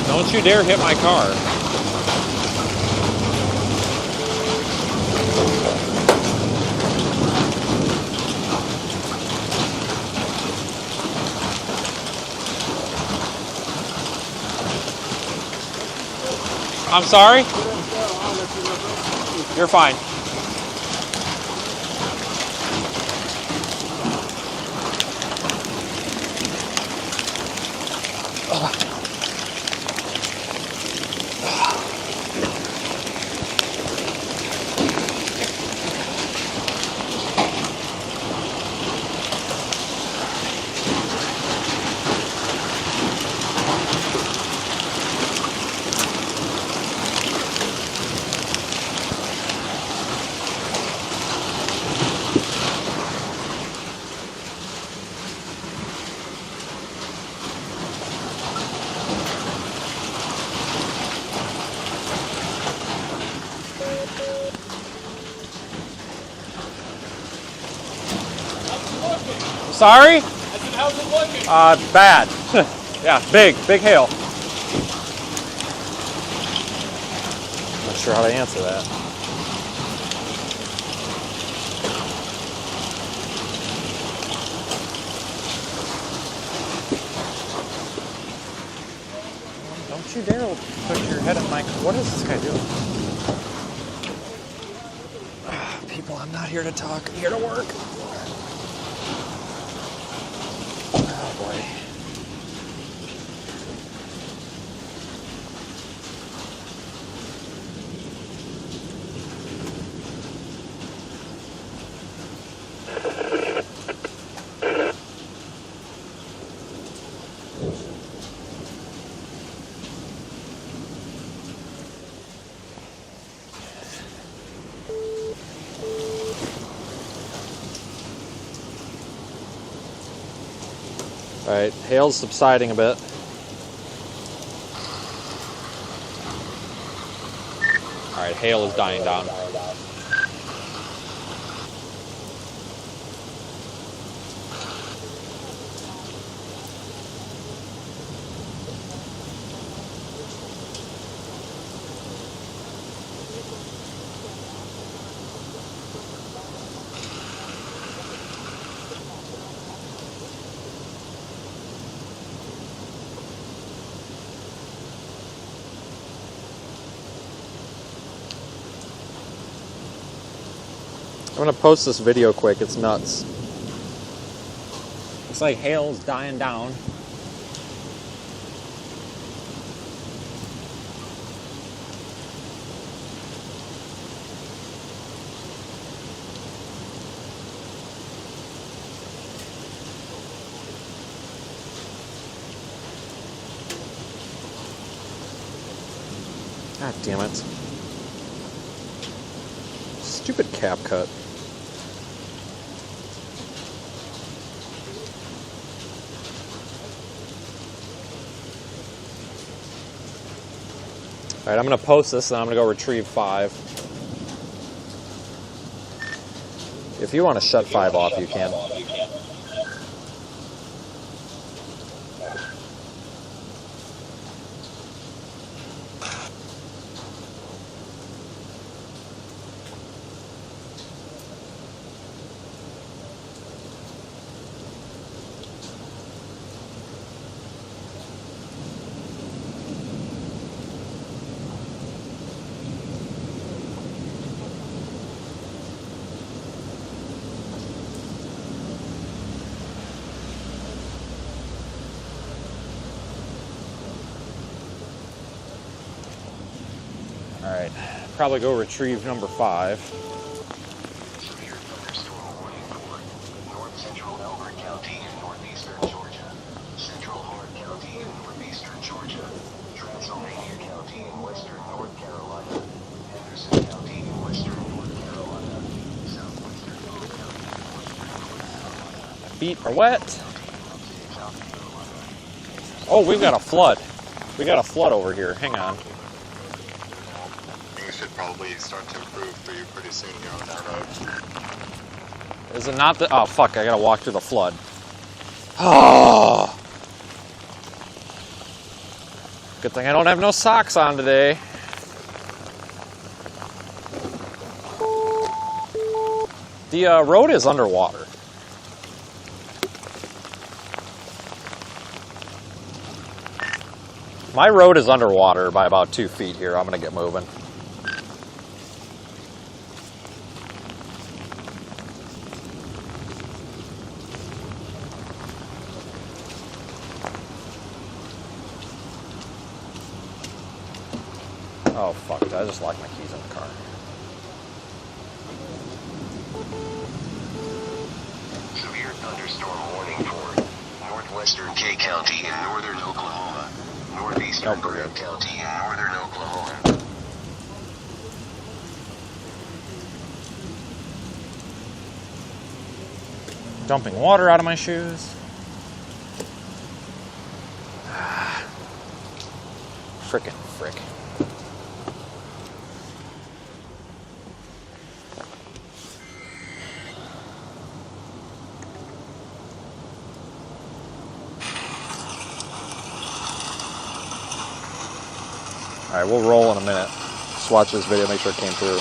Don't you dare hit my car. I'm sorry? You're fine. Sorry? I said, how's it looking? Bad. Yeah, big hail. Not sure how to answer that. Don't you dare put your head in my... What is this guy doing? People, I'm not here to talk. I'm here to work. Oh, boy. Alright, hail's subsiding a bit. Alright, hail is dying down. I'm gonna post this video quick, it's nuts. It's like hail's dying down. God damn it. Stupid cap cut. Alright, I'm going to post this and I'm going to go retrieve 5. If you want to shut 5 off, you can. Alright, probably go retrieve number 5. Severe thunderstorm warning for north central Elbert County in northeastern Georgia, central Hart County in northeastern Georgia, Transylvania County in western North Carolina, Henderson County in western North Carolina, southwestern North County in western North Carolina. My feet are wet. Oh, we've got a flood. We got a flood over here. Hang on. Should probably start to improve for you pretty soon here on that road. Is it not the... Oh, fuck, I gotta walk through the flood. Oh! Good thing I don't have no socks on today. The road is underwater. My road is underwater by about 2 feet here. I'm gonna get moving. Oh, fuck. I just locked my keys in the car. Severe thunderstorm warning for northwestern K County in northern Oklahoma, northeastern Graham County in northern Oklahoma. Dumping water out of my shoes. Frickin' frick. Alright, we'll roll in a minute. Just watch this video, make sure it came through.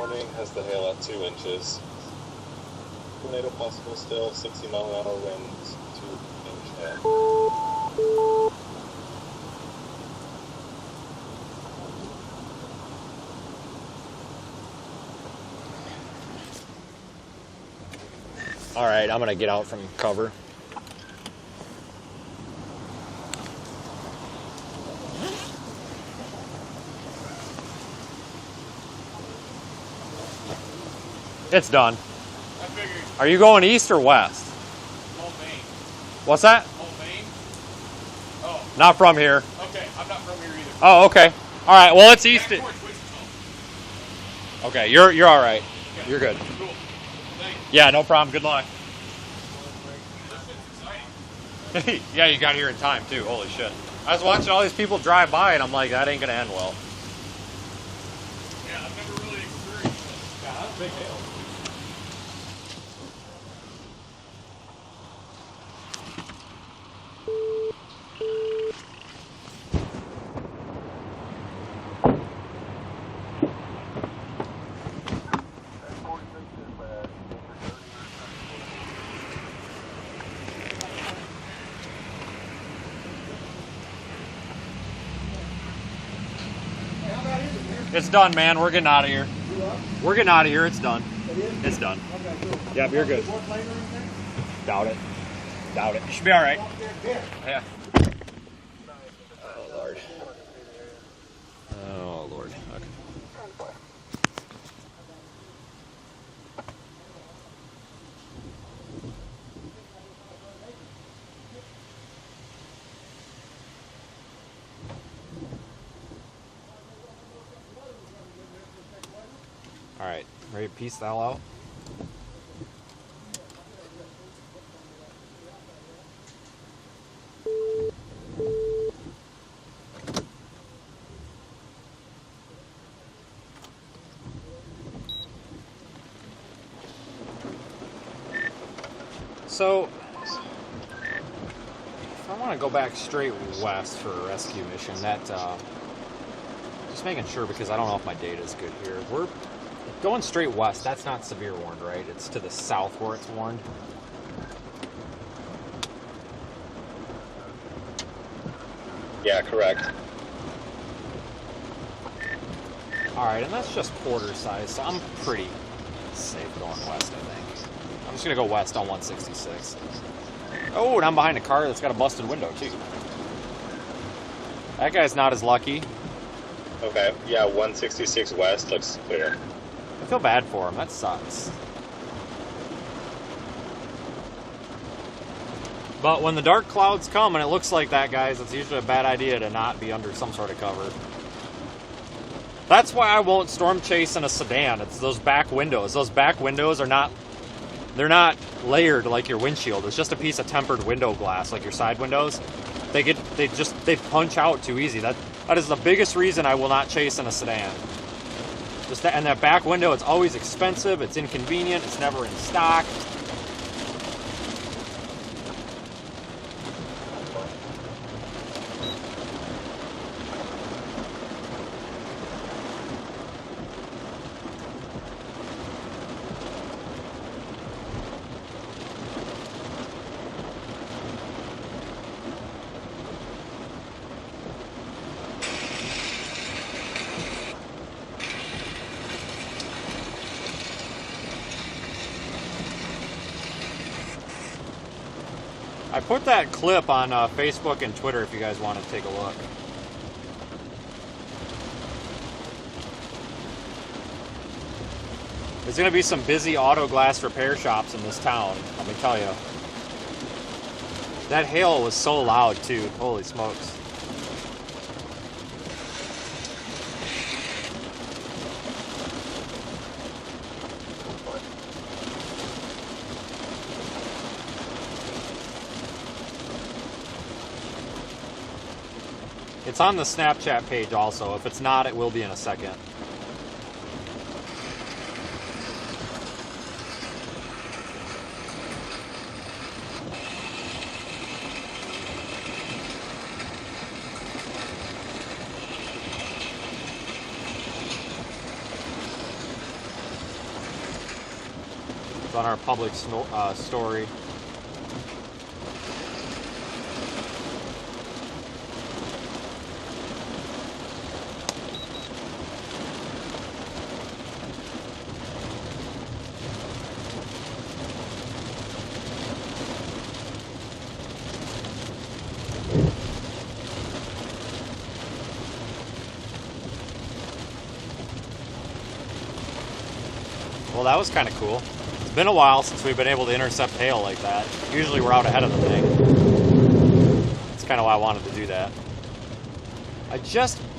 Morning has the hail at 2 inches. Tornado possible still, 60-mile-an-hour winds, 2-inch hail. All right, I'm gonna get out from cover. It's done. Are you going east or west? Home Maine. What's that? Home Maine? Oh. Not from here. Okay, I'm not from here either. Oh, okay. All right. Well, it's east. Back towards Wichita. Okay, you're all right. Okay. You're good. Cool. Thanks. Yeah, no problem. Good luck. This shit's exciting. Yeah, you got here in time too. Holy shit! I was watching all these people drive by, and I'm like, that ain't gonna end well. Yeah, I've never really experienced this. Yeah, that's a big hail. It's done, man. We're getting out of here. We're getting out of here. It's done. It's done. Yep, you're good. Doubt it. Doubt it. You should be all right. Yeah. Oh, Lord. Oh, Lord. Okay. All right, ready to piece the hell out? So, if I want to go back straight west for a rescue mission, that, just making sure because I don't know if my data is good here. We're going straight west, that's not severe warned, right? It's to the south where it's warned. Yeah, correct. Alright, and that's just quarter size, so I'm pretty safe going west, I think. I'm just gonna go west on 166. Oh, and I'm behind a car that's got a busted window, too. That guy's not as lucky. Okay, yeah, 166 west looks clear. I feel bad for him. That sucks. But when the dark clouds come and it looks like that, guys, it's usually a bad idea to not be under some sort of cover. That's why I won't storm chase in a sedan. It's those back windows. Those back windows are not... They're not layered like your windshield. It's just a piece of tempered window glass, like your side windows. They punch out too easy. That is the biggest reason I will not chase in a sedan. Just that, and that back window, it's always expensive, it's inconvenient, it's never in stock. I put that clip on Facebook and Twitter if you guys want to take a look. There's going to be some busy auto glass repair shops in this town, let me tell you. That hail was so loud too, holy smokes. It's on the Snapchat page also. If it's not, it will be in a second. It's on our public story. Well, that was kind of cool. It's been a while since we've been able to intercept hail like that. Usually we're out ahead of the thing. That's kind of why I wanted to do that.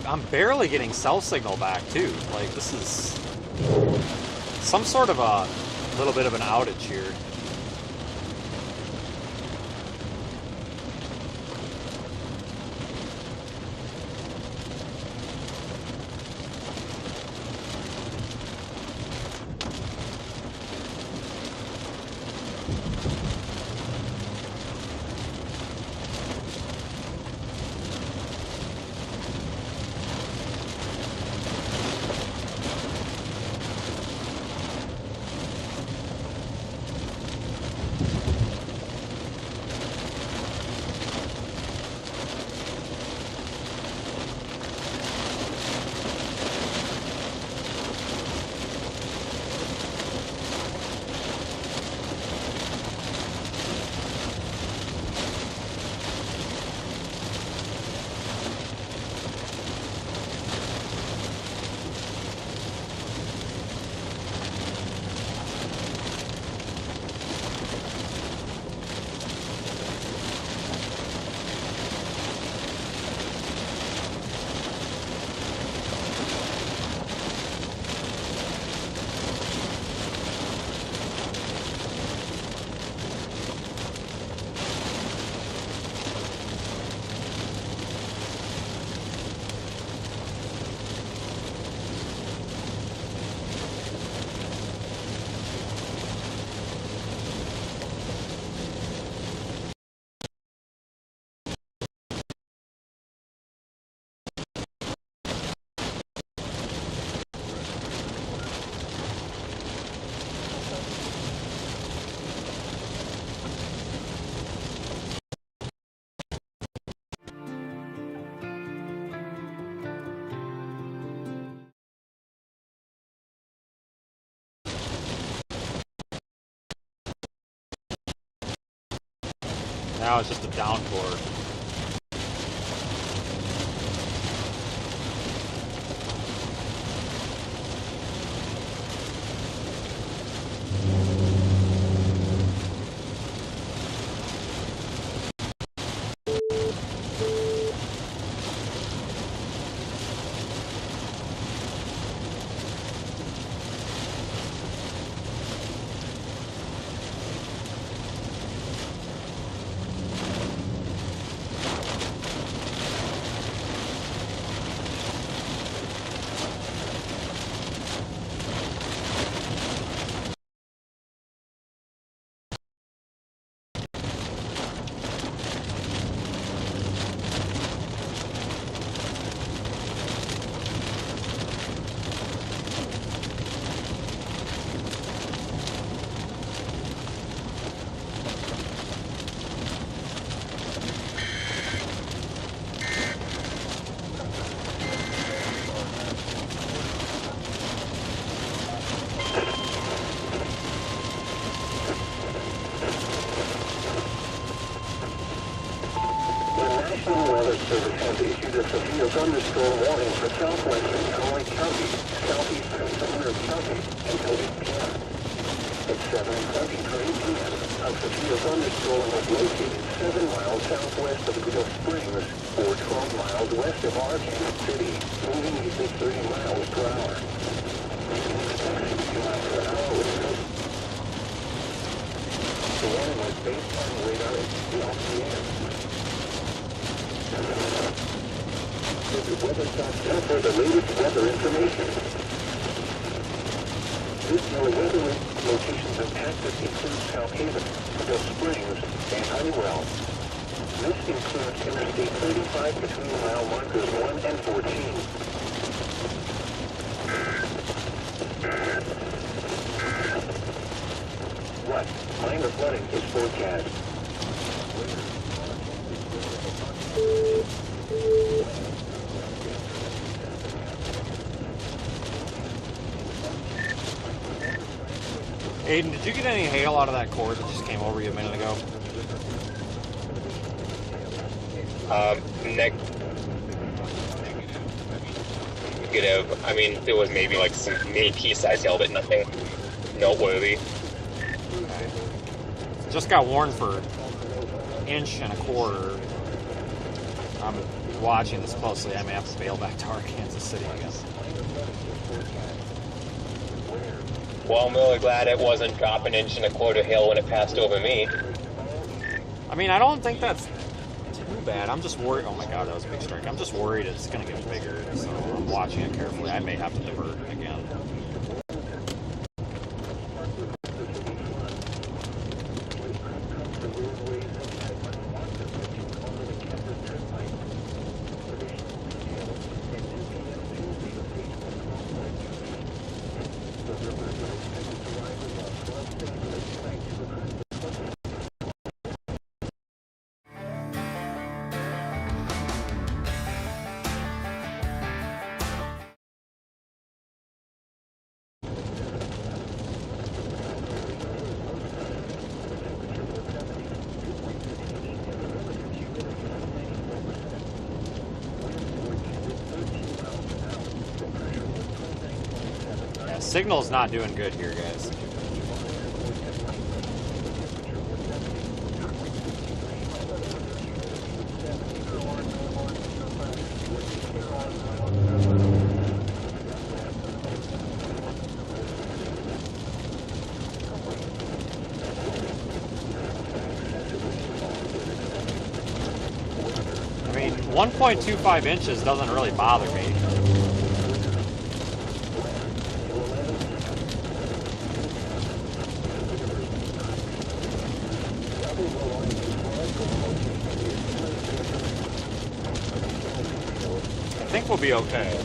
I'm barely getting cell signal back too. Like, this is some sort of a little bit of an outage here. Now it's just a downpour. Thunderstorm warning for southwestern Troy County, southeastern Sumner County until 8 p.m. At 7:23 p.m., a severe thunderstorm was located 7 miles southwest of Gulf Springs or 12 miles west of Arkansas City, moving east at 30 miles per hour. 60 miles per hour with coast. The warning was based on radar at LCM. Visit weather.com for the latest weather information. Your weather locations of Texas include South Haven, Gulf Springs, and Honeywell. This includes Interstate 35 between mile markers 1 and 14. Minor flooding is forecast. Aiden, did you get any hail out of that cord that just came over you a minute ago? Negative. I mean, there was maybe like some mini pea-sized hail, but nothing noteworthy. Okay. Just got warned for 1.25 inches. I'm watching this closely. I may have to bail back to Kansas City, I guess. Well, I'm really glad it wasn't drop 1.25 inches hail when it passed over me. I mean, I don't think that's too bad. I'm just worried. Oh my god, that was a big strike. I'm just worried it's going to get bigger, so I'm watching it carefully. I may have to divert again. Signal's not doing good here, guys. I mean, 1.25 inches doesn't really bother me. I think we'll be okay.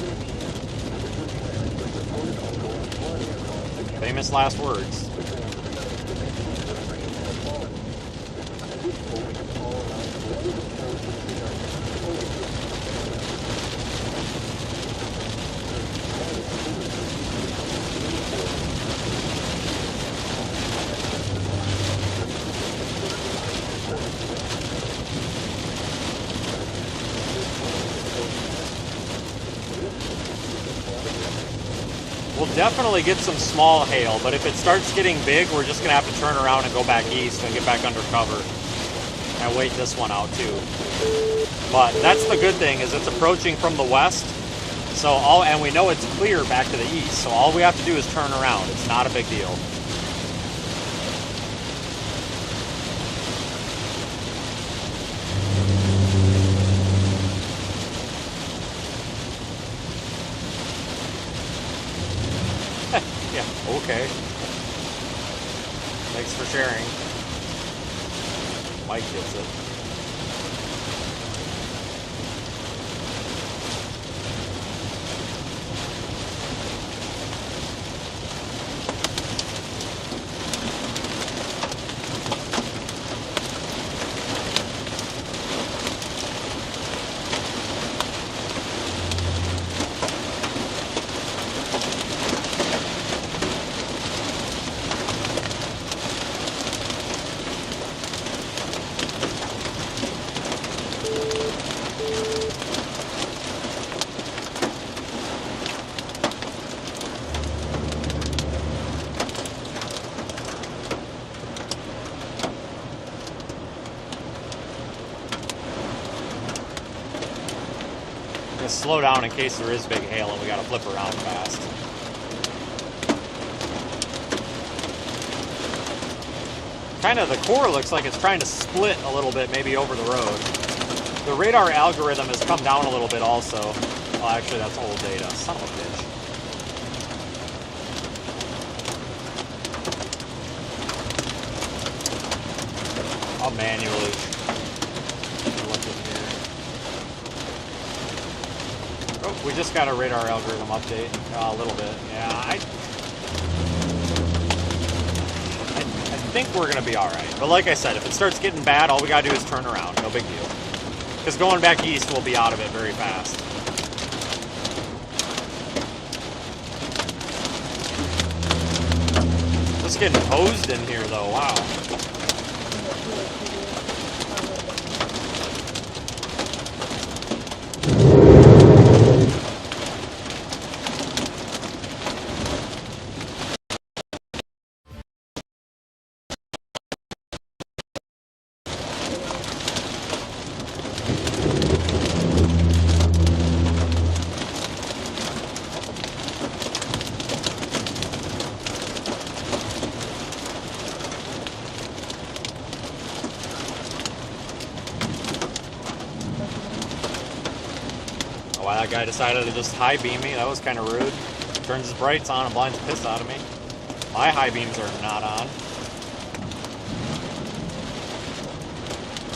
Famous last words. We'll definitely get some small hail, but if it starts getting big, we're just going to have to turn around and go back east and get back under cover. And wait this one out too. But that's the good thing, is it's approaching from the west, so and we know it's clear back to the east, so all we have to do is turn around. It's not a big deal. Okay. Thanks for sharing. Mike gets it. Slow down in case there is big hail and we gotta flip around fast. Kind of the core looks like it's trying to split a little bit, maybe over the road. The radar algorithm has come down a little bit also. Well, actually that's old data. Son of a bitch. I'll manually look in here. Oh, we just got a radar algorithm update. A little bit. Yeah, I think we're gonna be alright. But like I said, if it starts getting bad, all we gotta do is turn around. No big deal. Because going back east, we'll be out of it very fast. Just getting hosed in here, though. Wow. That guy decided to just high beam me. That was kind of rude. Turns his brights on and blinds the piss out of me. My high beams are not on.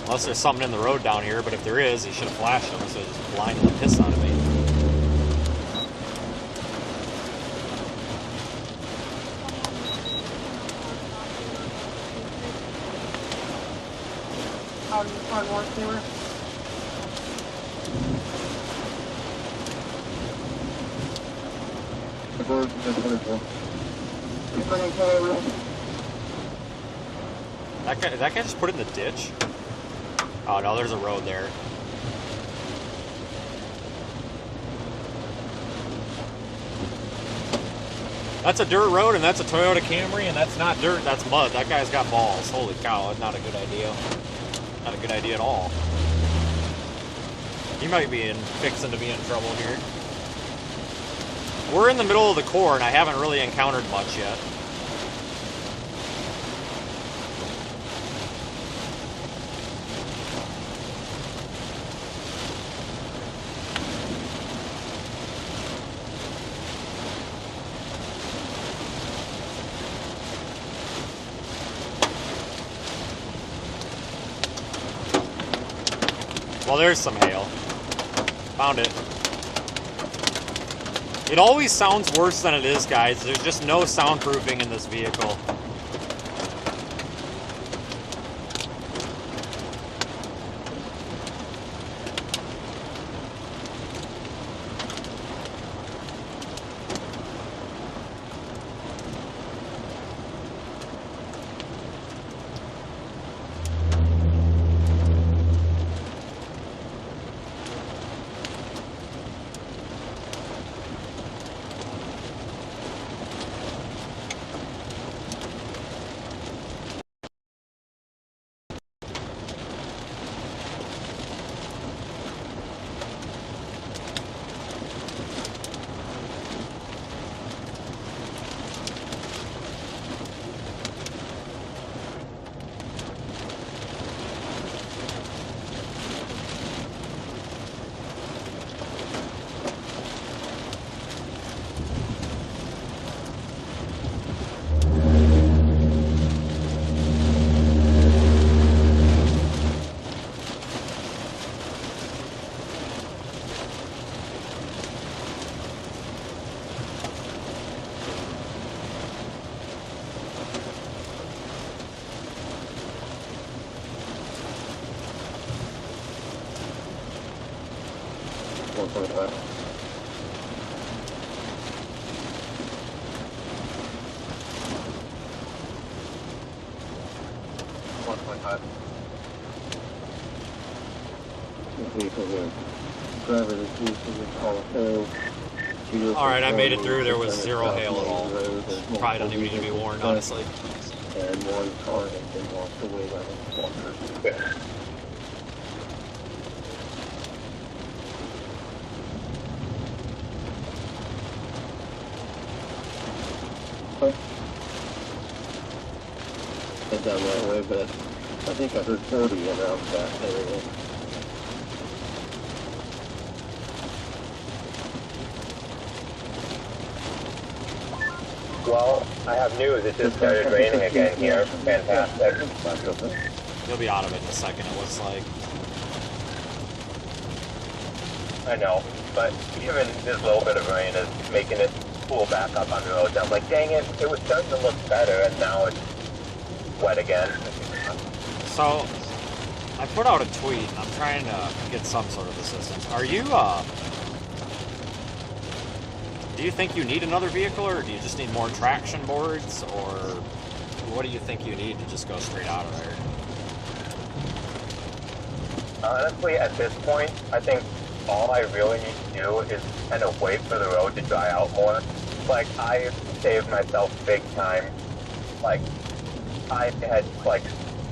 Unless there's something in the road down here, but if there is, he should have flashed them, so it's just blinding the piss out of me. How do you find work here? That guy just put it in the ditch? Oh no, there's a road there. That's a dirt road and that's a Toyota Camry and that's not dirt, that's mud. That guy's got balls. Holy cow, that's not a good idea. Not a good idea at all. He might be fixing to be in trouble here. We're in the middle of the core and I haven't really encountered much yet. Well, there's some hail. Found it. It always sounds worse than it is, guys. There's just no soundproofing in this vehicle. Alright, I made it through. There was zero hail at all. Probably doesn't even need to be warned, honestly. And one car has been washed away by the water. Down that way, but I think I heard 40 around that area. Well, I have news. It just started raining again here. Fantastic. You'll be out of it in a second, it looks like. I know, but even this little bit of rain is making it pull back up on the roads. I'm like, dang it, it was starting to look better, and now it's wet again. So, I put out a tweet, and I'm trying to get some sort of assistance. Are you, do you think you need another vehicle, or do you just need more traction boards, or what do you think you need to just go straight out of there? Honestly, at this point, I think all I really need to do is kind of wait for the road to dry out more. Like, I saved myself big time. Like, I had, like,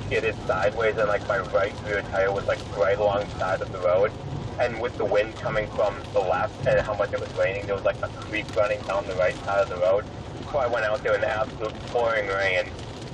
skidded sideways, and, like, my right rear tire was, like, right alongside of the road. And with the wind coming from the left and how much it was raining, there was, like, a creek running down the right side of the road. So I went out there in the absolute pouring rain,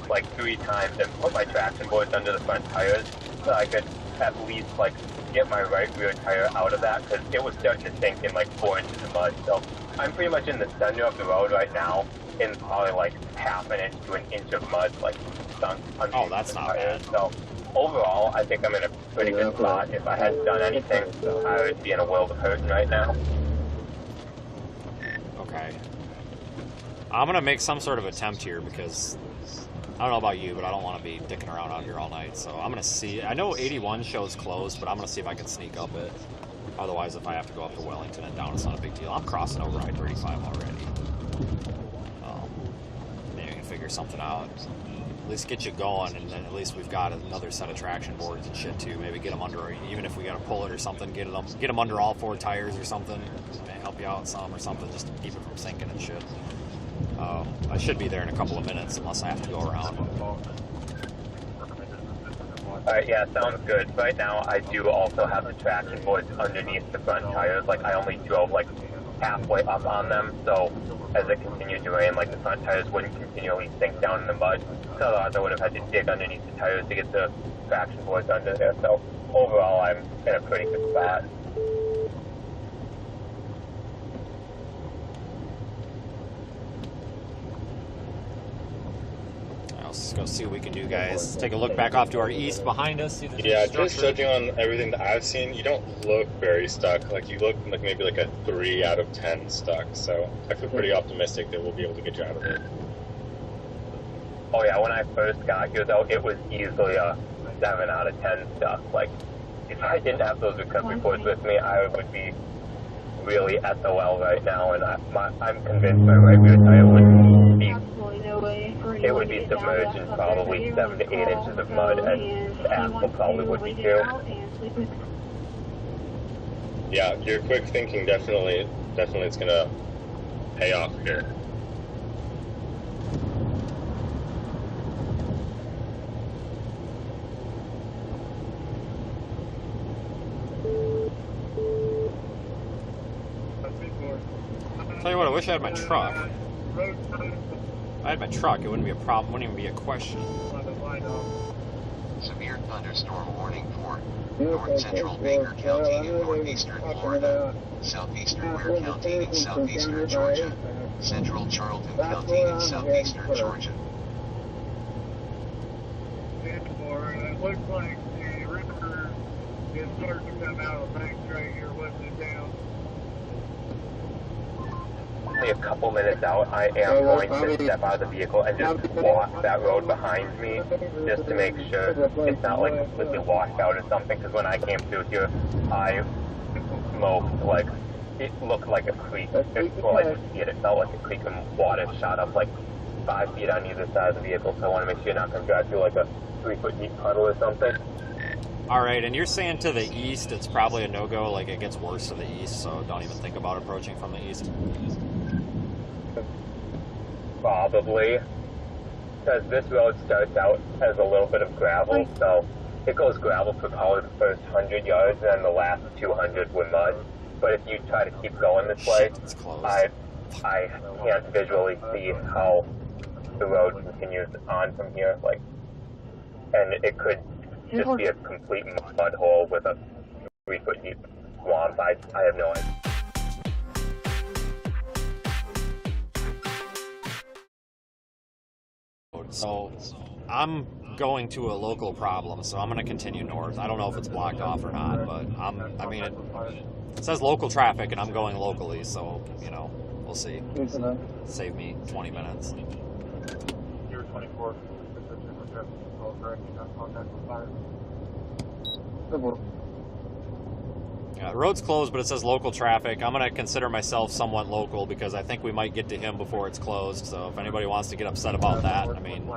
like, 3 times and put my traction boards under the front tires so I could at least, like, get my right rear tire out of that, because it was starting to sink in, like, 4 inches of mud. So I'm pretty much in the center of the road right now, in probably, like, half an inch to an inch of mud, like, sunk under Oh, that's not bad. So overall, I think I'm in a pretty good spot. If I hadn't done anything, I would be in a world of hurt right now. Okay. I'm gonna make some sort of attempt here, because I don't know about you, but I don't want to be dicking around out here all night. So I'm going to see. I know 81 shows closed, but I'm going to see if I can sneak up it. Otherwise, if I have to go up to Wellington and down, it's not a big deal. I'm crossing over I-35 already. Maybe we can figure something out. At least get you going, and then at least we've got another set of traction boards and shit too. Maybe get them under, even if we got to pull it or something, get them under all 4 tires or something. May help you out some or something, just to keep it from sinking and shit. I should be there in a couple of minutes, unless I have to go around. Alright, yeah, sounds good. Right now, I do also have the traction boards underneath the front tires. Like, I only drove, like, halfway up on them, so as it continued to rain, like, the front tires wouldn't continually sink down in the mud. So otherwise, I would have had to dig underneath the tires to get the traction boards under there. So overall, I'm in a pretty good spot. Let's go see what we can do, guys. Let's take a look back off to our east behind us. See Yeah, just judging on everything that I've seen, you don't look very stuck. Like, you look like maybe like a 3 out of 10 stuck. So I feel pretty optimistic that we'll be able to get you out of it. Oh yeah, when I first got here though, it was easily a 7 out of 10 stuck. Like, if I didn't have those recovery boards with me, I would be really SOL right now, and I'm convinced my right rear tire would be submerged in probably 7 to 8 inches of mud, and the axle probably would be too. Yeah, your quick thinking definitely is gonna pay off here. Tell you what, I wish I had my truck. If I had my truck, it wouldn't be a problem, wouldn't even be a question. Severe thunderstorm warning for north central Baker County and northeastern Florida, southeastern Ware County and southeastern Georgia, central Charlton County and southeastern Georgia. It looks like the river is starting to come out of the banks right here, letting it down. Only a couple minutes out, I am going to step out of the vehicle and just walk that road behind me, just to make sure it's not like completely washed out or something, because when I came through here, I smoked, like, it looked like a creek. Well, I didn't see it, it felt like a creek, and water shot up like 5 feet on either side of the vehicle, so I want to make sure you're not going to drive through like a 3-foot deep puddle or something. Alright, and you're saying to the east it's probably a no-go, like it gets worse to the east, so don't even think about approaching from the east? Probably, because this road starts out as a little bit of gravel, so it goes gravel for probably the first 100 yards, and then the last 200 were mud. But if you try to keep going this way, I can't visually see how the road continues on from here, like, and it could just be a complete mud hole with a 3-foot deep swamp. I have no idea. So I'm going to a local problem, so I'm going to continue north. I don't know if it's blocked off or not, but I mean, it says local traffic, and I'm going locally, so, you know, we'll see. Save me 20 minutes. Yeah, the road's closed, but it says local traffic. I'm going to consider myself somewhat local because I think we might get to him before it's closed. So if anybody wants to get upset about that, I mean,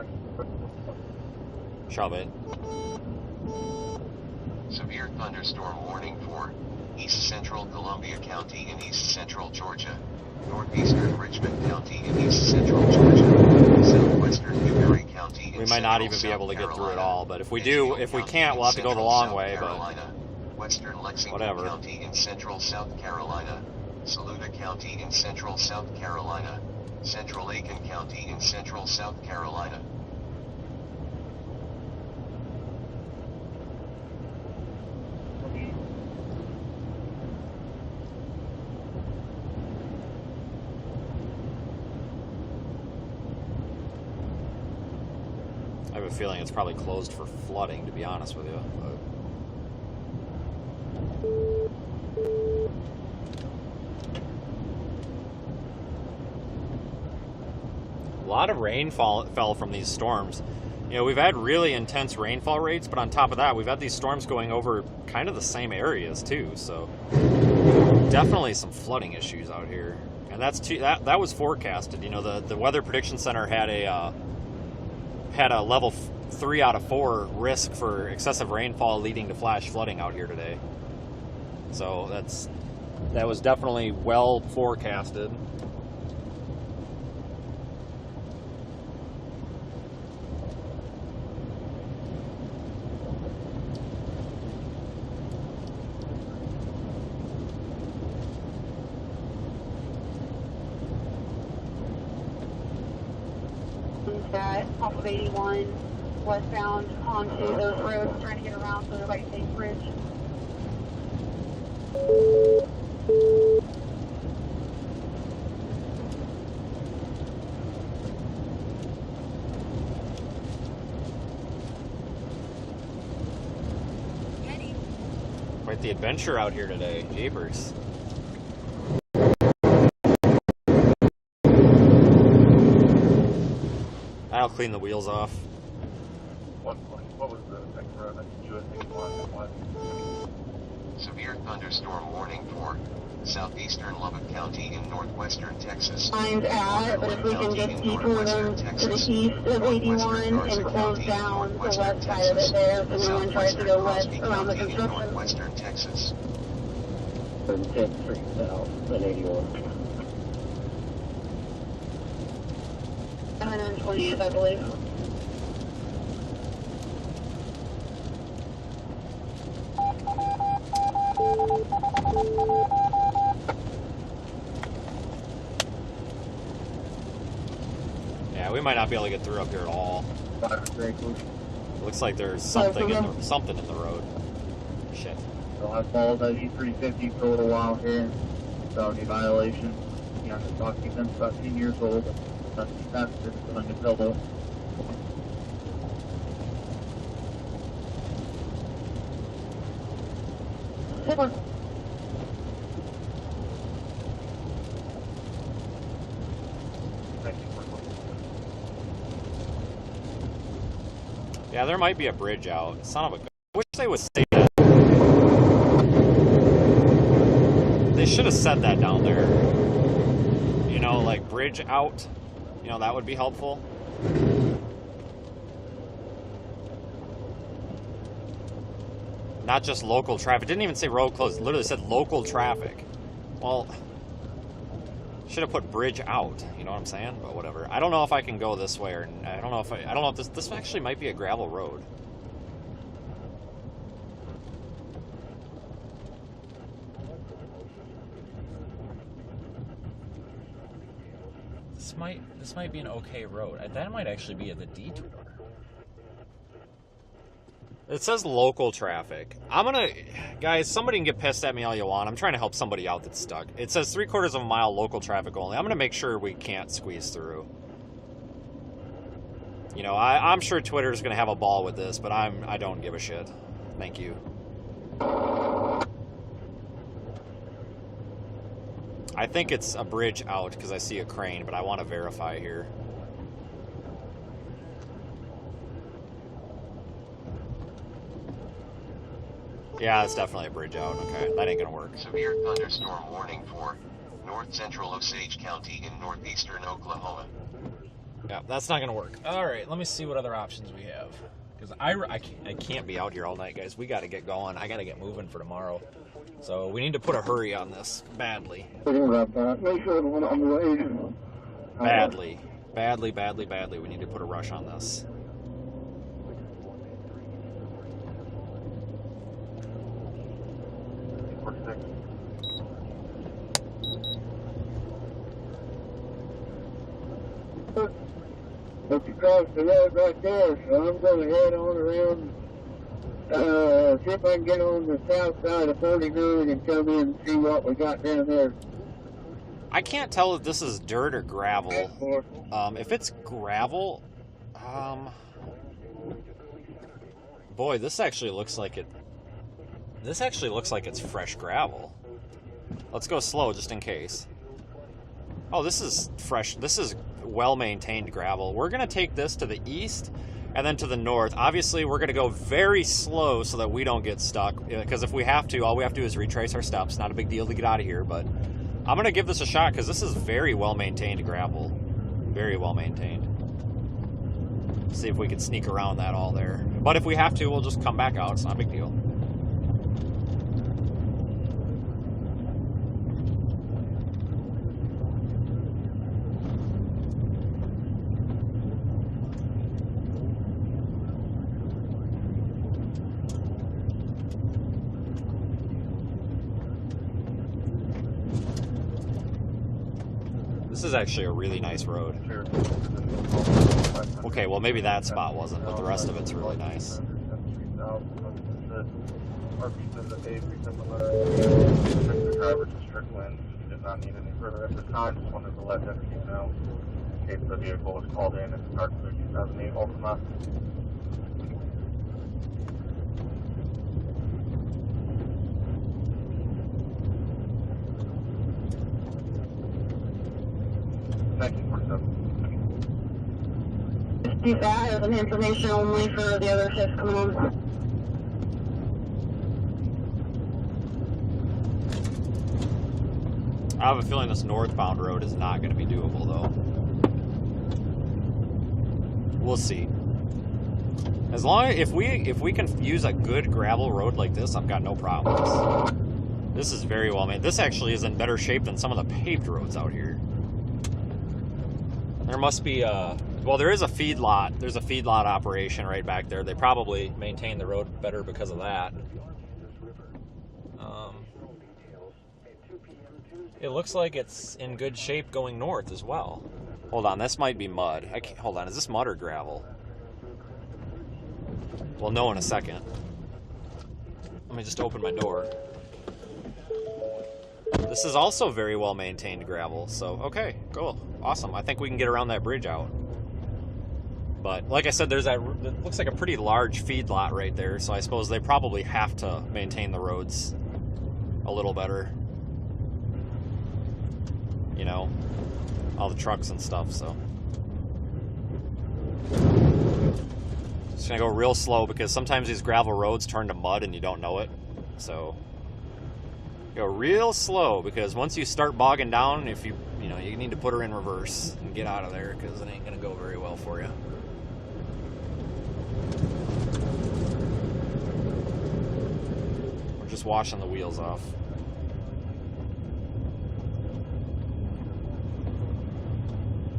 shove it. Severe thunderstorm warning for East Central Columbia County in East Central Georgia, Northeastern Richmond County in East Central Georgia, Southwestern Newberry County in We might not even Central be able to South get through it Carolina, all, but if we do, if we can't, we'll have to go the Central long South way, but Carolina, Western Lexington whatever. County in Central South Carolina, Saluda County in Central South Carolina, Central Aiken County in Central South Carolina. I have a feeling it's probably closed for flooding, to be honest with you. But a lot of rainfall fell from these storms. You know, we've had really intense rainfall rates, but on top of that, we've had these storms going over kind of the same areas too. So definitely some flooding issues out here, and that was forecasted. You know, the Weather Prediction Center had a level 3 out of 4 risk for excessive rainfall leading to flash flooding out here today. So that was definitely well forecasted. That off of 81 westbound onto those roads, trying to get around so nobody takes bridge. Quite the adventure out here today, jeepers. I'll clean the wheels off. What was the next road that you would think was? Severe thunderstorm warning for southeastern Lubbock County in northwestern Texas. Times out, but if we can just detour them to the east of 81 and close down the west side of it there, so no one tries to go west around the construction. Northwestern Texas. 10th Street South and 81. 120th, I believe. Yeah, we might not be able to get through up here at all. Looks like there's something in the road. Shit. So I followed that E350 for a little while here. Without any violation. You have to talk to them about 10 years old. That's faster than the pillow. Yeah, there might be a bridge out. Son of a gun. I wish they would say that. They should have said that down there. You know, like bridge out. You know, that would be helpful. Not just local traffic. It didn't even say road closed. It literally said local traffic. Well, should have put bridge out. You know what I'm saying? But whatever. I don't know if I can go this way, or I don't know if this actually might be a gravel road. This might be an okay road. That might actually be at the detour. It says local traffic. Guys, somebody can get pissed at me all you want. I'm trying to help somebody out that's stuck. It says 3/4 of a mile local traffic only. I'm going to make sure we can't squeeze through. You know, I'm sure Twitter's going to have a ball with this, but I don't give a shit. Thank you. I think it's a bridge out because I see a crane, but I want to verify here. Yeah, it's definitely a bridge out. Okay, that ain't gonna work. Severe thunderstorm warning for north central Osage County in northeastern Oklahoma. Yeah, that's not gonna work. All right, let me see what other options we have. Because I can't be out here all night, guys. We got to get going. I got to get moving for tomorrow. So we need to put a hurry on this badly. Badly. Badly, badly, badly. We need to put a rush on this. Look across the road right there, so I'm going to head on around, see if I can get on the south side of 49 and come in and see what we got down there. I can't tell if this is dirt or gravel. If it's gravel, boy, this actually looks like it. This actually looks like it's fresh gravel. Let's go slow just in case. Oh, this is fresh. This is well-maintained gravel. We're going to take this to the east and then to the north. Obviously, we're going to go very slow so that we don't get stuck. Because if we have to, all we have to do is retrace our steps. Not a big deal to get out of here, but I'm going to give this a shot because this is very well-maintained gravel. Very well-maintained. See if we can sneak around that all there. But if we have to, we'll just come back out. It's not a big deal. This is actually a really nice road. Okay, well maybe that spot wasn't, but the rest of it's really nice. Did not need any further at the time. Just wanted to let them know in case the vehicle was called in and starts the 2008 Ultima. Thank you, 47. Do that as an information only for the other shifts coming on. I have a feeling this northbound road is not going to be doable, though. We'll see. As long as if we can use a good gravel road like this, I've got no problems. This is very well made. This actually is in better shape than some of the paved roads out here. There must be well, there is a feedlot. There's a feedlot operation right back there. They probably maintain the road better because of that. It looks like it's in good shape going north as well. Hold on, this might be mud. Hold on, is this mud or gravel? We'll know in a second. Let me just open my door. This is also very well maintained gravel, so okay, cool, awesome. I think we can get around that bridge out. But like I said, there's that. It looks like a pretty large feedlot right there, so I suppose they probably have to maintain the roads a little better. You know, all the trucks and stuff, so. Just gonna go real slow because sometimes these gravel roads turn to mud and you don't know it. So, go real slow because once you start bogging down, if you need to put her in reverse and get out of there because it ain't gonna go very well for you. We're just washing the wheels off.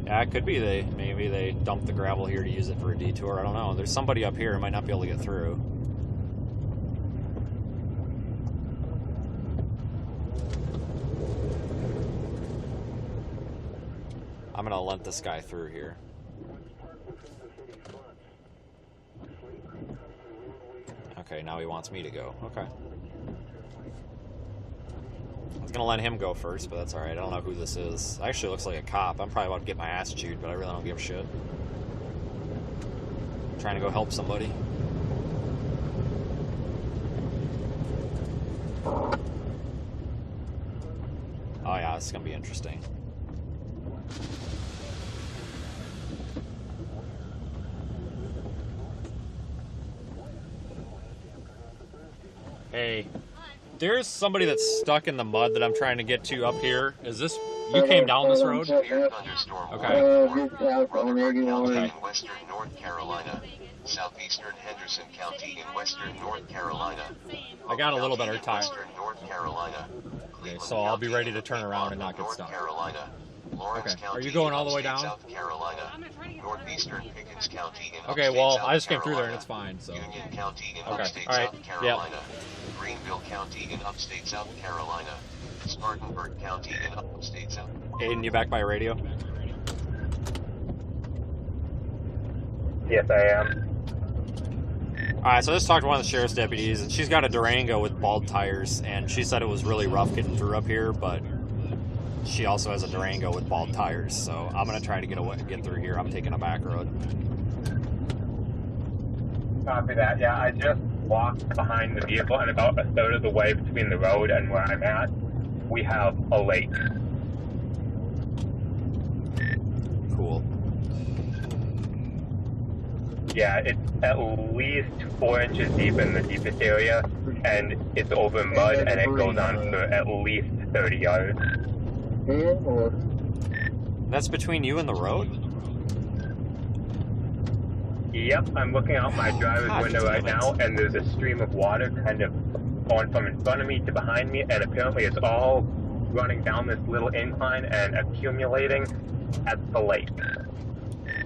Yeah, it could be maybe they dumped the gravel here to use it for a detour. I don't know. There's somebody up here who might not be able to get through. I'm gonna let this guy through here. Okay, now he wants me to go. Okay. I was gonna let him go first, but that's alright. I don't know who this is. Actually looks like a cop. I'm probably about to get my ass chewed, but I really don't give a shit. I'm trying to go help somebody. Oh yeah, this is gonna be interesting. Hey, Hey, there's somebody that's stuck in the mud that I'm trying to get to up here. Is this, you came down this road? Severe thunderstorm Okay. Rutherford County in western North Carolina. Southeastern Henderson County in western North Carolina. I got a little better time. Western North Carolina. Okay, so I'll be ready to turn around and not get stuck. Carolina. Lawrence Okay. County Are you going all the way in down? South Carolina. Northeastern Pickens County in Okay, upstate well, South I just came through there Carolina. and it's fine, so. Union County in Okay, upstate all right, South Carolina. Greenville County in upstate South Carolina. Spartanburg County in upstate South. Aiden, you back by radio? Yes, I am. Alright, so I just talked to one of the sheriff's deputies, and she's got a Durango with bald tires, and she said it was really rough getting through up here, but she also has a Durango with bald tires, so I'm going to try to get through here. I'm taking a back road. Copy that. Yeah, I just walked behind the vehicle, and about a third of the way between the road and where I'm at, we have a lake. Cool. Yeah, it's at least 4 inches deep in the deepest area, and it's over mud, and it goes on for at least 30 yards. That's between you and the road? Yep, I'm looking out my driver's window right now, and there's a stream of water kind of going from in front of me to behind me, and apparently it's all running down this little incline and accumulating at the lake.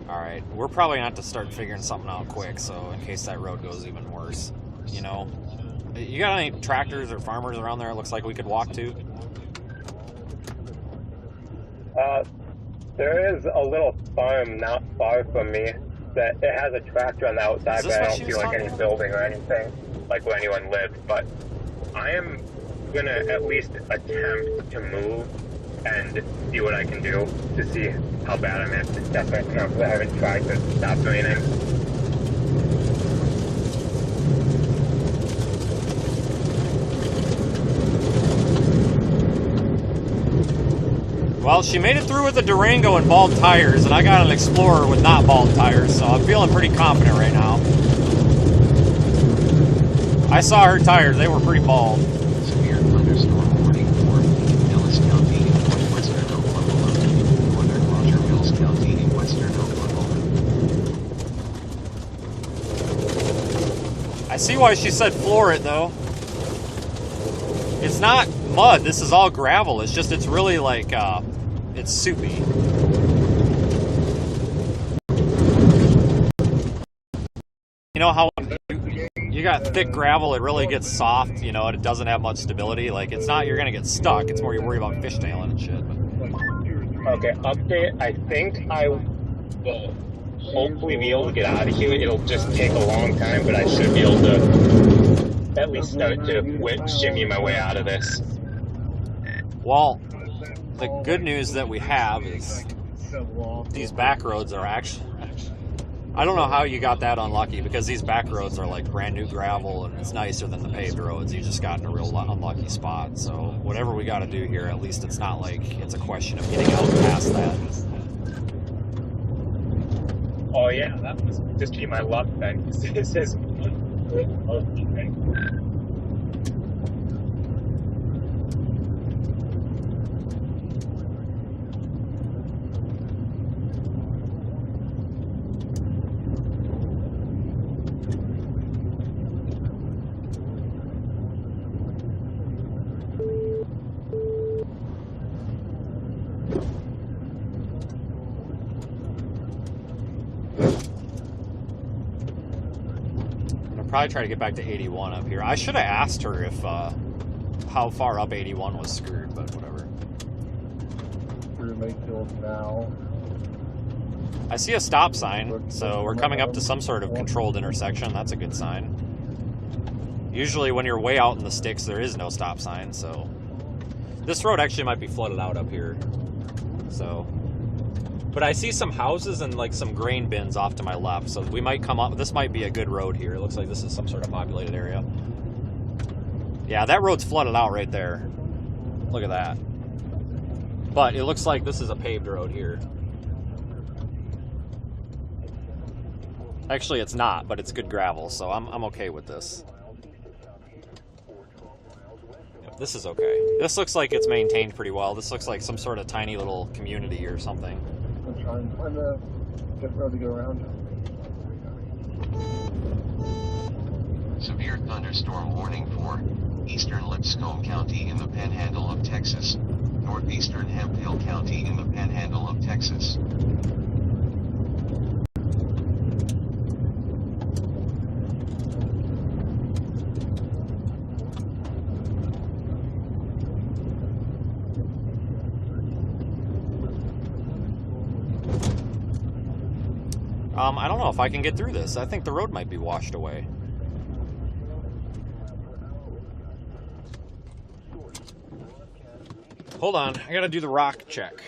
Alright, we're probably going to have to start figuring something out quick, so in case that road goes even worse. You know? You got any tractors or farmers around there it looks like we could walk to? There is a little farm not far from me that it has a tractor on the outside, but I don't see like any building or anything like where anyone lives. But I am gonna at least attempt to move and see what I can do to see how bad I'm at this stuff right now, because I haven't tried to stop raining. Well, she made it through with a Durango and bald tires, and I got an Explorer with not bald tires, so I'm feeling pretty confident right now. I saw her tires, they were pretty bald. Severe thunderstorm warning for Ellis County in northwestern Oklahoma. Northern Roger Mills County in western Oklahoma. I see why she said floor it, though. It's not mud, this is all gravel. It's just, it's really like, it's soupy. You know how you got thick gravel, it really gets soft, you know, and it doesn't have much stability. Like, it's not you're going to get stuck, it's more you worry about fishtailing and shit. Okay, update. I think I will hopefully be able to get out of here. It'll just take a long time, but I should be able to at least start to shimmy my way out of this. Well, the good news that we have is these back roads are actually... I don't know how you got that unlucky, because these back roads are like brand new gravel, and it's nicer than the paved roads. You just got in a real unlucky spot. So whatever we got to do here, at least it's not like it's a question of getting out past that. Oh yeah, that was just be my luck then. This is Probably try to get back to 81 up here. I should have asked her if how far up 81 was screwed, but whatever. Through Mayfield now. I see a stop sign, so we're coming up to some sort of controlled intersection. That's a good sign. Usually when you're way out in the sticks, there is no stop sign, so... This road actually might be flooded out up here. So... But I see some houses and like some grain bins off to my left, so we might come up. This might be a good road here. It looks like this is some sort of populated area. Yeah, that road's flooded out right there. Look at that. But it looks like this is a paved road here. Actually, it's not, but it's good gravel, so I'm okay with this. this is okay. This looks like it's maintained pretty well. This looks like some sort of tiny little community or something. I'm trying to find a good road to go around. Severe thunderstorm warning for eastern Lipscomb County in the Panhandle of Texas, northeastern Hemphill County in the Panhandle of Texas. I don't know if I can get through this. I think the road might be washed away. Hold on, I gotta do the rock check.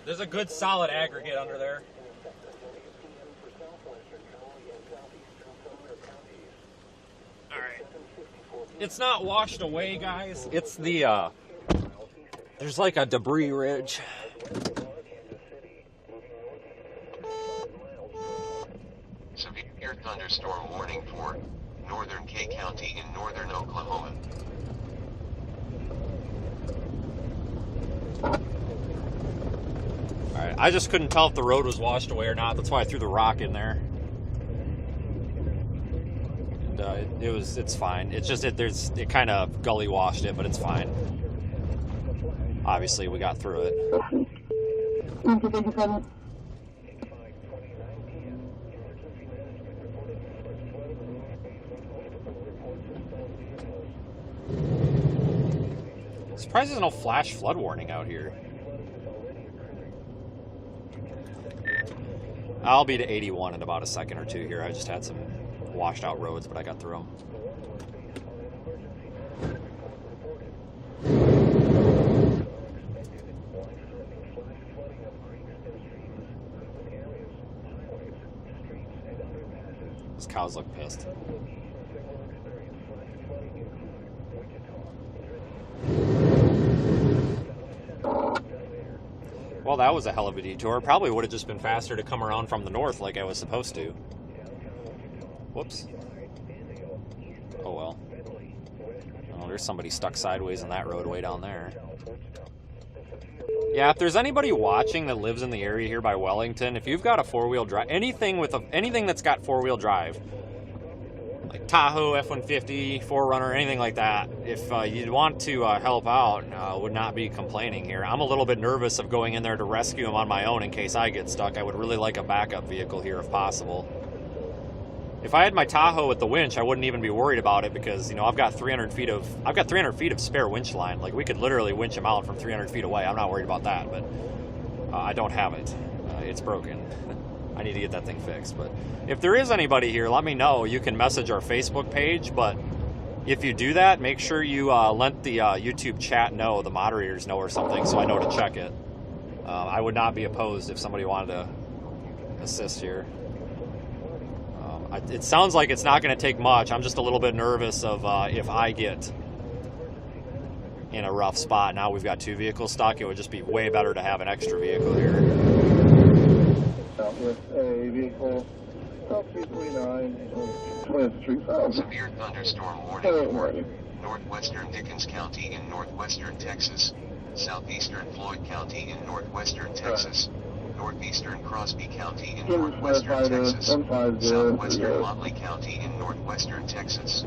There's a good solid aggregate under there. Alright. It's not washed away, guys. It's the, there's like a debris ridge. Severe thunderstorm warning for northern K County in northern Oklahoma. Alright, I just couldn't tell if the road was washed away or not. That's why I threw the rock in there. And it's fine. It's just it kind of gully washed it, but it's fine. Obviously, we got through it. Surprised there's no flash flood warning out here. I'll be to 81 in about a second or two here. I just had some washed out roads, but I got through them. These cows look pissed. Well, that was a hell of a detour. Probably would have just been faster to come around from the north like I was supposed to. Whoops. Oh well. Oh, there's somebody stuck sideways in that road way down there. Yeah, if there's anybody watching that lives in the area here by Wellington, if you've got a four-wheel drive, anything that's got four-wheel drive, like Tahoe, F-150, 4Runner, anything like that, if you'd want to help out, would not be complaining here. I'm a little bit nervous of going in there to rescue him on my own in case I get stuck. I would really like a backup vehicle here if possible. If I had my Tahoe with the winch, I wouldn't even be worried about it because, you know, I've got 300 feet of spare winch line. Like, we could literally winch him out from 300 feet away. I'm not worried about that, but I don't have it. It's broken. I need to get that thing fixed. But if there is anybody here, let me know. You can message our Facebook page, but if you do that, make sure you let the YouTube chat know, the moderators know or something, so I know to check it. I would not be opposed if somebody wanted to assist here. It sounds like it's not going to take much. I'm just a little bit nervous of if I get in a rough spot. Now we've got two vehicles stuck. It would just be way better to have an extra vehicle here. With a vehicle, 229, Severe thunderstorm warning for northwestern Dickens County in northwestern Texas, southeastern Floyd County in northwestern Texas, northeastern Crosby County in northwestern Texas, southwestern Motley County in northwestern Texas.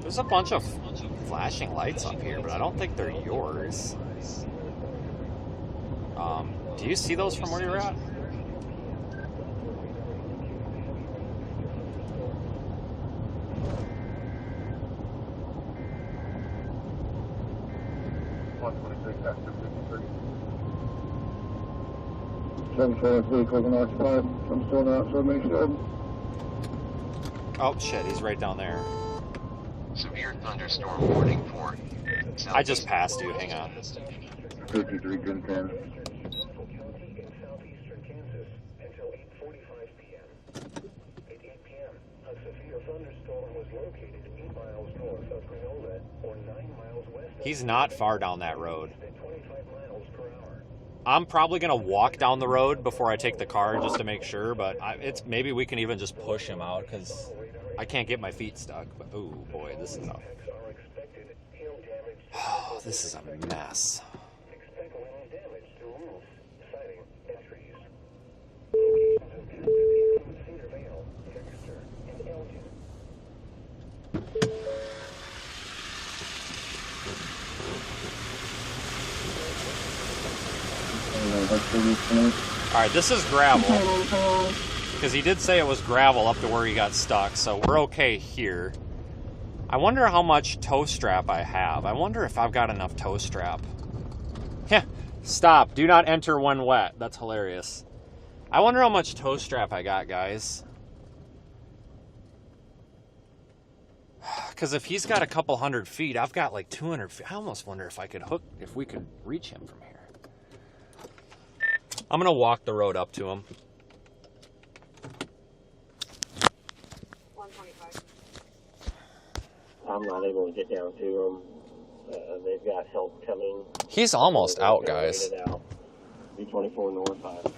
There's a bunch of flashing lights up here, but I don't think they're yours. Do you see those from where you're at? sector 53. 7-4 vehicles unoccupied. I'm still not so many said. Oh shit, he's right down there. Severe thunderstorm warning for. I just passed you, hang on. 53 10 10. He's not far down that road. I'm probably gonna walk down the road before I take the car just to make sure, but it's maybe we can even just push him out because I can't get my feet stuck. But oh boy, this is this is a mess. Alright, this is gravel. Because he did say it was gravel up to where he got stuck, so we're okay here. I wonder how much toe strap I have. I wonder if I've got enough toe strap. Yeah, stop. Do not enter when wet. That's hilarious. I wonder how much toe strap I got, guys. Because if he's got a couple 100 feet, I've got like 200 feet. I almost wonder if I could if we could reach him from here. I'm going to walk the road up to him. 125. I'm not able to get down to them. They've got help coming. He's almost out, guys. B24 north 5.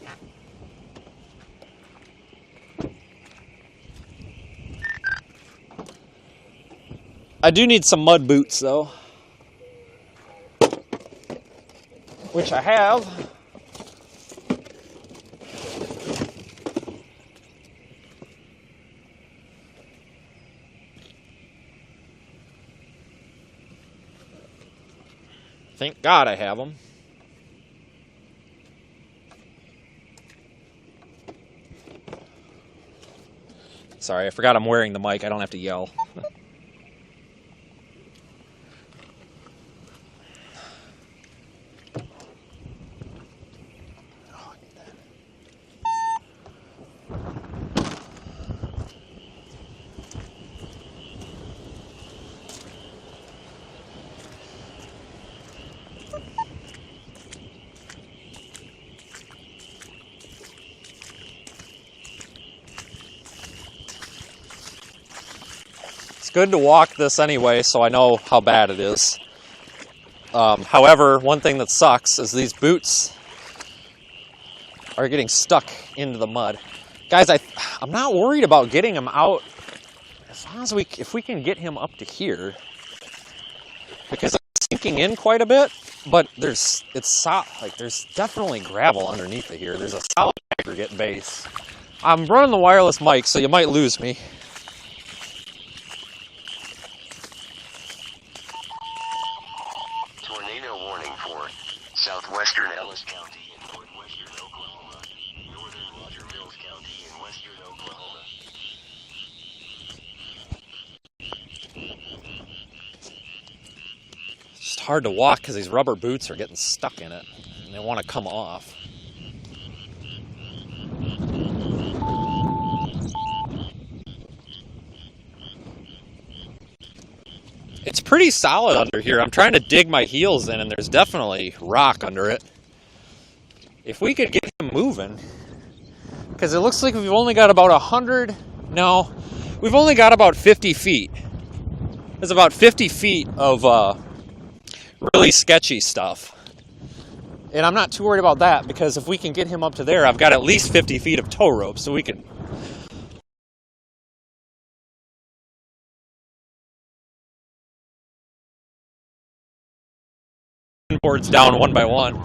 I do need some mud boots, though. Which I have. Thank God I have them. Sorry, I forgot I'm wearing the mic. I don't have to yell. Good to walk this anyway, so I know how bad it is. However, one thing that sucks is these boots are getting stuck into the mud. Guys, I'm not worried about getting him out as long as if we can get him up to here, because it's sinking in quite a bit. But there's definitely gravel underneath it here. There's a solid aggregate base. I'm running the wireless mic, so you might lose me. Southwestern Ellis County in northwestern Oklahoma, northern Roger Mills County in western Oklahoma. It's just hard to walk because these rubber boots are getting stuck in it, and they want to come off. It's pretty solid under here. I'm trying to dig my heels in, and there's definitely rock under it. If we could get him moving, because it looks like we've only got about 100, no, we've only got about 50 feet. There's about 50 feet of really sketchy stuff. And I'm not too worried about that, because if we can get him up to there, I've got at least 50 feet of tow rope, so we can boards down one by one.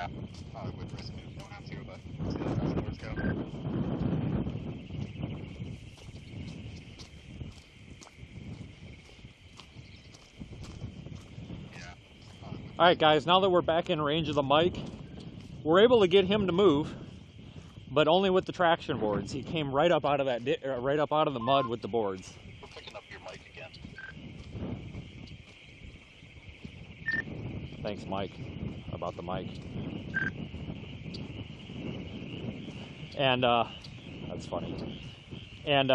Yeah, with risk move, don't have to, but see how the rest of yours go. Alright guys, now that we're back in range of the mic, we're able to get him to move, but only with the traction boards. He came right up out of that, right up out of the mud with the boards. We're picking up your mic again. Thanks, Mike, about the mic. And that's funny. And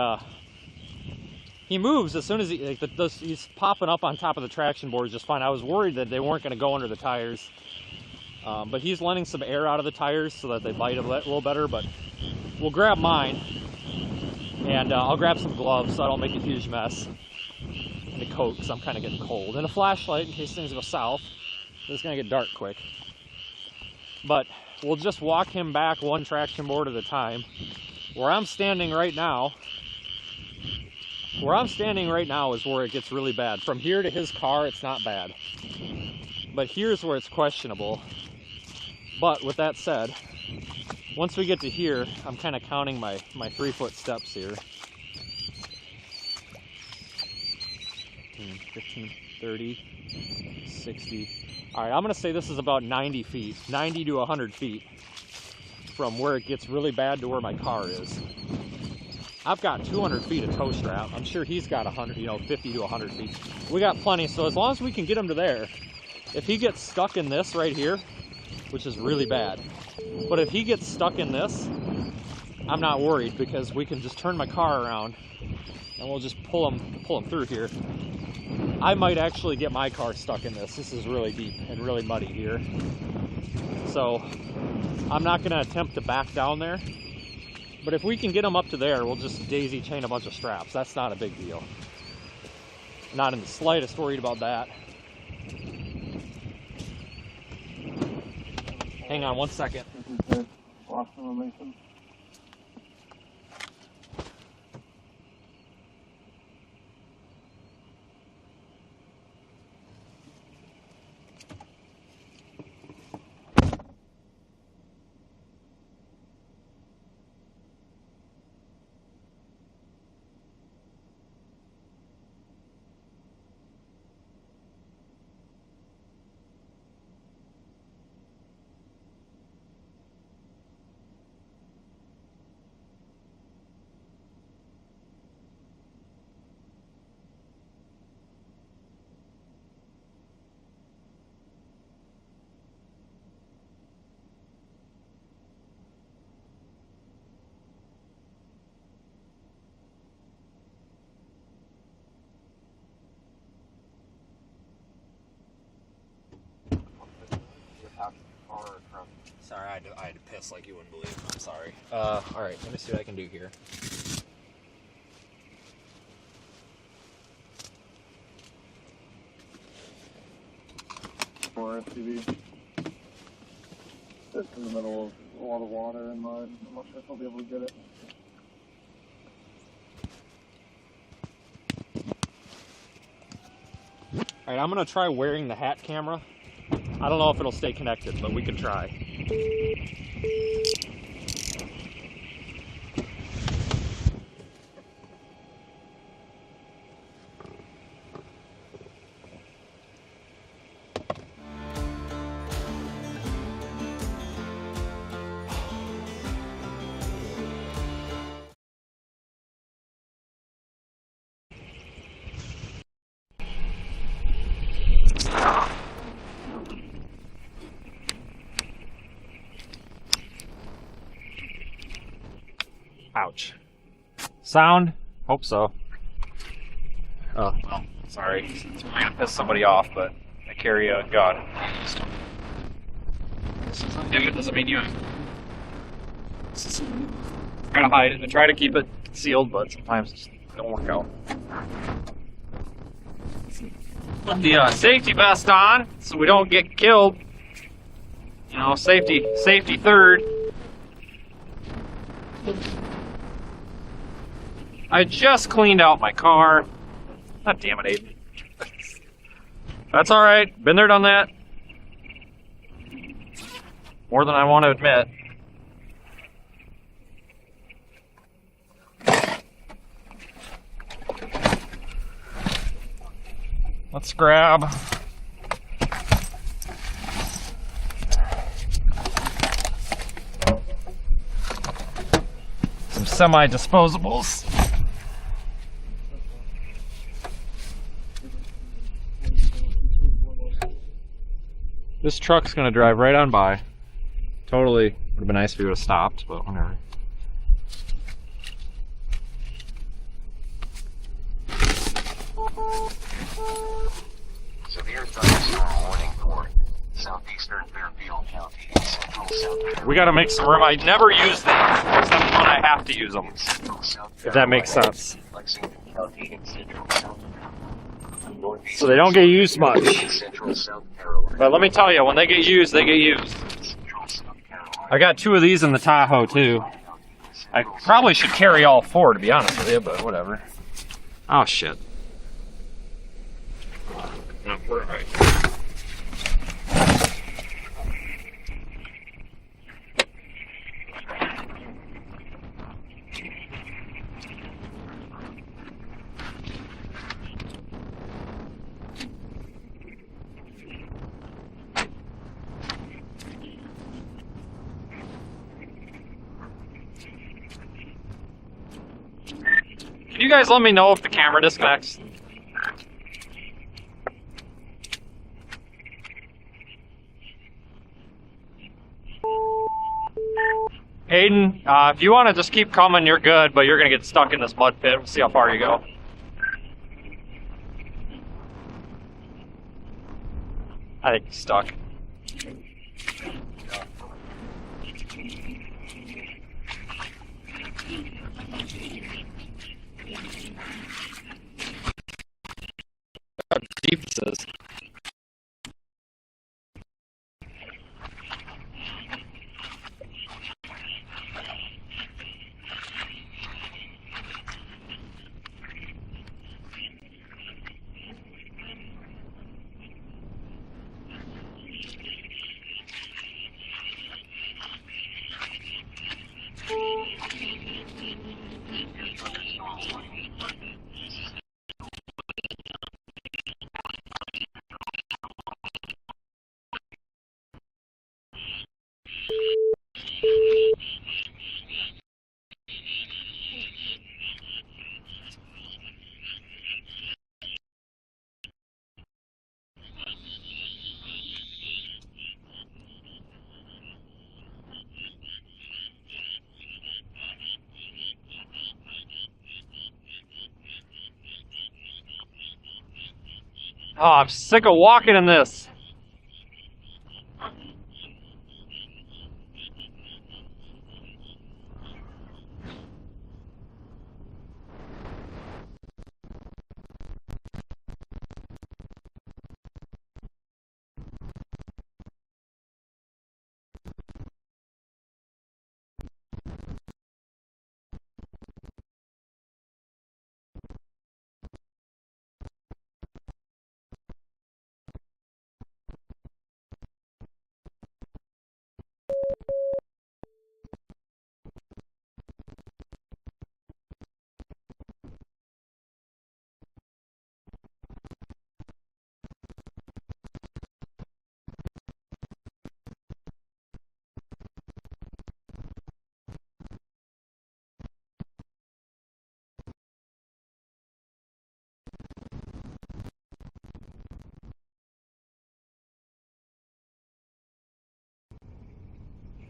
he moves as soon as he's popping up on top of the traction boards just fine. I was worried that they weren't going to go under the tires, but he's letting some air out of the tires so that they bite a little better. But we'll grab mine, and I'll grab some gloves so I don't make a huge mess, and a coat because I'm kind of getting cold, and a flashlight in case things go south. It's going to get dark quick. But we'll just walk him back one traction board at a time. Where I'm standing right now is where it gets really bad. From here to his car, it's not bad. But here's where it's questionable. But with that said, once we get to here, I'm kind of counting my 3-foot steps here. 15, 30, 60. All right, I'm gonna say this is about 90 feet, 90 to 100 feet from where it gets really bad to where my car is. I've got 200 feet of tow strap. I'm sure he's got 100, 50 to 100 feet. We got plenty, so as long as we can get him to there, if he gets stuck in this right here, which is really bad, but if he gets stuck in this, I'm not worried because we can just turn my car around and we'll just pull him through here. I might actually get my car stuck in this. This is really deep and really muddy here. So I'm not going to attempt to back down there. But if we can get him up to there, we'll just daisy chain a bunch of straps. That's not a big deal. Not in the slightest worried about that. Hang on one second. Sorry, I had to piss like you wouldn't believe. I'm sorry. Alright, let me see what I can do here. Or SUV. It's in the middle of a lot of water and mud. I'm not sure if I'll be able to get it. Alright, I'm going to try wearing the hat camera. I don't know if it'll stay connected, but we can try. Ouch. Sound? Hope so. Oh, well, sorry. It's probably gonna piss somebody off, but I carry a gun. It doesn't mean you. Gotta hide it. I try to keep it sealed, but sometimes it just don't work out. Put the safety vest on so we don't get killed. You know, safety third. I just cleaned out my car. God damn it, Aiden. That's alright. Been there, done that. More than I want to admit. Let's grab some semi-disposables. This truck's gonna drive right on by. Totally would have been nice if he would have stopped, but whatever. Severe thunderstorm warning for southeastern Fairfield County, central South. We gotta make some room. I never use them, except when I have to use them. If that makes sense. Lexington County and central South. So they don't get used much. Central South Carolina. But let me tell you, when they get used, they get used. I got 2 of these in the Tahoe too. I probably should carry all 4 to be honest with you, but whatever. Oh shit. No, we're alright. Can you guys let me know if the camera disconnects? Aiden, if you want to just keep coming, you're good, but you're going to get stuck in this mud pit. We'll see how far you go. I think he's stuck. How deep this is. Oh, I'm sick of walking in this.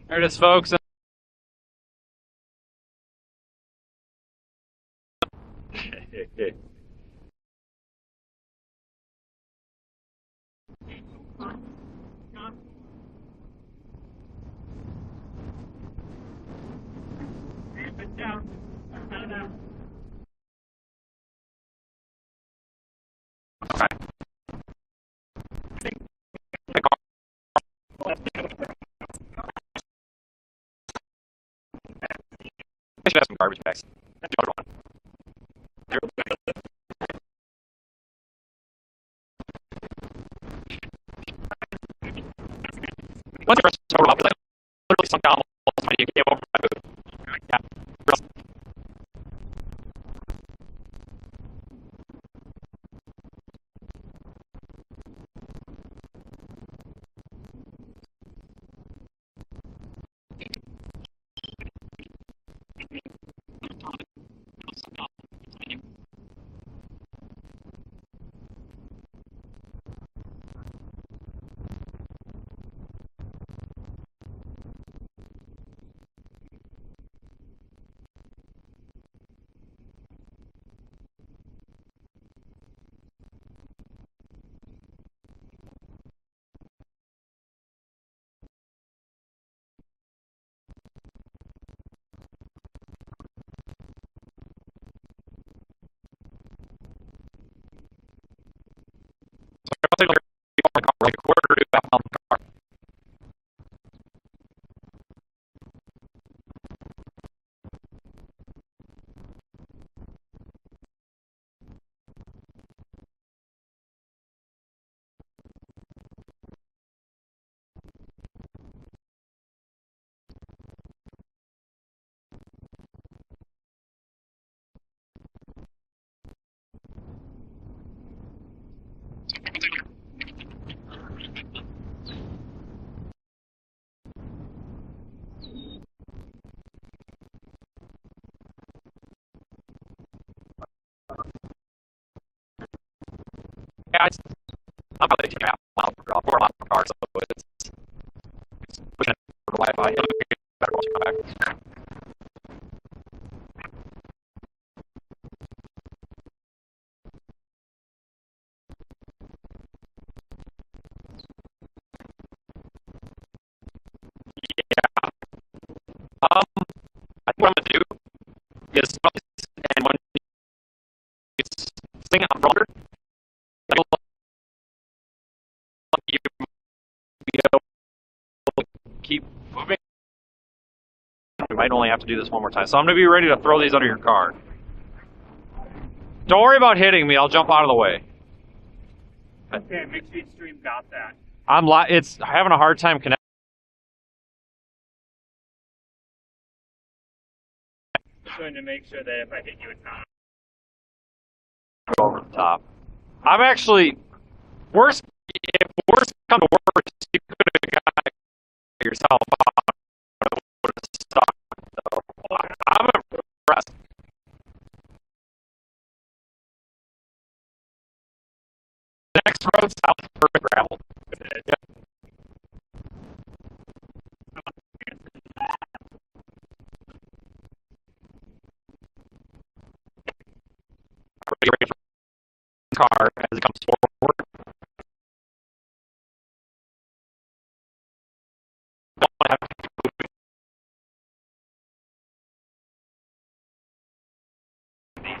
There it is, folks. I should have some garbage bags. Once you press total up, literally sunk down when you came over my boot. Yeah. Like a quarter to that pound car. Yeah, I'm probably taking out miles per car, so it's pushing it for the Wi-Fi. It'll be better once you come back. Yeah. I think what I'm gonna do is, and when it's thing on roller, it'll you be able to keep moving. We might only have to do this one more time. So I'm gonna be ready to throw these under your car. Don't worry about hitting me. I'll jump out of the way. Okay, mixed feed stream got that. It's having a hard time connecting. Just going to make sure that if I hit you, it's not. Go over the top. I'm actually worst. If worst come to worst, you could have got it yourself. Would have stuck. So I'm impressed. The next road south is perfect gravel. Yep. Car as it comes forward.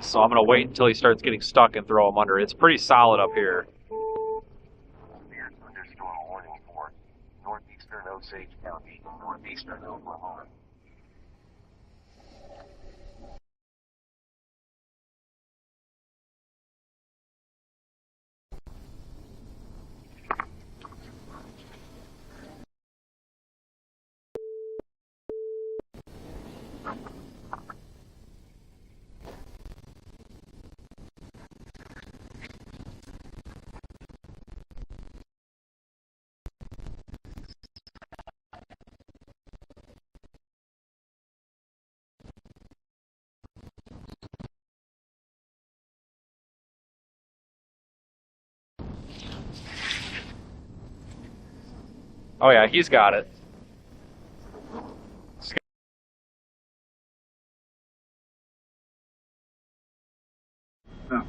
So I'm going to wait until he starts getting stuck and throw him under. It's pretty solid up here. Severe thunderstorm warning for northeastern Osage County, northeastern Oklahoma. Oh yeah, he's got it. No.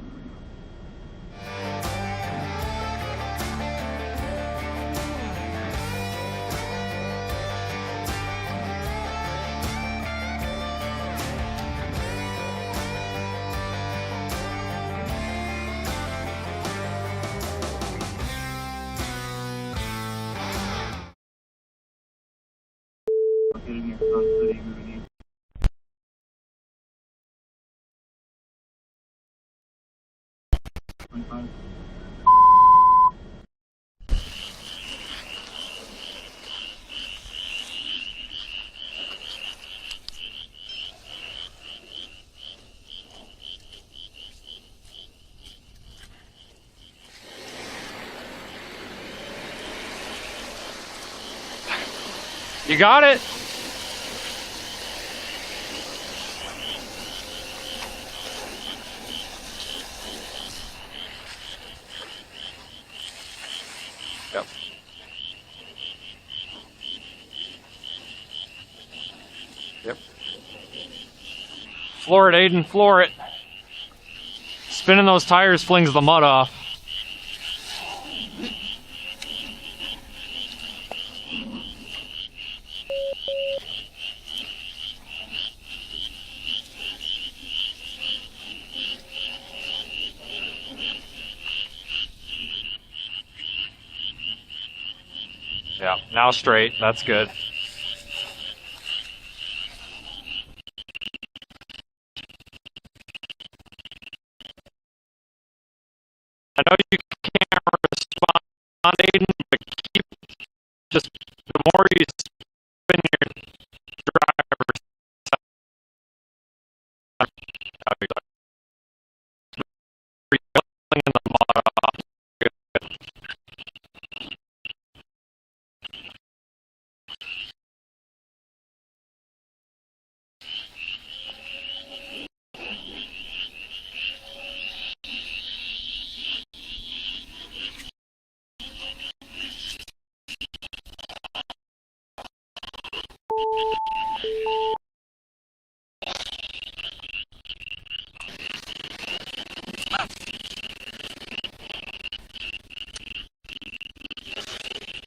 Getting your Sun City moving east. You got it. Yep. Yep. Floor it, Aiden, floor it. Spinning those tires flings the mud off. Yeah, now straight. That's good. I know you can't respond, Aiden, but keep just the more you spin your driver's side, in the mud off.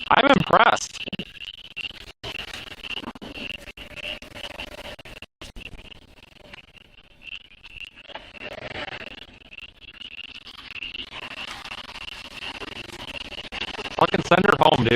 I'm impressed. Fucking send her home, dude.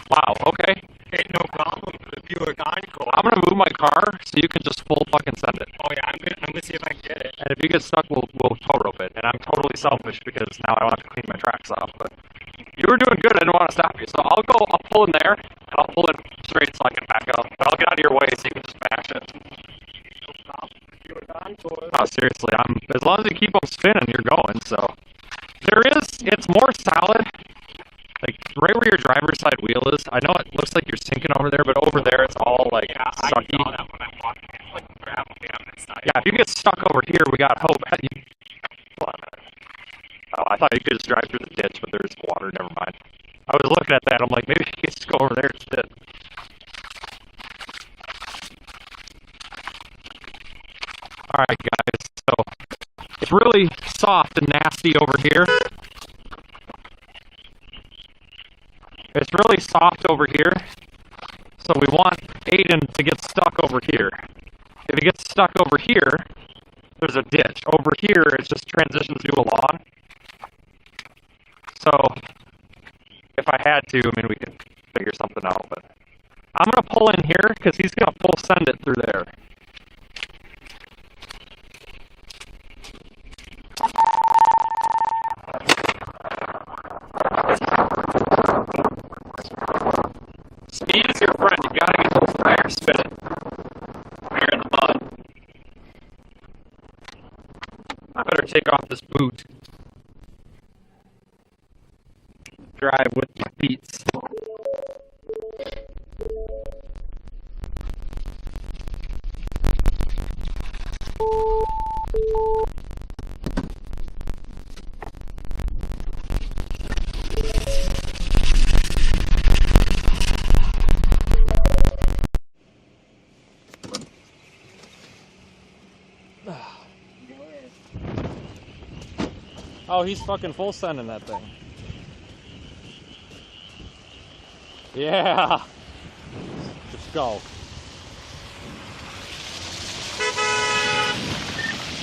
Wow, okay. Hey, no problem. If you were gone, cool. I'm gonna move my car so you can just full fucking send it. Oh yeah, I'm gonna see if I can get it. And if you get stuck, we'll tow rope it. And I'm totally selfish because now I don't have to clean my tracks off. But you were doing good. I didn't want to stop you. So I'll pull in there, and I'll pull in straight so I can back up. But I'll get out of your way so you can just bash it. No problem. If you were gone, cool. Oh, seriously, as long as you keep them spinning, you're going. So it's more solid. Like right where your driver's side wheel is. I know it looks like you're sinking over there, but over there it's all like sucky. I saw that when I'm walking. It's like gravel on this side. Yeah, if you get stuck over here, we got hope. Hold on a minute. Oh, I thought you could just drive through the ditch, but there's water. Never mind. I was looking at that. I'm like, maybe you could just go over there instead. All right, guys. So it's really soft and nasty over here. It's really soft over here, so we want Aiden to get stuck over here. If he gets stuck over here, there's a ditch. Over here, it just transitions to a lawn. So, if I had to, I mean, we could figure something out, but I'm going to pull in here, because he's going to full send it through there. Speed is your friend. You gotta get those tires spinning. You're in the mud. I better take off this boot. Drive with my feet. Oh, he's fucking full sending that thing. Yeah. Let's go.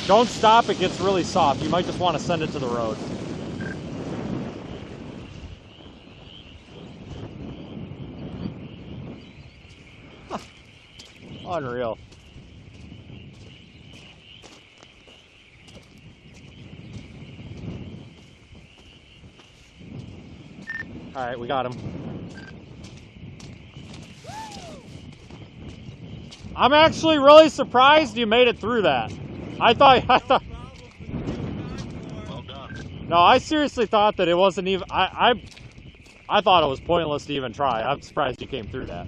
Don't stop, it gets really soft. You might just want to send it to the road. Unreal. All right, we got him. I'm actually really surprised you made it through that. I thought. Well done. No, I seriously thought that it wasn't even. I thought it was pointless to even try. I'm surprised you came through that.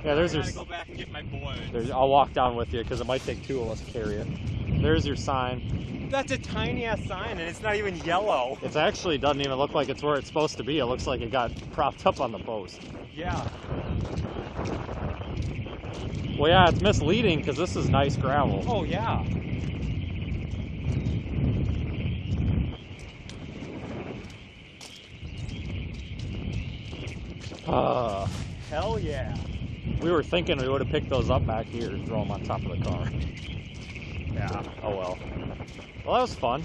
Yeah, there's your. I gotta go back and get my board. I'll walk down with you because it might take two of us to carry it. There's your sign. That's a tiny ass sign and it's not even yellow. It actually doesn't even look like it's where it's supposed to be. It looks like it got propped up on the post. Yeah. Well, yeah, it's misleading because this is nice gravel. Oh, yeah. Hell yeah. We were thinking we would have picked those up back here and throw them on top of the car. Yeah. Oh well. Well, that was fun.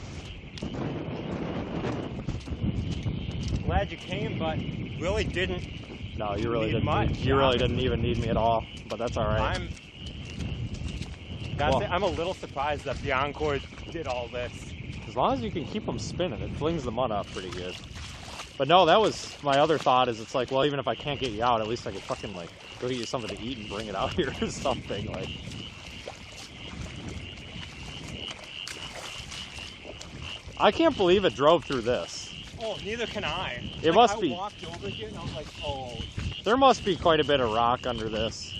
Glad you came, but really didn't. No, you really didn't. Much. You really didn't even need me at all. But that's all right. I'm a little surprised that the Encore did all this. As long as you can keep them spinning, it flings the mud up pretty good. But no, that was my other thought. Is it's like, well, even if I can't get you out, at least I could fucking like go get you something to eat and bring it out here or something like. I can't believe it drove through this. Oh, neither can I. It must be. I walked over here and I was like, oh. There must be quite a bit of rock under this.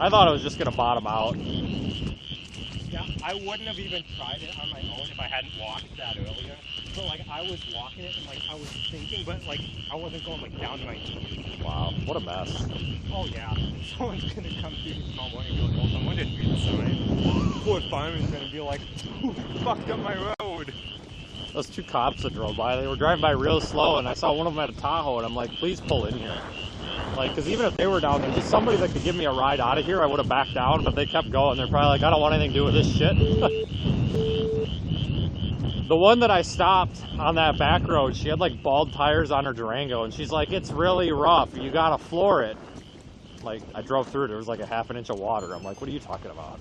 I thought it was just gonna bottom out. Yeah, I wouldn't have even tried it on my own if I hadn't walked that earlier. But like, I was walking it and like, I was thinking, but like, I wasn't going like down to my knees. Wow, what a mess. Oh yeah, someone's gonna come through tomorrow morning and be like, well, someone didn't read the sign. Poor fireman's gonna be like, who fucked up my road? Those two cops that drove by, they were driving by real slow, and I saw one of them at a Tahoe, and I'm like, please pull in here. Like, because even if they were down there, just somebody that could give me a ride out of here, I would have backed down, but they kept going. They're probably like, I don't want anything to do with this shit. The one that I stopped on that back road, she had like bald tires on her Durango, and she's like, it's really rough, you gotta floor it. Like, I drove through it, there was like a half an inch of water. I'm like, what are you talking about?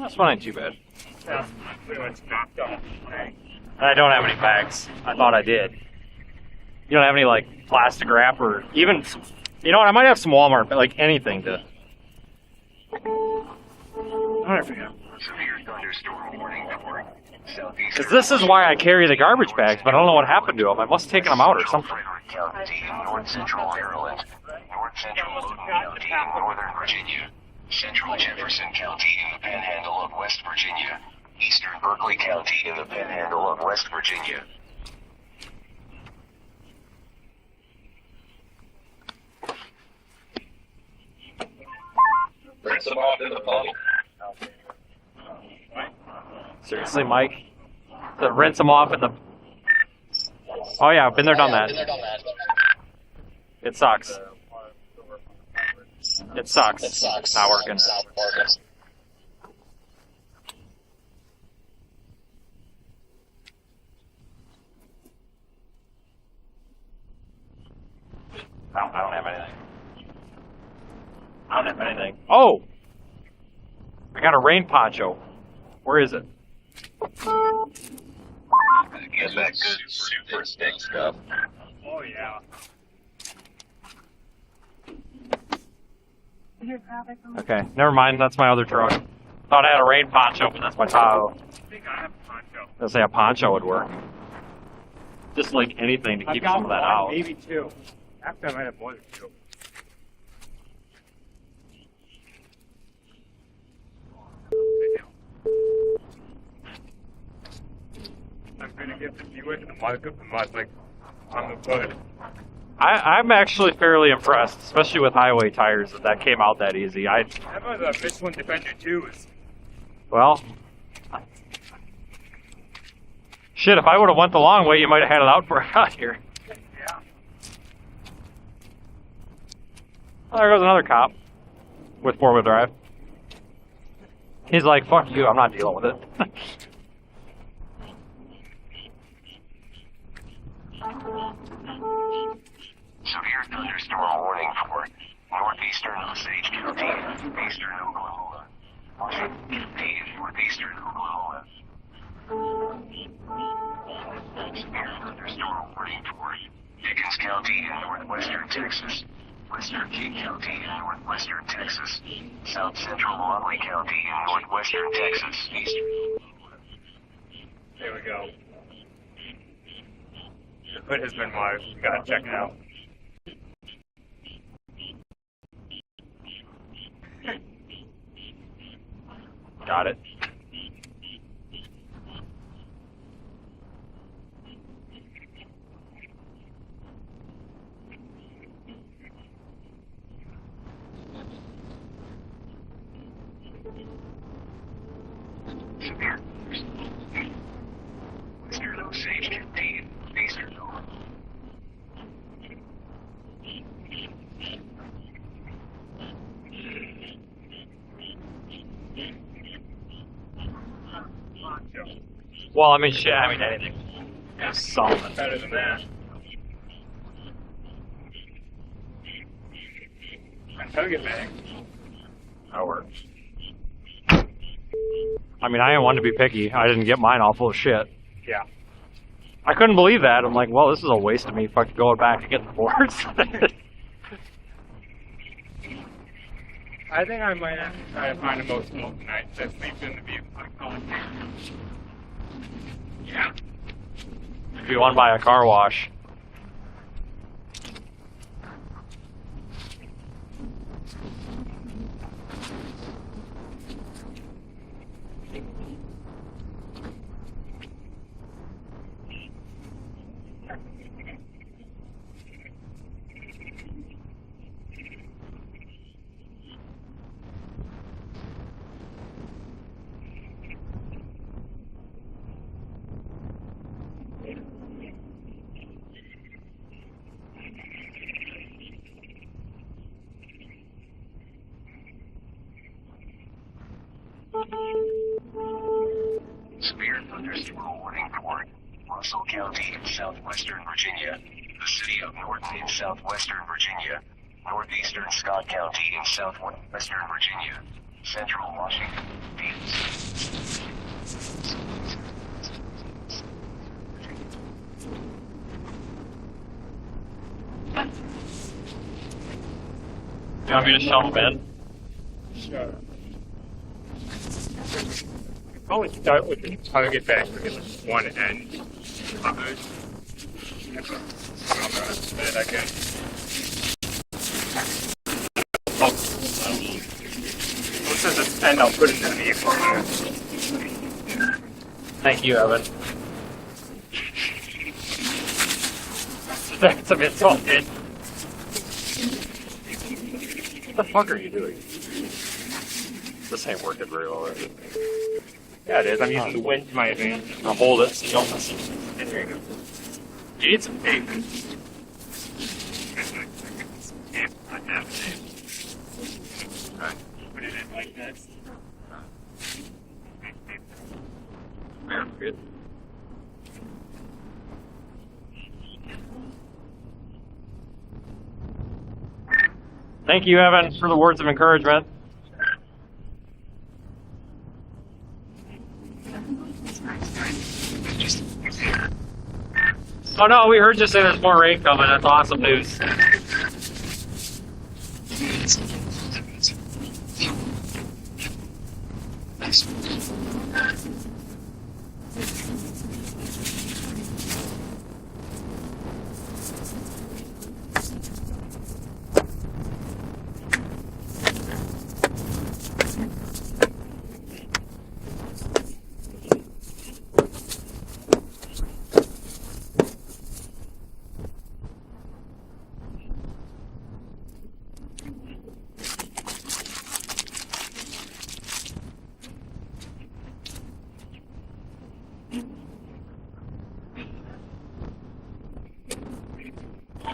This one ain't too bad. Yeah, pretty much knocked off. I don't have any bags. I thought I did. You don't have any, like, plastic wrap or even, you know what, I might have some Walmart, but, like, anything to... I forget. Because this is why I carry the garbage bags, but I don't know what happened to them. I must have taken them out or something. North Central Maryland, North Central Logan County in Northern Virginia, Central Jefferson County in the Panhandle of West Virginia, Eastern Berkeley County in the Panhandle of West Virginia. Rinse them off in the bottle. Seriously, Mike? To rinse them off in the... Oh yeah, been there, done that. It sucks. It sucks. It's not working. I don't have anything. I don't have anything. Oh! I got a rain poncho. Where is it? Get that good super thick stuff. Oh yeah. Okay, never mind. That's my other truck. Thought I had a rain poncho, but that's my Tahoe. I think I have a poncho. Let's say a poncho would work. Just like anything to keep some of that out. Maybe two. After I might have more than two. I'm gonna get the Buick and the mud like on the hood. I'm actually fairly impressed, especially with highway tires, that came out that easy. How about the Michelin Defender 2s? Well, shit, if I would have went the long way, you might have had it out for out here. Yeah. Oh, there goes another cop with four-wheel drive. He's like, fuck you, I'm not dealing with it. Severe thunderstorm warning for northeastern Osage County, eastern Oklahoma. Northeastern Oklahoma. Severe thunderstorm warning for Pickens County in northwestern Texas. southeastern King County in northwestern Texas. South central Longley County in northwestern Texas. There we go. The hood has been marked. You gotta check it out. Got it. Severe. Western Osage contained eastern north. Well, I mean, shit, I mean, anything. Something better than that. How get back? That works. I mean, I didn't want to be picky. I didn't get mine all full of shit. Yeah. I couldn't believe that. I'm like, well, this is a waste of me fucking going back to get the boards. I think I might have to try to find a motel tonight that sleeps in the view. Yeah. If you want to buy a car wash. Severe thunderstorm warning toward Russell County in southwestern Virginia, the city of Norton in southwestern Virginia, northeastern Scott County in southwestern Virginia, central Washington, D.C. You want me to shove them in? Sure. I would start with the target battery on one end covered. Then I can. Oh. Since it's 10, I'll put it in the vehicle. Thank you, Evan. That's a bit salted. What the fuck are you doing? This ain't working very well, right? Yeah, it is. I'm using the wind to my advantage. I'll hold it so you don't miss it. There you go. You need some tape. Alright, put it in like this. Very good. Thank you, Evan, for the words of encouragement. Oh no, we heard you say there's more rain coming. That's awesome news.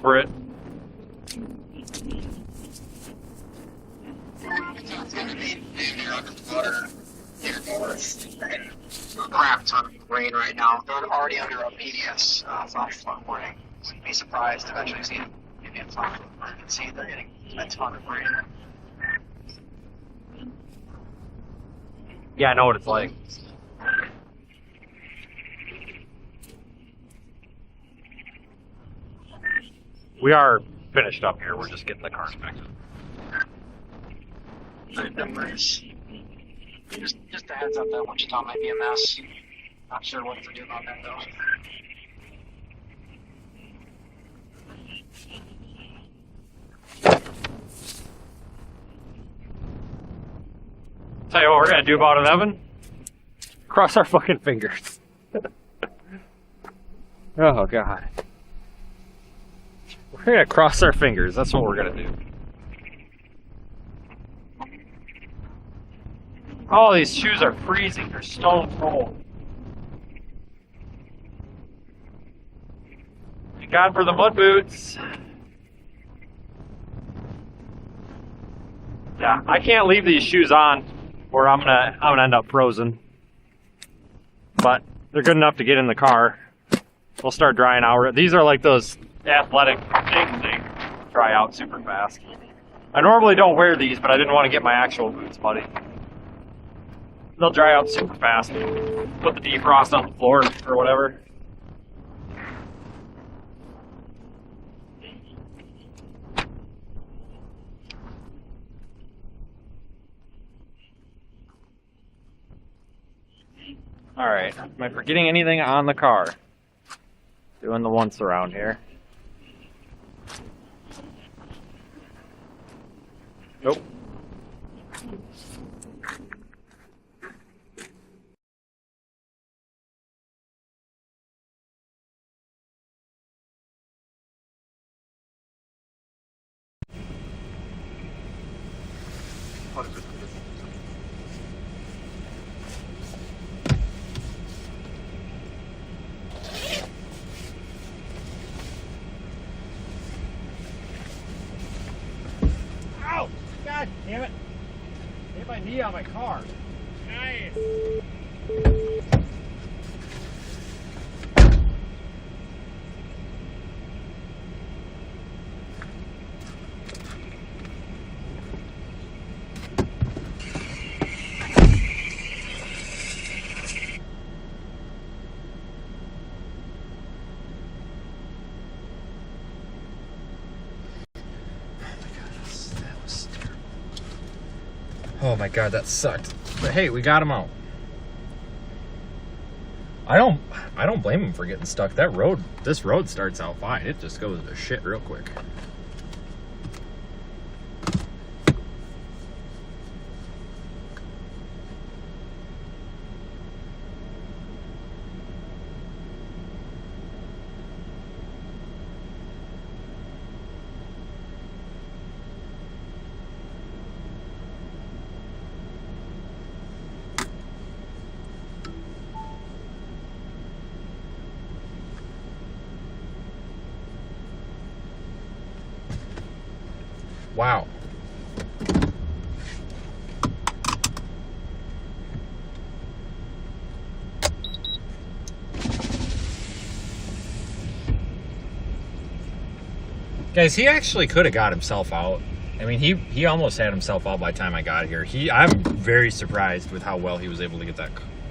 For it. Crap ton of rain right now. They're already under a PDS flash flood warning. Wouldn't be surprised to eventually see it. Maybe a flash flood warning and see they're getting a ton of rain. Yeah, I know what it's like. We are finished up here. We're just getting the car inspected. Numbers. Just a heads up that Wichita might be a mess. Not sure what to do about that though. Tell you what we're gonna do about it, Evan. Cross our fucking fingers. Oh god. We're gonna cross our fingers. That's what we're gonna do. Oh, these shoes are freezing. They're stone cold. Thank God for the mud boots. Yeah, I can't leave these shoes on, or I'm gonna end up frozen. But they're good enough to get in the car. They'll start drying out. These are like those athletic things. They dry out super fast. I normally don't wear these, but I didn't want to get my actual boots muddy. They'll dry out super fast. Put the defrost on the floor or whatever. Alright, am I forgetting anything on the car? Doing the once around here. Nope. What is it? Ow! God damn it! Hit my knee on my car. Nice. Oh my god, that sucked. But hey, we got him out. I don't blame him for getting stuck. This road starts out fine. It just goes to shit real quick. Wow. Guys, he actually could have got himself out. I mean, he almost had himself out by the time I got here. I'm very surprised with how well he was able to get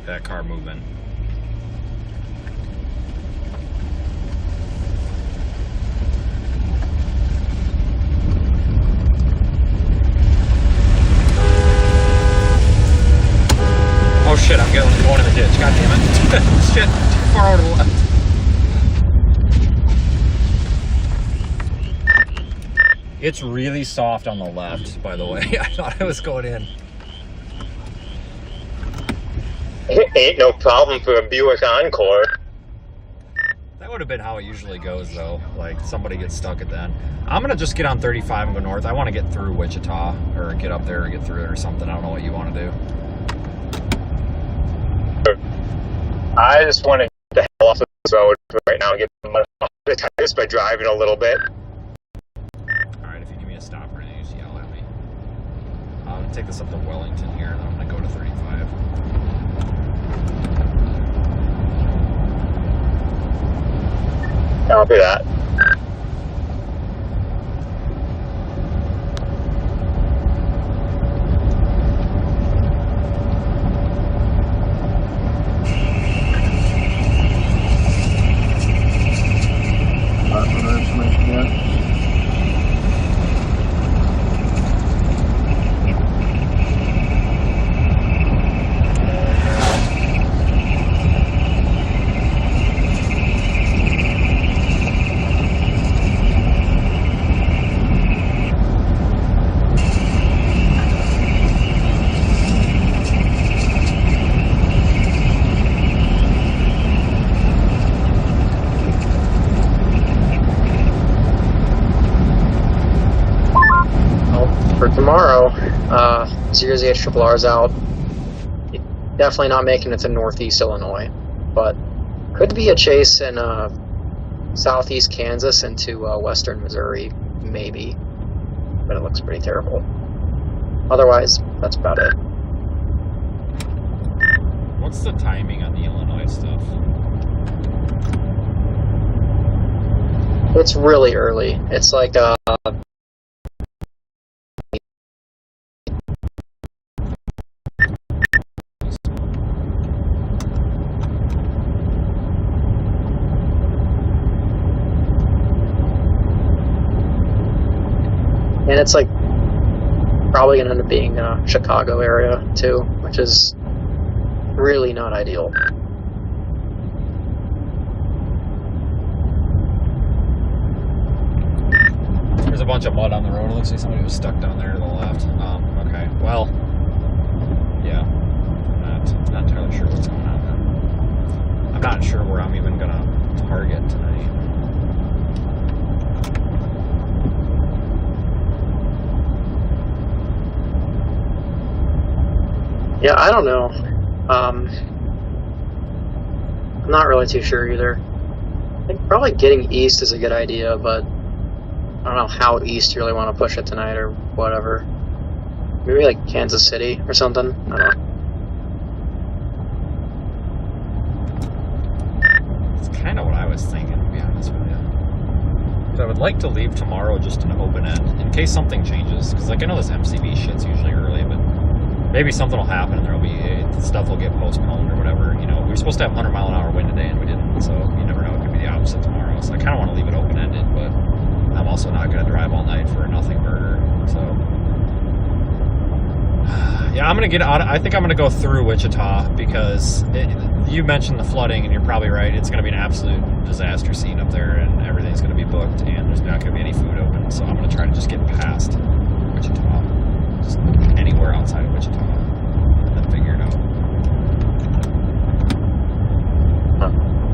that car moving. Oh shit, I'm going in the ditch. God damn it. Shit, too far over to the left. It's really soft on the left, by the way. I thought I was going in. Ain't no problem for a Buick Encore. That would have been how it usually goes, though. Like, somebody gets stuck at the end. I'm going to just get on 35 and go north. I want to get through Wichita, or get up there or get through it or something. I don't know what you want to do. I just want to get the hell off this road right now and get the mud off the tires by driving a little bit. Alright, if you give me a stop or anything, just yell at me. I'm going to take this up to Wellington here, and I'm going to go to 35. Copy that. tomorrow, 0ZH-RR's out. Definitely not making it to northeast Illinois, but could be a chase in southeast Kansas into western Missouri, maybe. But it looks pretty terrible. Otherwise, that's about it. What's the timing on the Illinois stuff? It's really early. It's like and it's like probably gonna end up being Chicago area too, which is really not ideal. There's a bunch of mud on the road. It looks like somebody was stuck down there to the left. Okay. Well, yeah. I'm not entirely sure what's going on there. I'm not sure where I'm even gonna target tonight. Yeah, I don't know. I'm not really too sure either. I think probably getting east is a good idea, but I don't know how east you really want to push it tonight or whatever. Maybe like Kansas City or something? I don't know. It's kind of what I was thinking, to be honest with you. Because I would like to leave tomorrow just an open end, in case something changes. Because like, I know this MCV shit's usually early, but maybe something will happen and there'll be stuff will get postponed or whatever. You know, we were supposed to have 100-mile-an-hour wind today and we didn't, so you never know. It could be the opposite tomorrow. So I kind of want to leave it open-ended, but I'm also not going to drive all night for a nothing burger. So yeah, I'm going to get out. I think I'm going to go through Wichita because you mentioned the flooding, and you're probably right. It's going to be an absolute disaster scene up there, and everything's going to be booked, and there's not going to be any food open. So I'm going to try to just get past Wichita, just anywhere outside of Wichita, and then figure it out.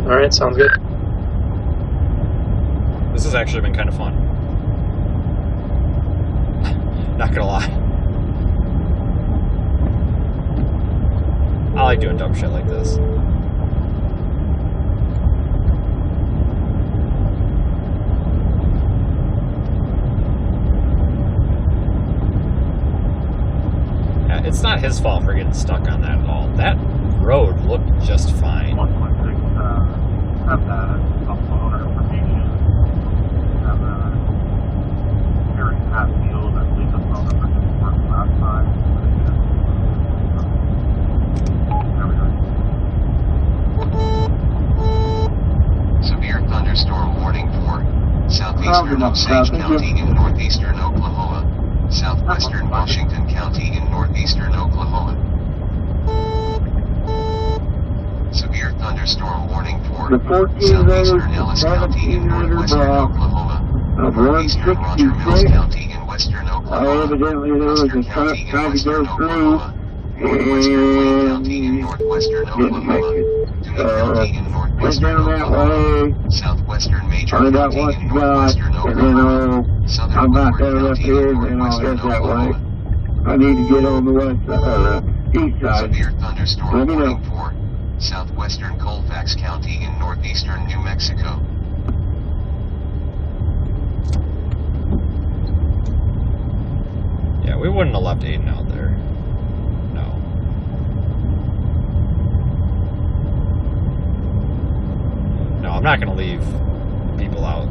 All right, sounds good. This has actually been kind of fun. Not gonna lie. I like doing dumb shit like this. Yeah, it's not his fault for getting stuck on that at all. That road looked just fine. 1.6, have that owner information. Have a very fast field, I believe the phone number didn't work last time. Severe thunderstorm warning for southeastern Osage County in northeastern Oklahoma, southwestern Washington County in northeastern Oklahoma. Severe thunderstorm warning for southeastern Ellis County in northwestern Oklahoma, northeastern Roger Mills County in western Oklahoma, western County in western Oklahoma, northwestern Wayne County in northwestern Oklahoma, Dewey County in northwestern Oklahoma, southwestern Major County in northwestern Oklahoma, southern Woodward County in northwestern Oklahoma. I need to get on the west east side. Severe thunderstorm warning for southwestern Colfax County in northeastern New Mexico. Yeah, we wouldn't have left Aiden out there. No. No, I'm not going to leave people out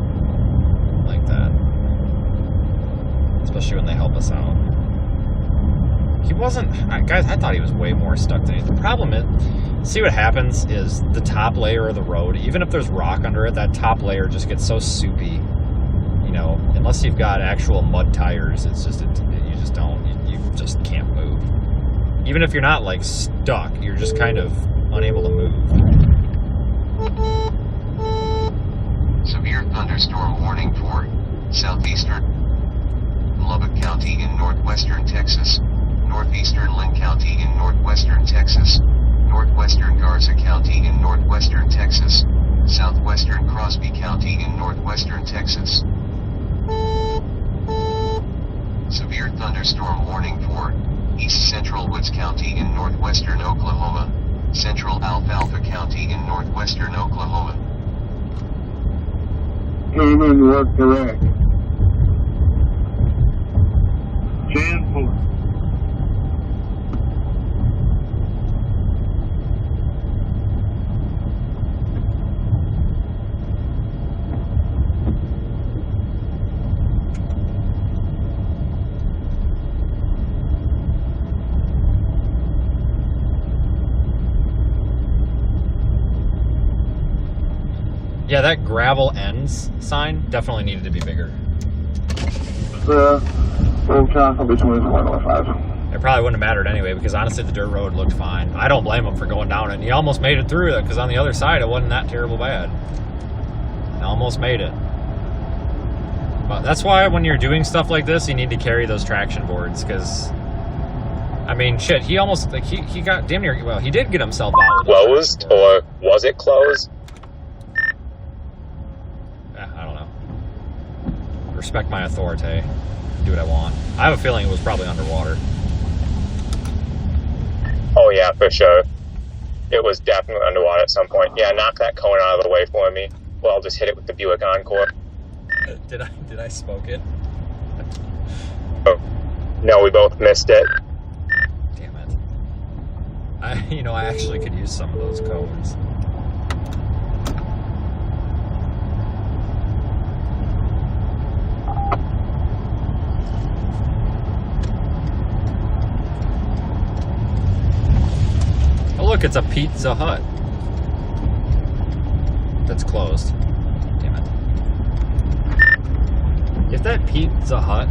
like that. Especially when they help us out. He wasn't... Guys, I thought he was way more stuck than anything. The problem is, see what happens is the top layer of the road, even if there's rock under it, that top layer just gets so soupy. You know, unless you've got actual mud tires, it's just... you just don't... You just can't move. Even if you're not, like, stuck, you're just kind of unable to move. Severe thunderstorm warning for southeastern Lubbock County in northwestern Texas, northeastern Lynn County in northwestern Texas, northwestern Garza County in northwestern Texas, southwestern Crosby County in northwestern Texas. Severe thunderstorm warning for East Central Woods County in northwestern Oklahoma, Central Alfalfa County in northwestern Oklahoma. Cameron, you are correct. Jan 4. Yeah, that gravel ends sign definitely needed to be bigger. Full tackle between 105. It probably wouldn't have mattered anyway, because honestly the dirt road looked fine. I don't blame him for going down it. And he almost made it through it, because on the other side it wasn't that terrible bad. He almost made it. But that's why when you're doing stuff like this, you need to carry those traction boards, because I mean, shit, he almost, like, he got damn near, well, he did get himself out. Closed, or was it closed? I don't know. Respect my authority. Do what I want. I have a feeling it was probably underwater. Oh yeah, for sure. It was definitely underwater at some point. Yeah, knock that cone out of the way for me. Well, I'll just hit it with the Buick Encore. Did I smoke it? Oh. No, we both missed it. Damn it. I actually could use some of those cones. Oh look, it's a Pizza Hut. That's closed. Damn it. If that Pizza Hut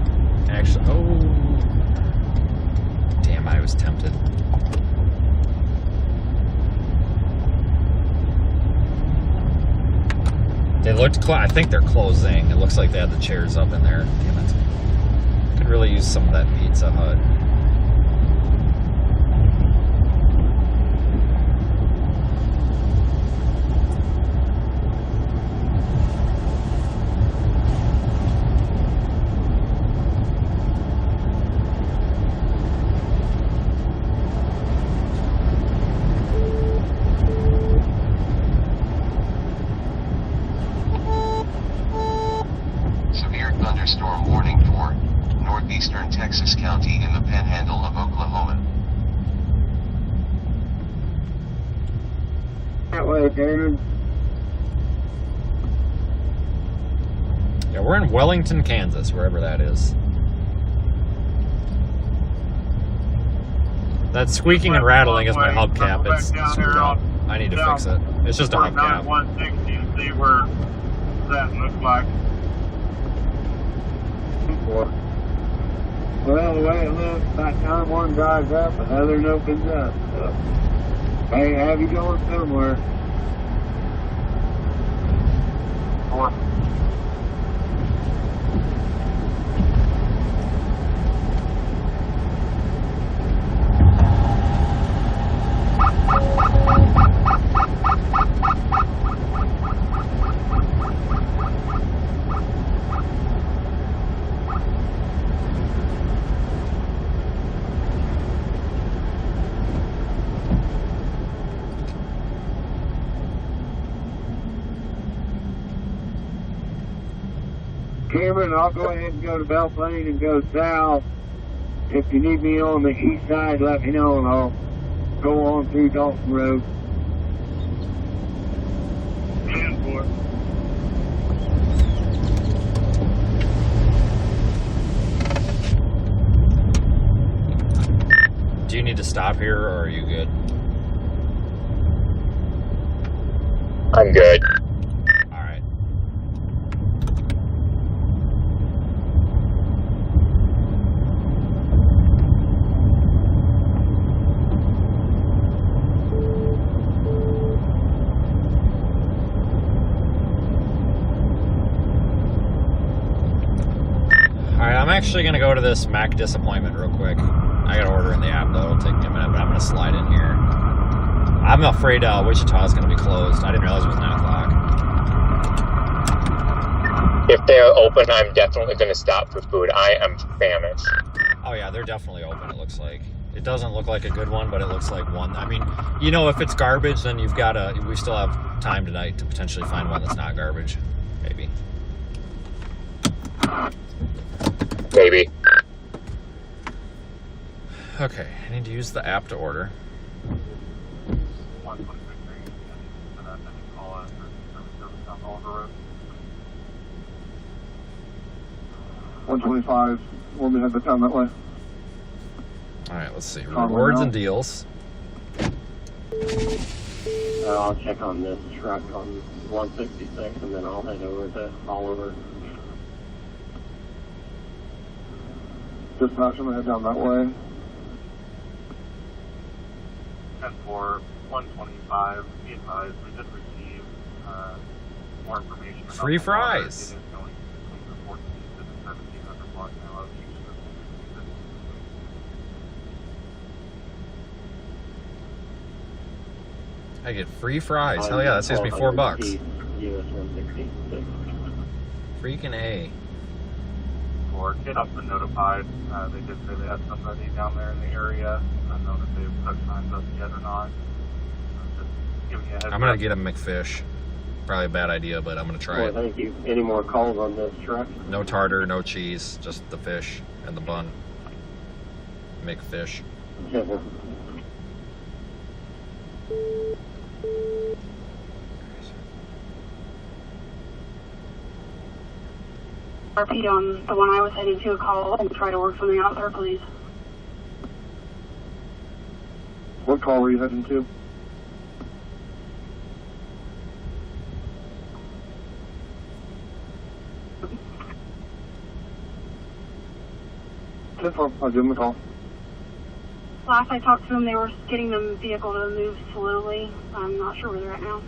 actually... Oh. Damn, I was tempted. They looked... I think they're closing. It looks like they had the chairs up in there. Damn it. Could really use some of that Pizza Hut. Thunderstorm warning for northeastern Texas County in the panhandle of Oklahoma. That way, David. Yeah, we're in Wellington, Kansas, wherever that is. That squeaking and rattling is my hubcap. It's screwed up. I need to fix it. It's just a hubcap. 160 to see where that looks like. Well, the way it looks, by the time one drives up, another opens up. So, hey, have you going somewhere? Cameron, I'll go ahead and go to Belle Plaine and go south. If you need me on the east side, let me know and I'll go on through Dalton Road. 10-4. Do you need to stop here, or are you good? I'm good. Alright. I'm actually going to go to this Mac disappointment real quick. I got to order in the app, though. It'll take me a minute, but I'm going to slide in here. I'm afraid Wichita is going to be closed. I didn't realize it was 9 o'clock. If they're open, I'm definitely going to stop for food. I am famished. Oh yeah, they're definitely open, it looks like. It doesn't look like a good one, but it looks like one. I mean, you know, if it's garbage, then you've got to, we still have time tonight to potentially find one that's not garbage. Maybe. Maybe. Okay, I need to use the app to order. 125. We'll be headed down that way. All right, let's see. Rewards and deals. I'll check on this truck on 166, and then I'll head over to Oliver. Dispatch, I'm going to head down that way. 10-4, 125. Be advised, we did receive more information. Free fries. I get free fries. Hell yeah, that saves me $4. US 166. Freaking A. Or get up and notified. They did say they had somebody down there in the area. I don't know if they've put signs up yet or not. Just giving you a heads I'm gonna up. get a McFish. Probably a bad idea, but I'm gonna try Well, it. thank you. Any more calls on this truck? No tartar, no cheese, just the fish and the bun. McFish. Repeat on the one I was heading to a call and try to work something out there, please. What call were you heading to? I'll give them a call. Last I talked to them, they were getting the vehicle to move slowly. I'm not sure where they're at now.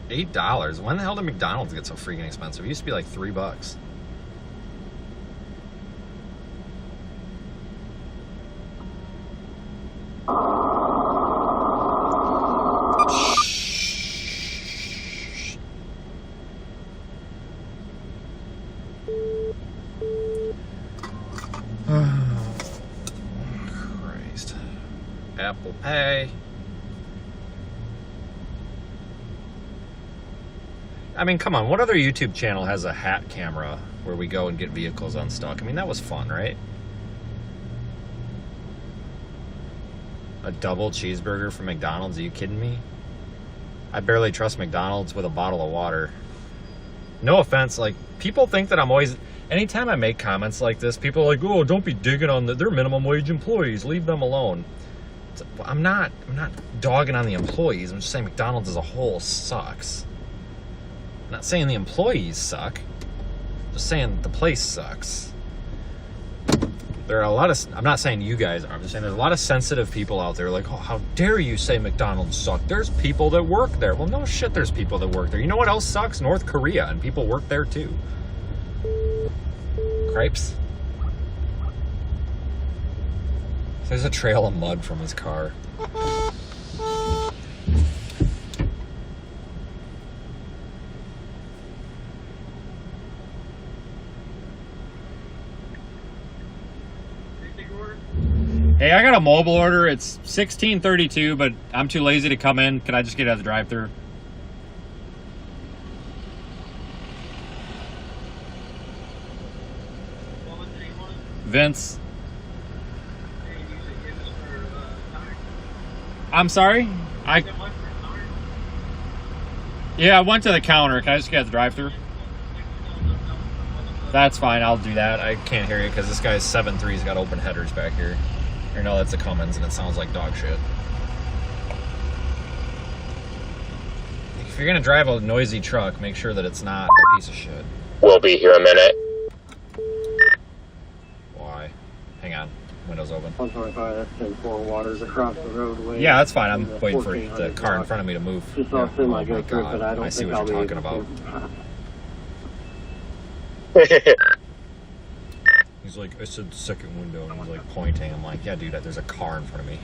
$8? When the hell did McDonald's get so freaking expensive? It used to be like $3. Christ. Apple Pay. I mean, come on, what other YouTube channel has a hat camera where we go and get vehicles unstuck? I mean, that was fun, right? A double cheeseburger from McDonald's? Are you kidding me? I barely trust McDonald's with a bottle of water. No offense, like, people think that I'm always... Anytime I make comments like this, people are like, oh, don't be digging on they're minimum wage employees, leave them alone. I'm not dogging on the employees, I'm just saying McDonald's as a whole sucks. I'm not saying the employees suck. I'm just saying the place sucks. There are a lot of... I'm not saying you guys are. I'm just saying there's a lot of sensitive people out there like, oh, how dare you say McDonald's suck? There's people that work there. Well, no shit, there's people that work there. You know what else sucks? North Korea, and people work there too. Cripes? There's a trail of mud from his car. Hey, I got a mobile order. It's $16.32, but I'm too lazy to come in. Can I just get it at the drive-thru? Vince. I'm sorry? Yeah, I went to the counter. Can I just get at the drive-thru? That's fine. I'll do that. I can't hear you because this guy's 7.3's got open headers back here. Or no, that's a Cummins, and it sounds like dog shit. If you're gonna drive a noisy truck, make sure that it's not a piece of shit. We'll be here a minute. Why? Hang on. Windows open. 125, that's 10-4 waters across the roadway. Yeah, that's fine. I'm waiting for the car in front of me to move. Just Yeah. off in my go through, but I don't I see think what I'll you're be talking able about. to. He's He's like, I said second window, and he's like pointing. I'm like, yeah, dude, there's a car in front of me.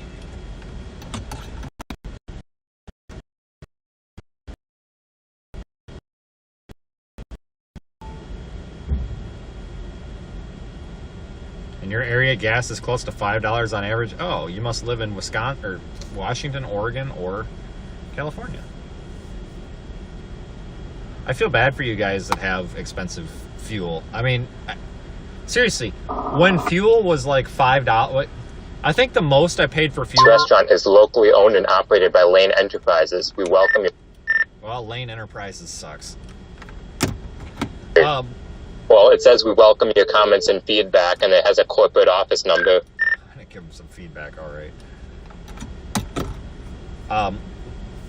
In your area, gas is close to $5 on average. Oh, you must live in Wisconsin or Washington, Oregon, or California. I feel bad for you guys that have expensive fuel. I mean, seriously, when fuel was like $5, I think the most I paid for fuel. This restaurant is locally owned and operated by Lane Enterprises. We welcome you. Well, Lane Enterprises sucks. Well, it says we welcome your comments and feedback, and it has a corporate office number. I'm gonna give them some feedback, all right.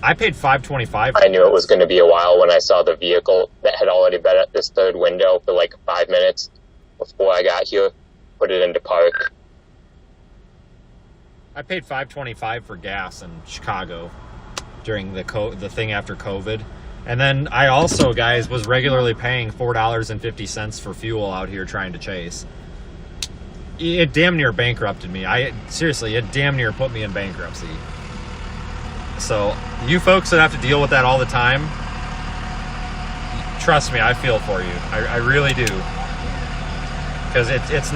I paid $5.25. I knew it was going to be a while when I saw the vehicle that had already been at this third window for like 5 minutes before I got here. Put it into park. I paid $5.25 for gas in Chicago during the thing after COVID. And then I also, guys, was regularly paying $4.50 for fuel out here trying to chase. It damn near bankrupted me. Seriously, it damn near put me in bankruptcy. So, you folks that have to deal with that all the time, trust me, I feel for you. I really do. Because it's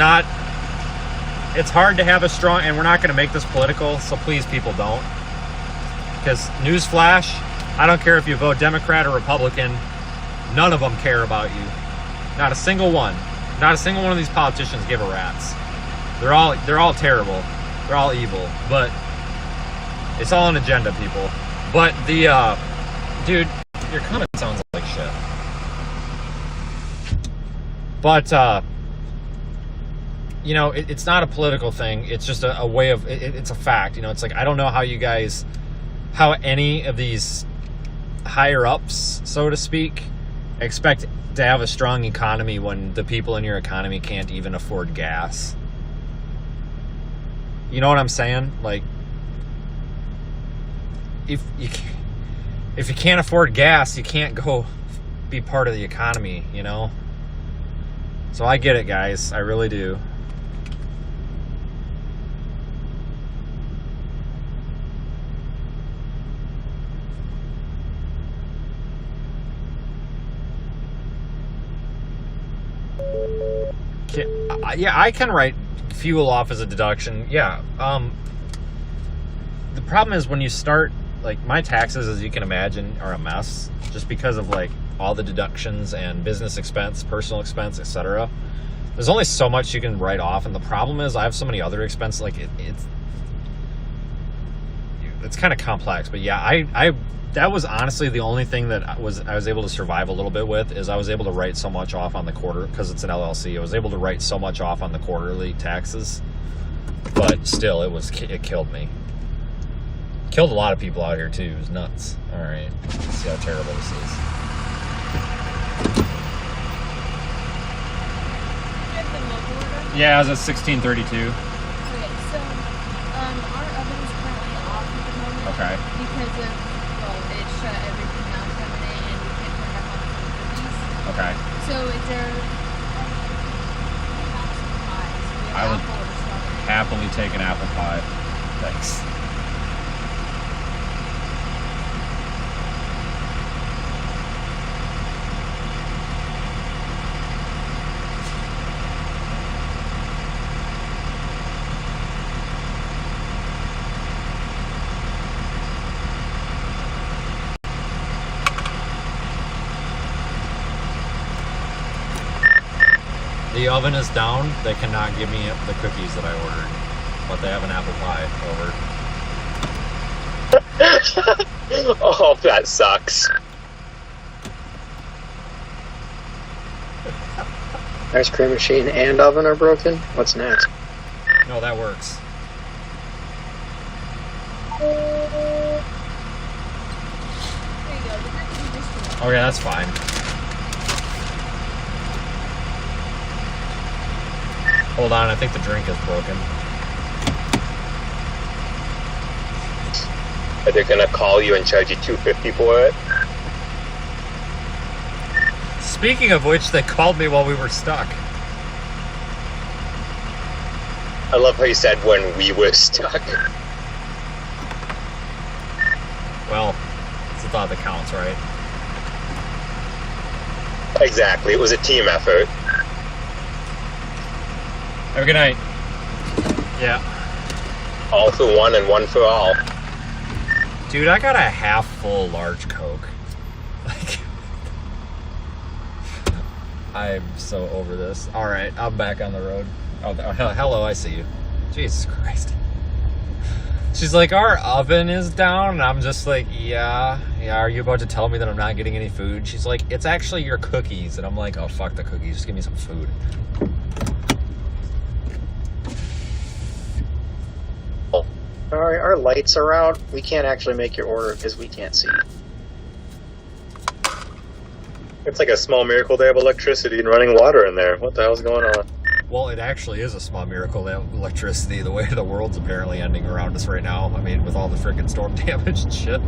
hard to have a strong, and we're not going to make this political, so please, people, don't. Because, newsflash, I don't care if you vote Democrat or Republican, none of them care about you. Not a single one. Not a single one of these politicians give a rat's. They're all terrible. They're all evil. But it's all an agenda, people. But the dude, your comment sounds like shit. But you know, it's not a political thing. It's just a way of it's a fact. You know, it's like I don't know how any of these higher ups, so to speak, expect to have a strong economy when the people in your economy can't even afford gas. You know what I'm saying? Like, if you can't afford gas, you can't go be part of the economy, you know? So I get it, guys. I really do. Yeah, I can write fuel off as a deduction. Yeah. The problem is when you start, like, my taxes, as you can imagine, are a mess just because of, like, all the deductions and business expense, personal expense, etc. There's only so much you can write off, and the problem is I have so many other expenses. Like, it's kind of complex. But yeah, I that was honestly the only thing that I was able to survive a little bit with, is I was able to write so much off on the quarter, because it's an LLC. I was able to write so much off on the quarterly taxes, but still, it killed me. Killed a lot of people out here too. It was nuts. All right, let's see how terrible this is. Yeah, it was at 1632. Okay, so our oven is currently off at the moment. Okay. Because of, well, it shut everything down coming in, and we can't turn it on for the cookies. Okay. So is there some pies? We have I would apple or strawberry. happily take an apple pie. Thanks. The oven is down. They cannot give me the cookies that I ordered, but they have an apple pie over. Oh, that sucks. Ice cream machine and oven are broken. What's next? No, that works. Oh yeah, that's fine. Hold on, I think the drink is broken. Are they gonna call you and charge you $250 for it? Speaking of which, they called me while we were stuck. I love how you said when we were stuck. Well, it's the thought that counts, right? Exactly, it was a team effort. Have a good night. Yeah. All for one and one for all. Dude, I got a half full large Coke. Like, I'm so over this. All right, I'm back on the road. Oh, hello, I see you. Jesus Christ. She's like, our oven is down, and I'm just like, yeah, are you about to tell me that I'm not getting any food? She's like, it's actually your cookies, and I'm like, oh, fuck the cookies, just give me some food. Alright, our lights are out. We can't actually make your order because we can't see. It's like a small miracle they have electricity and running water in there. What the hell's going on? Well, it actually is a small miracle that electricity, the way the world's apparently ending around us right now. I mean, with all the freaking storm damage and shit.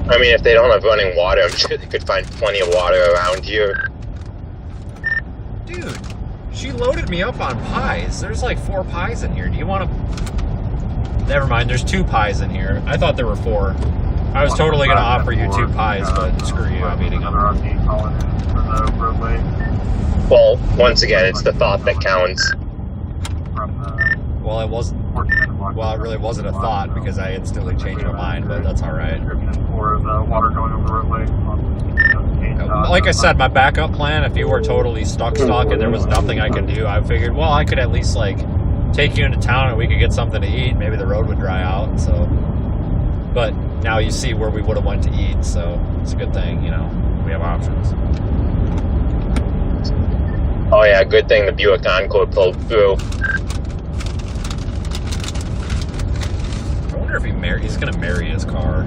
I mean, if they don't have running water, I'm sure they could find plenty of water around here. Dude, she loaded me up on pies. There's like 4 pies in here. Do you want to... Never mind, there's 2 pies in here. I thought there were 4. I was totally going to offer you 2 pies, but screw you, I'm eating them. Well, once again, it's the thought that counts. Well, it wasn't. Well, it really wasn't a thought because I instantly changed my mind, but that's all right. Like I said, my backup plan, if you were totally stuck and there was nothing I could do, I figured, well, I could at least like take you into town and we could get something to eat. Maybe the road would dry out. So, but now you see where we would have went to eat, so it's a good thing, you know. We have options. Oh yeah, good thing the Buick Encore pulled through. I wonder if he's gonna marry his car.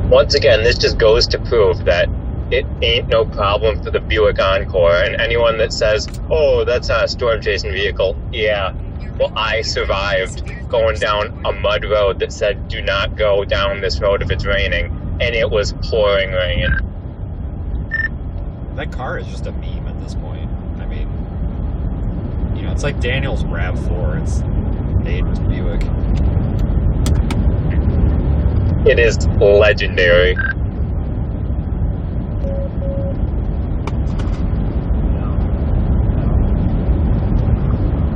Once again, this just goes to prove that it ain't no problem for the Buick Encore, and anyone that says, oh, that's not a storm chasing vehicle, yeah, well, I survived going down a mud road that said do not go down this road if it's raining, and it was pouring rain. That car is just a meme at this point. I mean, you know, it's like Daniel's RAV4. It's Aiden's Buick. It is legendary.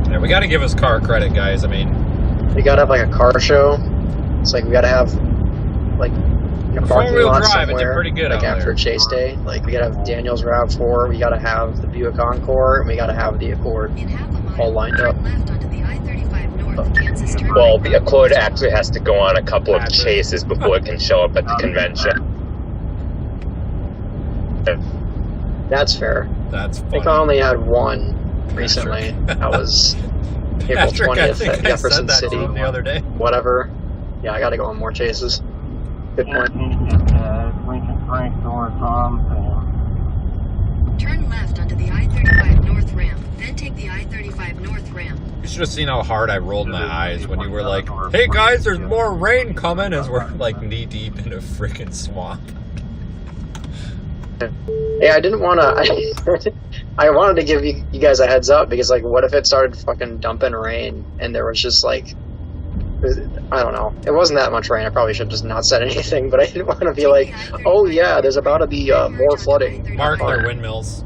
Yeah, we got to give his car credit, guys. I mean, we gotta have like a car show. It's like we gotta have like a parking lot somewhere. It did pretty good like out after there. Chase Day. Like we gotta have Daniel's RAV4. We gotta have the Buick Encore, and we gotta have the Accord all lined up. Well, the Accord actually has to go on a couple of chases before it can show up at the convention. That's fair. That's I think I only had one recently. That was April 20th at Jefferson City. The other day. Whatever. Yeah, I gotta go on more chases. Good point. Turn left onto the I-35 North ramp, then take the I-35 North ramp. You should have seen how hard I rolled my eyes when you were like, hey guys, there's more rain coming, as we're like knee deep in a freaking swamp. Yeah, I didn't want to. I wanted to give you guys a heads up because, like, what if it started fucking dumping rain and there was just like, I don't know. It wasn't that much rain. I probably should have just not said anything, but I didn't want to be like, oh yeah, there's about to be more flooding. Mark their windmills.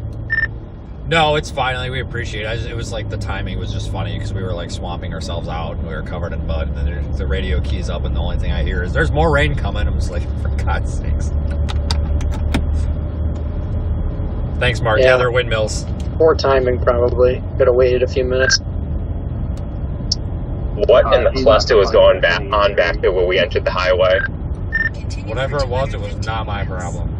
No, it's fine. Like, we appreciate it. It was like the timing was just funny because we were like swamping ourselves out and we were covered in mud. And then the radio keys up, and the only thing I hear is there's more rain coming. I'm just like, for God's sakes. Thanks, Mark. Yeah, they're windmills. Poor timing, probably. Could have waited a few minutes. What in the cluster was going on back there where we entered the highway? Whatever it was not my problem.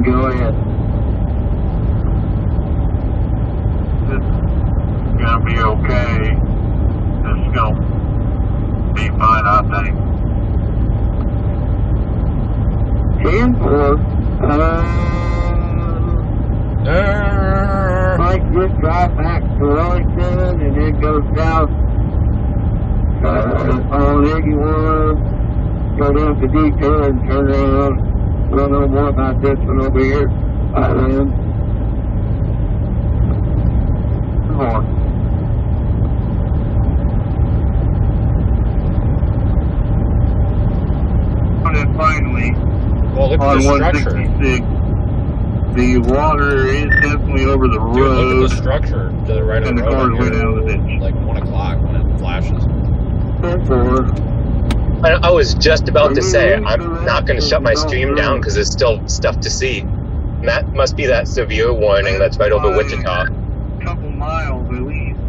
Go ahead. It's gonna be okay. This gonna be fine, I think. 10-4. Might just drive back to Wellington and then go south on 81, go down to Detour and turn around. We'll know more about this one over here. And then finally, well, look at on the structure. 166, the water is definitely over the road. Dude, look at the structure to the right of and the the road. cars way down the ditch. Like 1 o'clock when it flashes. 10-4. I was just about to say, I'm not going to shut my stream down because there's still stuff to see. And that must be that severe warning that's right over Wichita. Couple miles at least,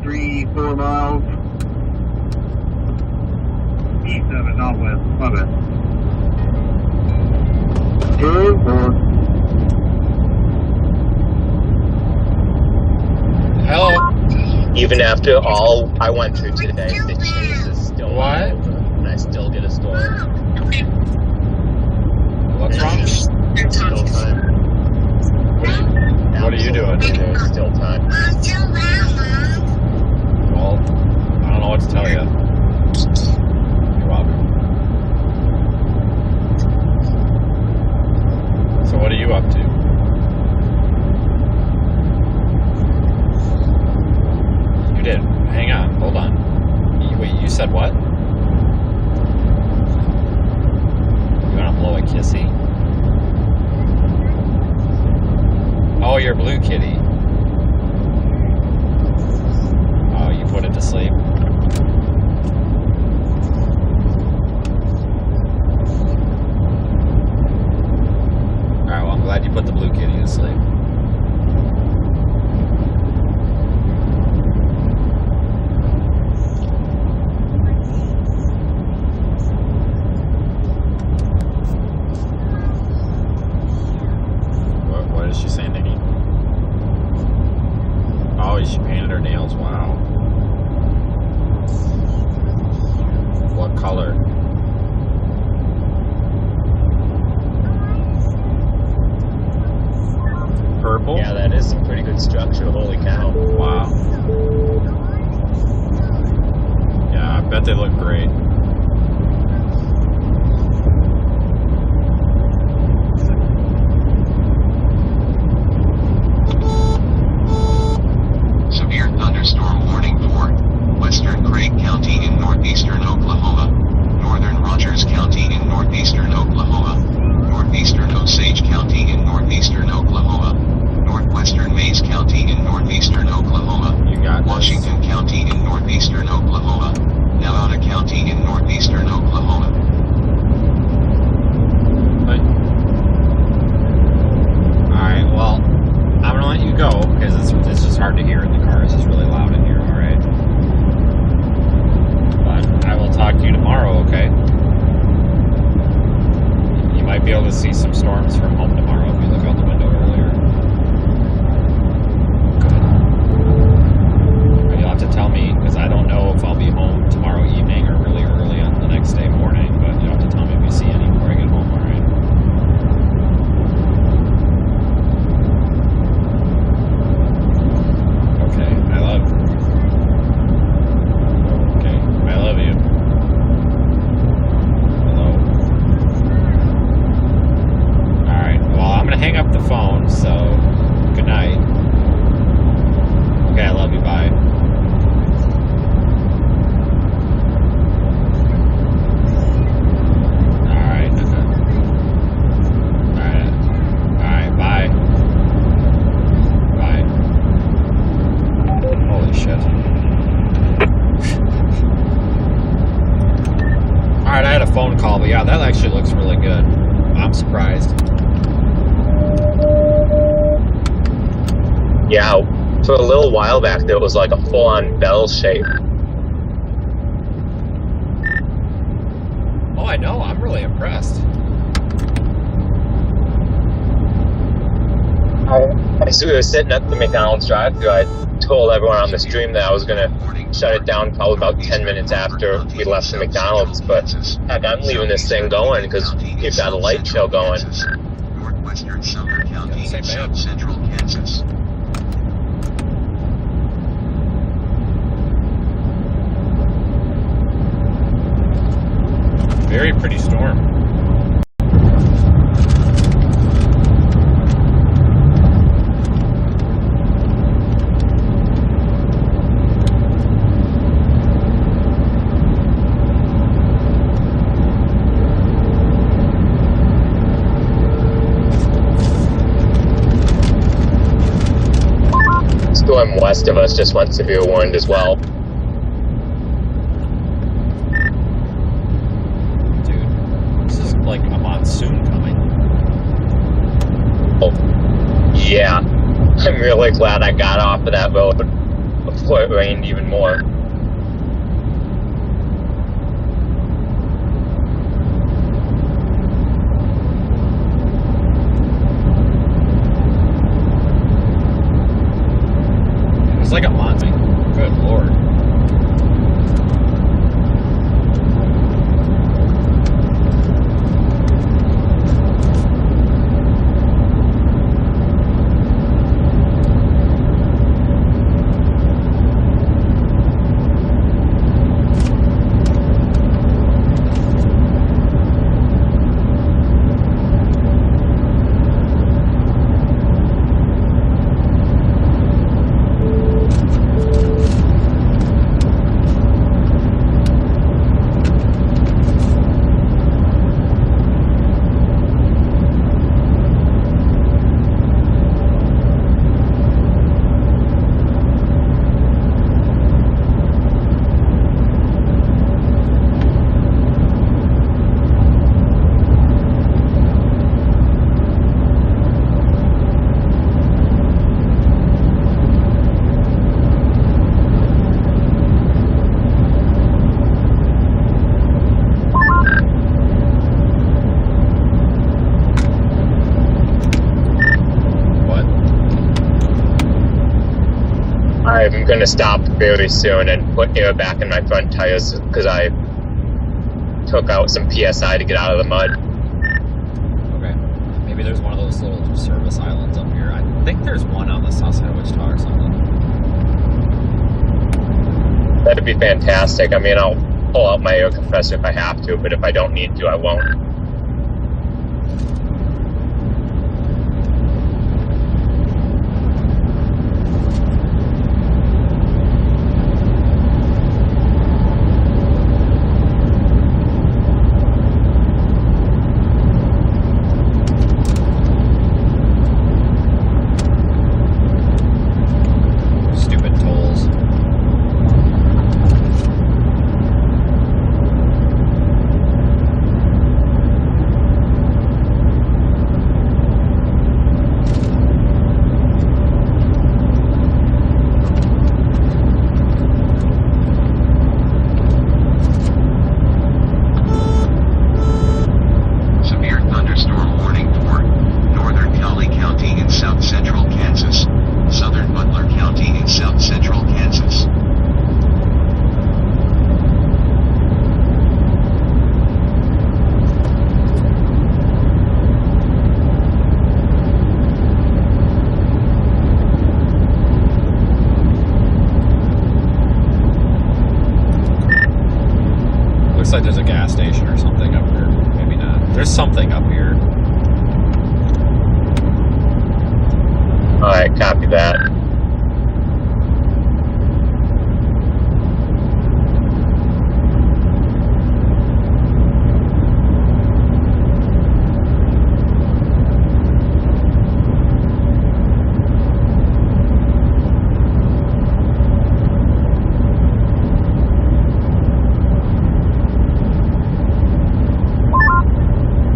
3-4 miles east of it, not west. My bad. 10-4. Hello. Even after all I went through today, the chase is still not over, and I still get a storm. What's wrong? There's still time. What are you doing? There's still time. Well, I don't know what to tell you. You're welcome. So what are you up to? You did. Hang on. Hold on. Wait, you said what? You want to blow a kissy? Oh, your blue kitty. Oh, you put it to sleep? Alright, well, I'm glad you put the blue kitty to sleep. What is she saying, Nikki? Oh, she painted her nails. Wow. What color? Purple? Yeah, that is some pretty good structure. Holy cow. Wow. Yeah, I bet they look great. Severe thunderstorm warning for western Craig County in northeastern Oklahoma, northern Rogers County in northeastern Oklahoma, northeastern Osage County in northeastern Oklahoma, northwestern Mays County in northeastern Oklahoma, Washington County in northeastern Oklahoma, Navajo County in northeastern Oklahoma. Alright, well, I'm gonna let you go because it's just hard to hear in the car. It's just really loud in here, alright? But I will talk to you tomorrow, okay? You might be able to see some storms from home tomorrow if you look out the window earlier. Good. You'll have to tell me, because I don't know if I'll be home tomorrow evening or really early on the next day morning, but you'll have to tell me if you see any before I get home, alright? Okay, I love you. Hello. Alright, well, I'm gonna hang up the phone, so good night. Okay, I love you, bye. Alright. Alright, bye. Bye. Holy shit. Alright, I had a phone call, but yeah, that actually looks really good. I'm surprised. Yeah, for a little while back there was like a full-on bell shape. Oh, I know. I'm really impressed. I As we were sitting at the McDonald's drive-thru, I told everyone on the stream that I was going to shut it down probably about 10 minutes after we left the McDonald's, but heck, I'm leaving this thing going because you've got a light show going. Northwestern Sumner County and South Central Kansas. Very pretty storm. Storm west of us just went severe warned as well. This is like a monsoon coming. Oh, yeah. I'm really glad I got off of that road before it rained even more. It's like a monsoon. Good lord. I'm going to stop very soon and put air back in my front tires because I took out some PSI to get out of the mud. Okay. Maybe there's one of those little service islands up here. I think there's one on the south side of Wichita or something. That'd be fantastic. I mean, I'll pull out my air compressor if I have to, but if I don't need to, I won't. Looks like there's a gas station or something up here. Maybe not. There's something up here. Alright, copy that.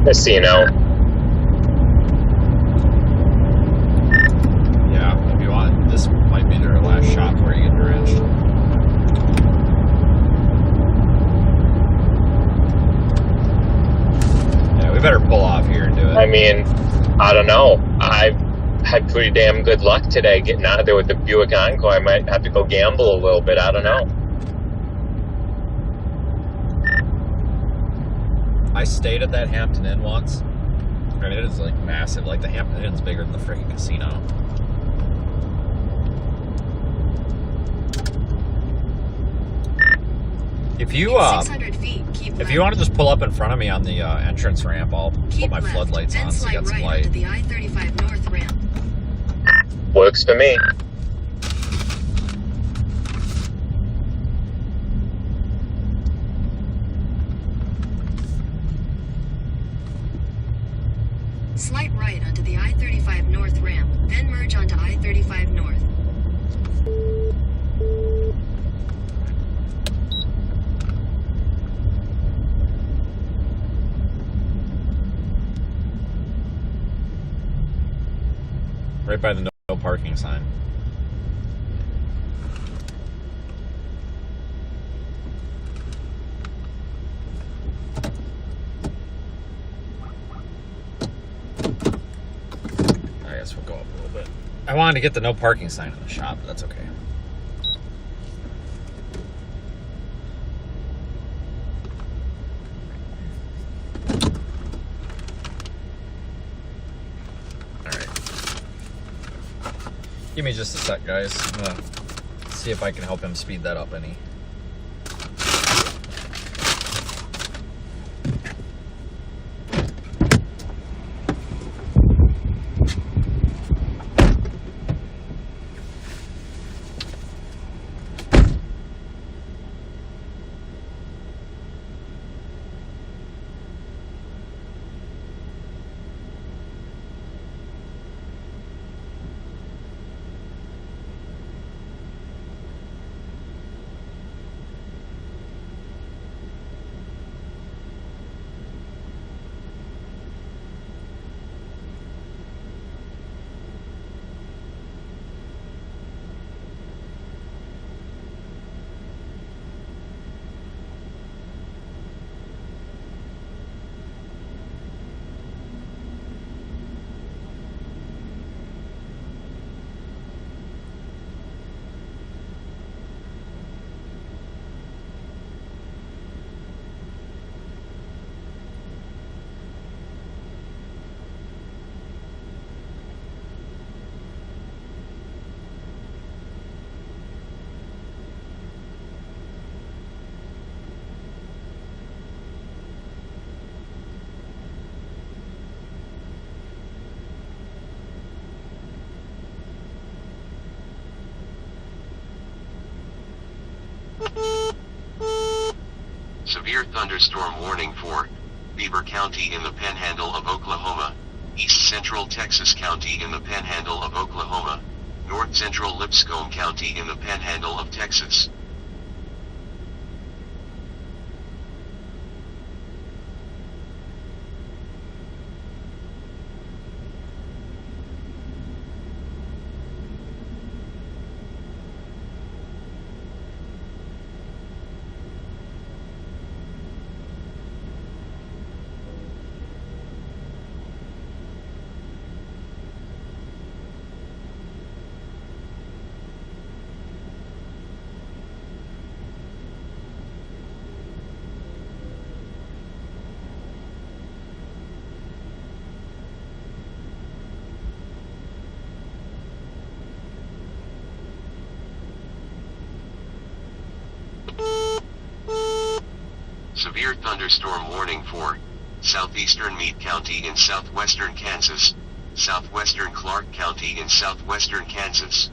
Casino. Yeah, if you want, this might be their last shot before you get drenched. Yeah, we better pull off here and do it. I mean, I don't know. I had pretty damn good luck today getting out of there with the Buick Encore. I might have to go gamble a little bit. I don't know. I stayed at that Hampton Inn once. I mean, it is like massive. Like the Hampton Inn's bigger than the freaking casino. If you 600 feet, keep if you want to just pull up in front of me on the entrance ramp, I'll put my left, floodlights then on so you slide got some right light. onto the I-35 North ramp. Works for me. Slight right onto the I-35 North ramp, then merge onto I-35 North. Right by the no parking sign. I guess we'll go up a little bit. I wanted to get the no parking sign in the shop, but that's okay. Give me just a sec, guys. I'm gonna see if I can help him speed that up any. Severe thunderstorm warning for Beaver County in the Panhandle of Oklahoma, East Central Texas County in the Panhandle of Oklahoma, North Central Lipscomb County in the Panhandle of Texas. Severe thunderstorm warning for southeastern Meade County in southwestern Kansas, southwestern Clark County in southwestern Kansas.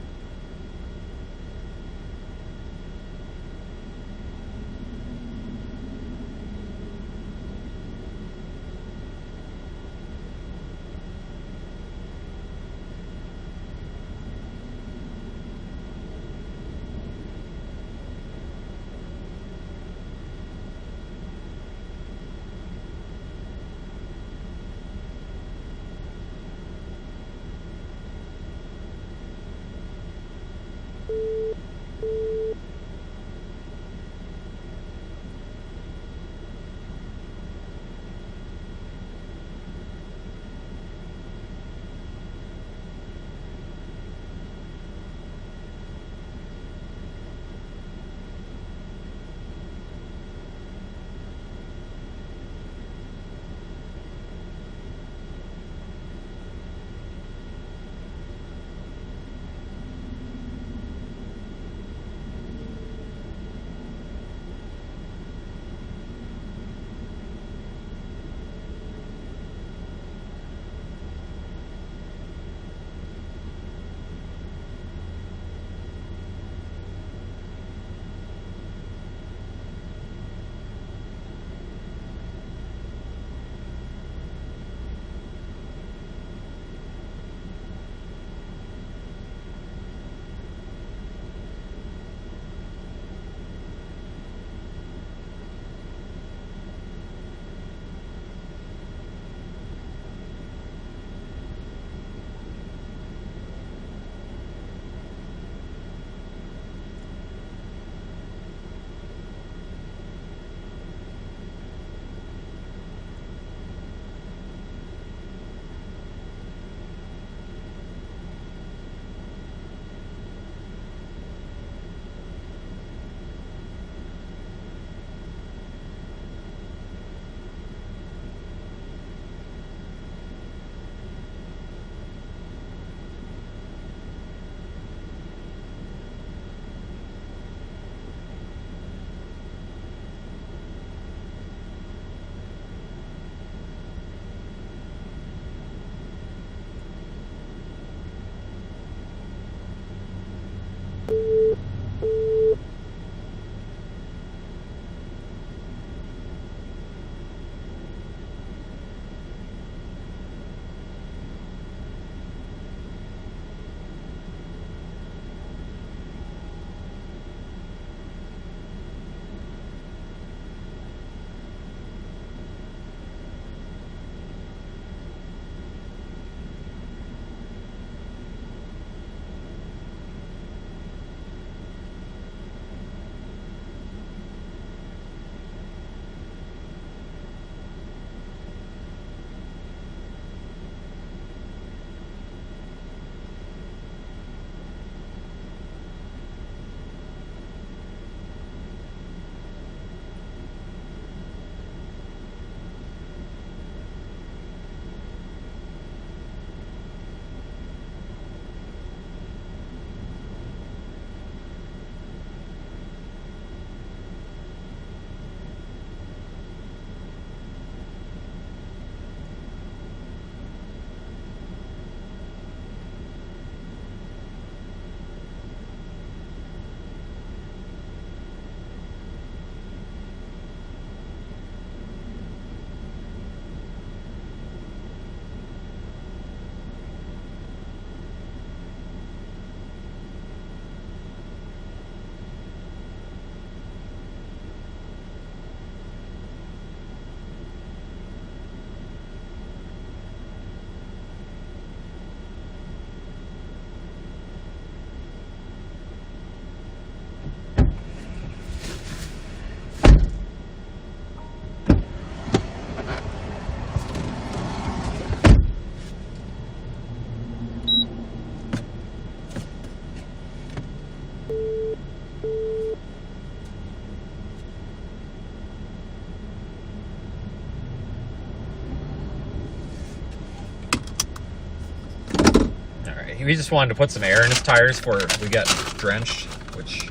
we just wanted to put some air in his tires before we got drenched, which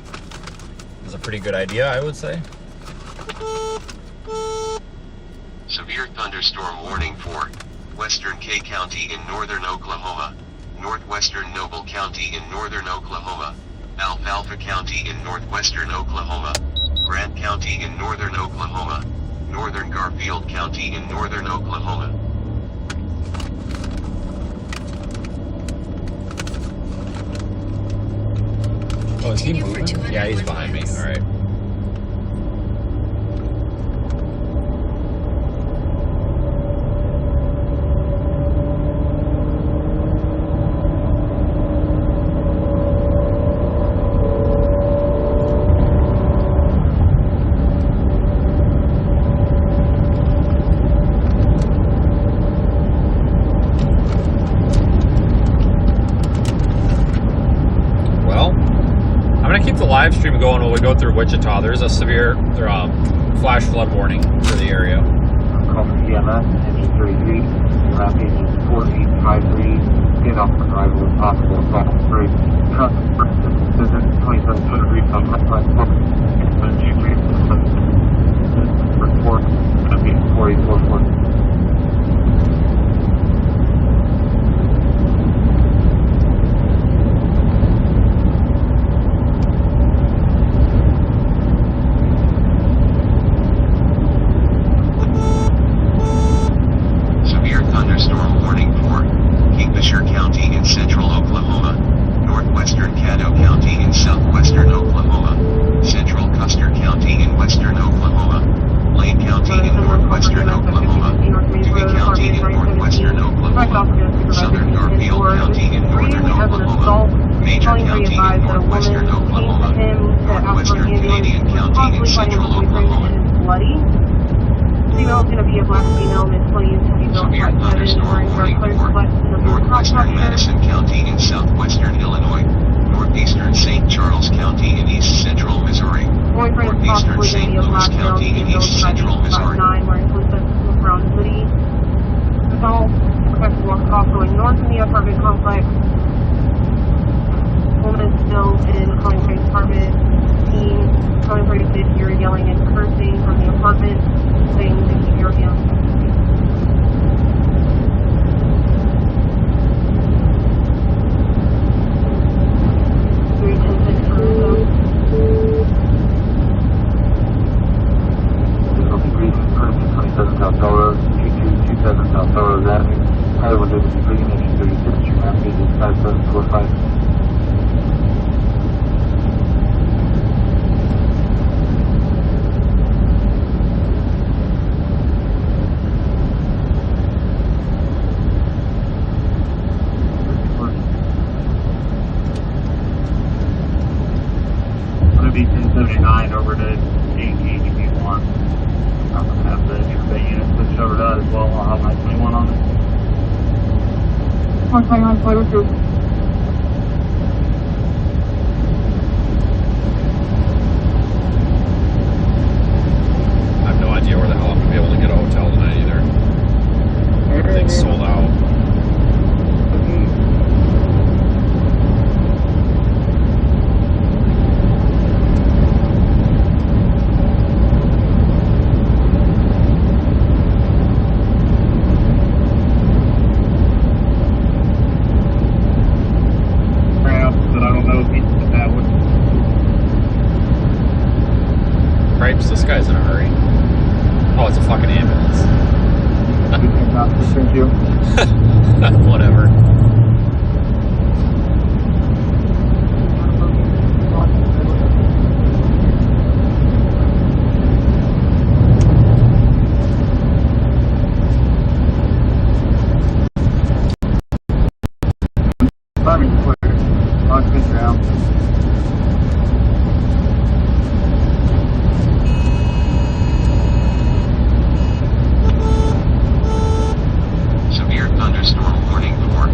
is a pretty good idea, I would say. Severe thunderstorm warning for western K County in northern Oklahoma, northwestern Noble County in northern Oklahoma, Alfalfa County in northwestern Oklahoma, Grant County in northern Oklahoma, northern Garfield County in northern Oklahoma. Oh, is he moving? Yeah, he's behind me. All right. Live stream going while we go through Wichita. There's a severe flash flood warning for the area. Call for CMS, engine 33, lap engine 4853, get off the driver as possible, bottom 3, truck, visit 27 degrees on left side, and G3, report, lap engine 4844. This guy's in a hurry. Oh, it's a fucking ambulance. Whatever. Severe thunderstorm warning for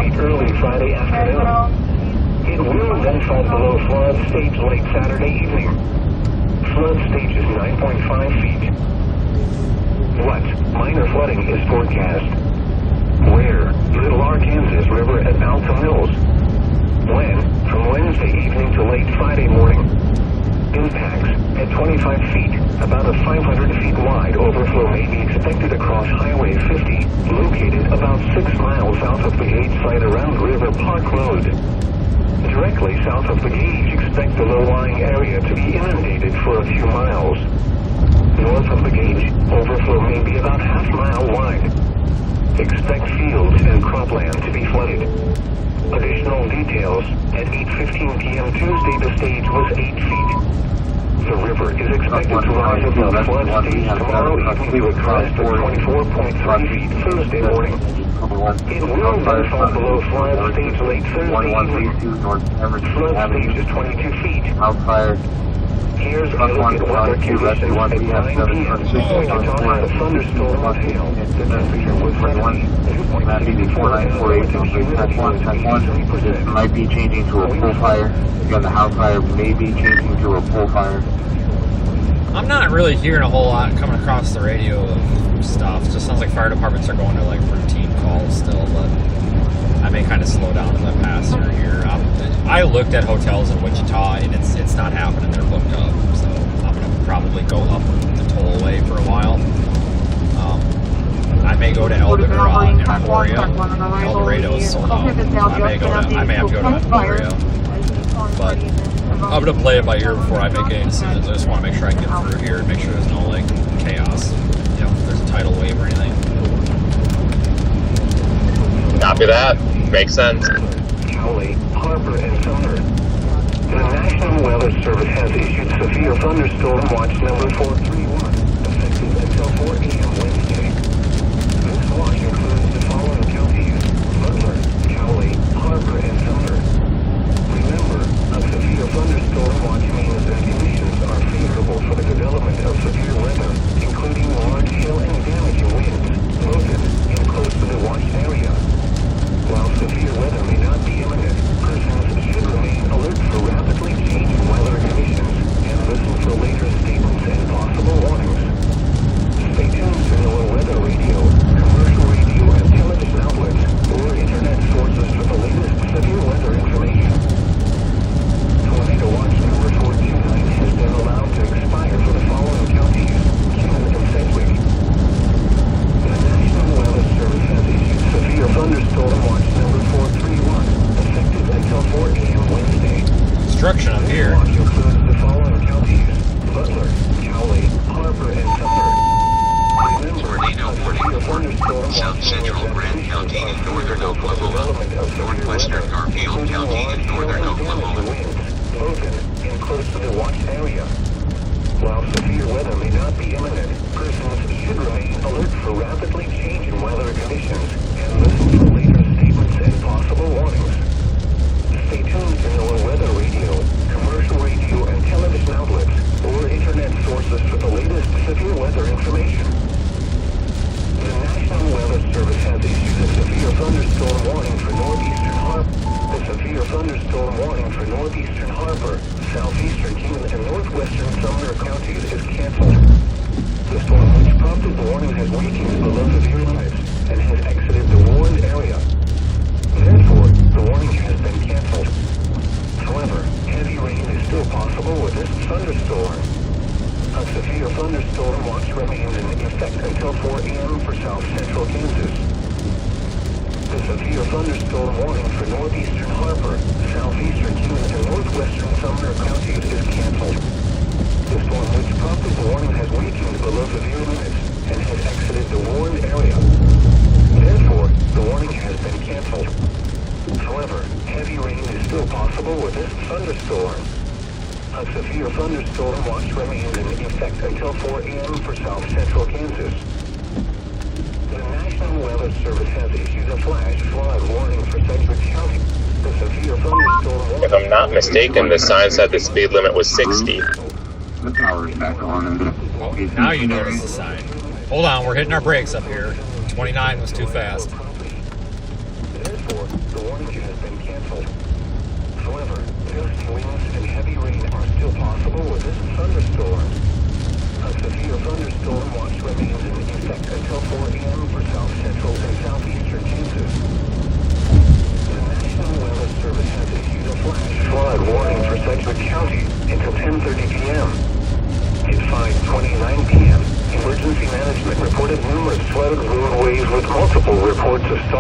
late early Friday afternoon. It will then fall below flood stage late Saturday evening. Flood stage is 9.5 feet. What minor flooding is forecast? Where? Little Arkansas River at Alta Mills. When? From Wednesday evening to late Friday morning. Impacts at 25 feet, about a 500 feet wide overflow may be expected across Highway 50, located about 6 miles south of the gauge site around River Park Road. Directly south of the gauge, expect the low-lying area to be inundated for a few miles. North of the gauge, overflow may be about half-mile wide. Expect fields and cropland to be flooded. Additional details, at 8:15 p.m. Tuesday the stage was 8 feet. The river is expected to rise above flood stage tomorrow evening to a crest of 24.3 feet Thursday morning. It will then fall below flood stage late Thursday evening. Flood stage is 22 feet. Here's a look at weather conditions at 9 p.m. Wichita had a thunderstorm with hail. The temperature was 2.4 This might be changing to a full fire. Again, the house fire may be changing to a full fire. I'm not really hearing a whole lot coming across the radio of stuff. It just sounds like fire departments are going to like routine calls still, but I may kind of slow down as I pass through here. I looked at hotels in Wichita and it's not happening. They're booked up, so I'm gonna probably go up the tollway for a while. I may go to Emporia. El Dorado's sold out. I may have to go to Emporia, but I'm gonna play it by ear before I make any decisions. I just want to make sure I get through here and make sure there's no like chaos. You know, if there's a tidal wave or anything. Copy that. Makes sense. Cowley, Harbor, and Sumner. The National Weather Service has issued severe thunderstorm watch number 431, effective until 4 a.m. Wednesday. This watch includes the following counties: Butler, Cowley, Harbor, and Sumner. Remember, a severe thunderstorm watch means that conditions are favorable for the development of severe weather, including large hail and damaging winds, located in close to the watched area. While severe weather may not be imminent, persons should remain alert for rapidly changing weather conditions and listen for later statements and possible warnings. Stay tuned to NOAA weather radio, commercial radio and television outlets, or internet sources for the latest severe weather information. Tornado watch number 429 has been allowed to expire for the following counties: Kingman and Sedgwick. The National Weather Service has issued severe thunderstorm watch number 431, effective until 4 a.m. Wednesday. Construction up here. Watch includes the following counties: Butler, Cowley, Harbor, and Sumner. Tornado warning for South Central Grand County and Northern Oklahoma, Northwestern Garfield County and Northern Oklahoma. Logan, in close to the watched area. While severe weather may not be imminent, persons should remain alert for rapidly changing weather conditions and listen for later statements and possible warnings. Stay tuned to NOAA weather radio, commercial radio and television outlets, or internet sources for the latest severe weather information. The National Weather Service has issued a severe thunderstorm warning for northeastern Harbor. The severe thunderstorm warning for northeastern Harbor, southeastern Kingman, and northwestern Sumner counties is canceled. The storm which prompted the warning has weakened below severe limits and has exited the warned area. Therefore, the warning has been canceled. However, heavy rain is still possible with this thunderstorm. A severe thunderstorm watch remains in effect until 4 a.m. for south central Kansas. The severe thunderstorm warning for northeastern Harbor, southeastern Kingman, and northwestern Sumner counties is canceled. The storm which prompted the warning has weakened below severe limits and has exited the warned area. Therefore, the warning has been canceled. However, heavy rain is still possible with this thunderstorm. A severe thunderstorm watch remains in effect until 4 a.m. for south central Kansas. The National Weather Service has issued a flash flood warning for Sedgwick County. The severe thunderstorm. If I'm not mistaken, the sign said the speed limit was 60. The power's back on. Now you notice the sign. Hold on, we're hitting our brakes up here. 29 was too fast. Therefore, the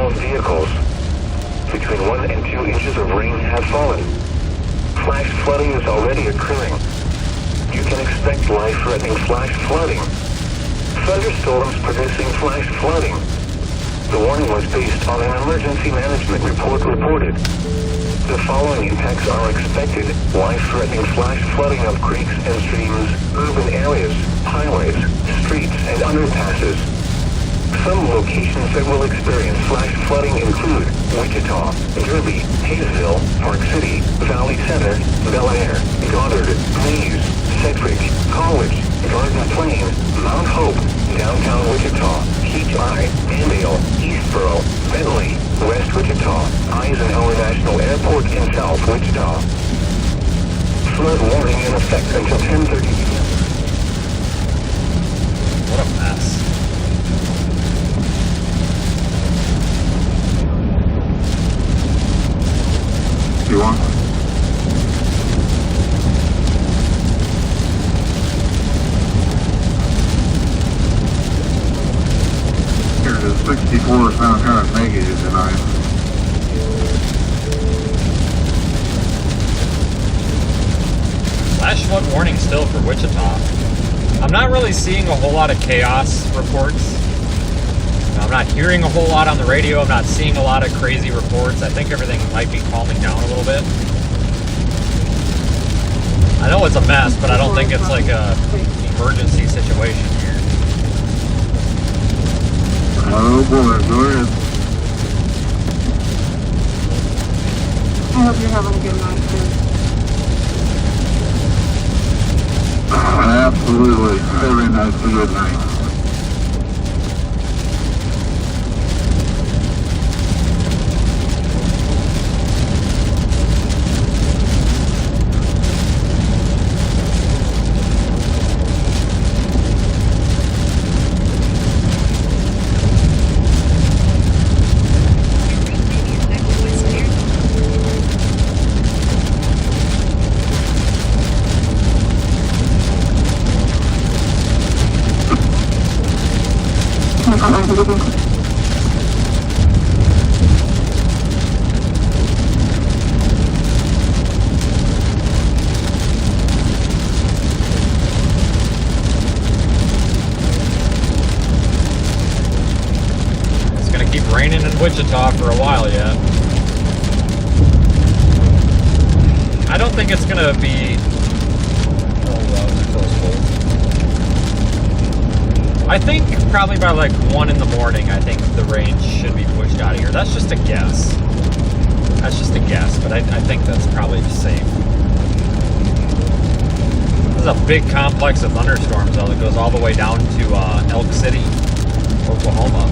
southbound vehicles. Between 1 and 2 inches of rain have fallen. Flash flooding is already occurring. You can expect life-threatening flash flooding. Thunderstorms producing flash flooding. The warning was based on an emergency management report reported. The following impacts are expected: life-threatening flash flooding of creeks and streams, urban areas, highways, streets, and underpasses. Some locations that will experience flash flooding include Wichita, Derby, Hayesville, Park City, Valley Center, Bel Air, Goddard, Mays, Sedgwick, College, Garden Plain, Mount Hope, downtown Wichita, Peach Eye, Andale, Eastboro, Bentley, West Wichita, Eisenhower National Airport in South Wichita. Flood warning in effect until 10:30. What a mess. You want? Here's a 64 sound kind of negative tonight. Flash flood warning still for Wichita. I'm not really seeing a whole lot of chaos reports. I'm not hearing a whole lot on the radio. I'm not seeing a lot of crazy reports. I think everything might be calming down a little bit. I know it's a mess, but I don't think it's like a emergency situation here. Oh boy, go ahead. I hope you're having a good night, too. Absolutely. Every night's a good night. It's gonna keep raining in Wichita for a while yet. I don't think it's gonna be. I think probably by like 1 in the morning, I think the rain should be pushed out of here. That's just a guess. That's just a guess, but I think that's probably safe. This is a big complex of thunderstorms, though, that goes all the way down to Elk City, Oklahoma,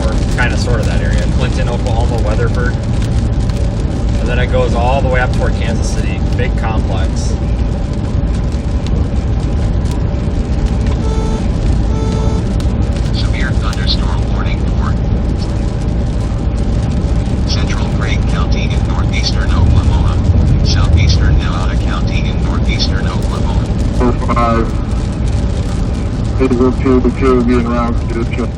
or kind of sort of that area. Clinton, Oklahoma, Weatherford. And then it goes all the way up toward Kansas City. Big complex. Thunderstorm warning for Central Craig County in northeastern Oklahoma, southeastern Nevada County in northeastern Oklahoma. 45. 802, getting around to the check.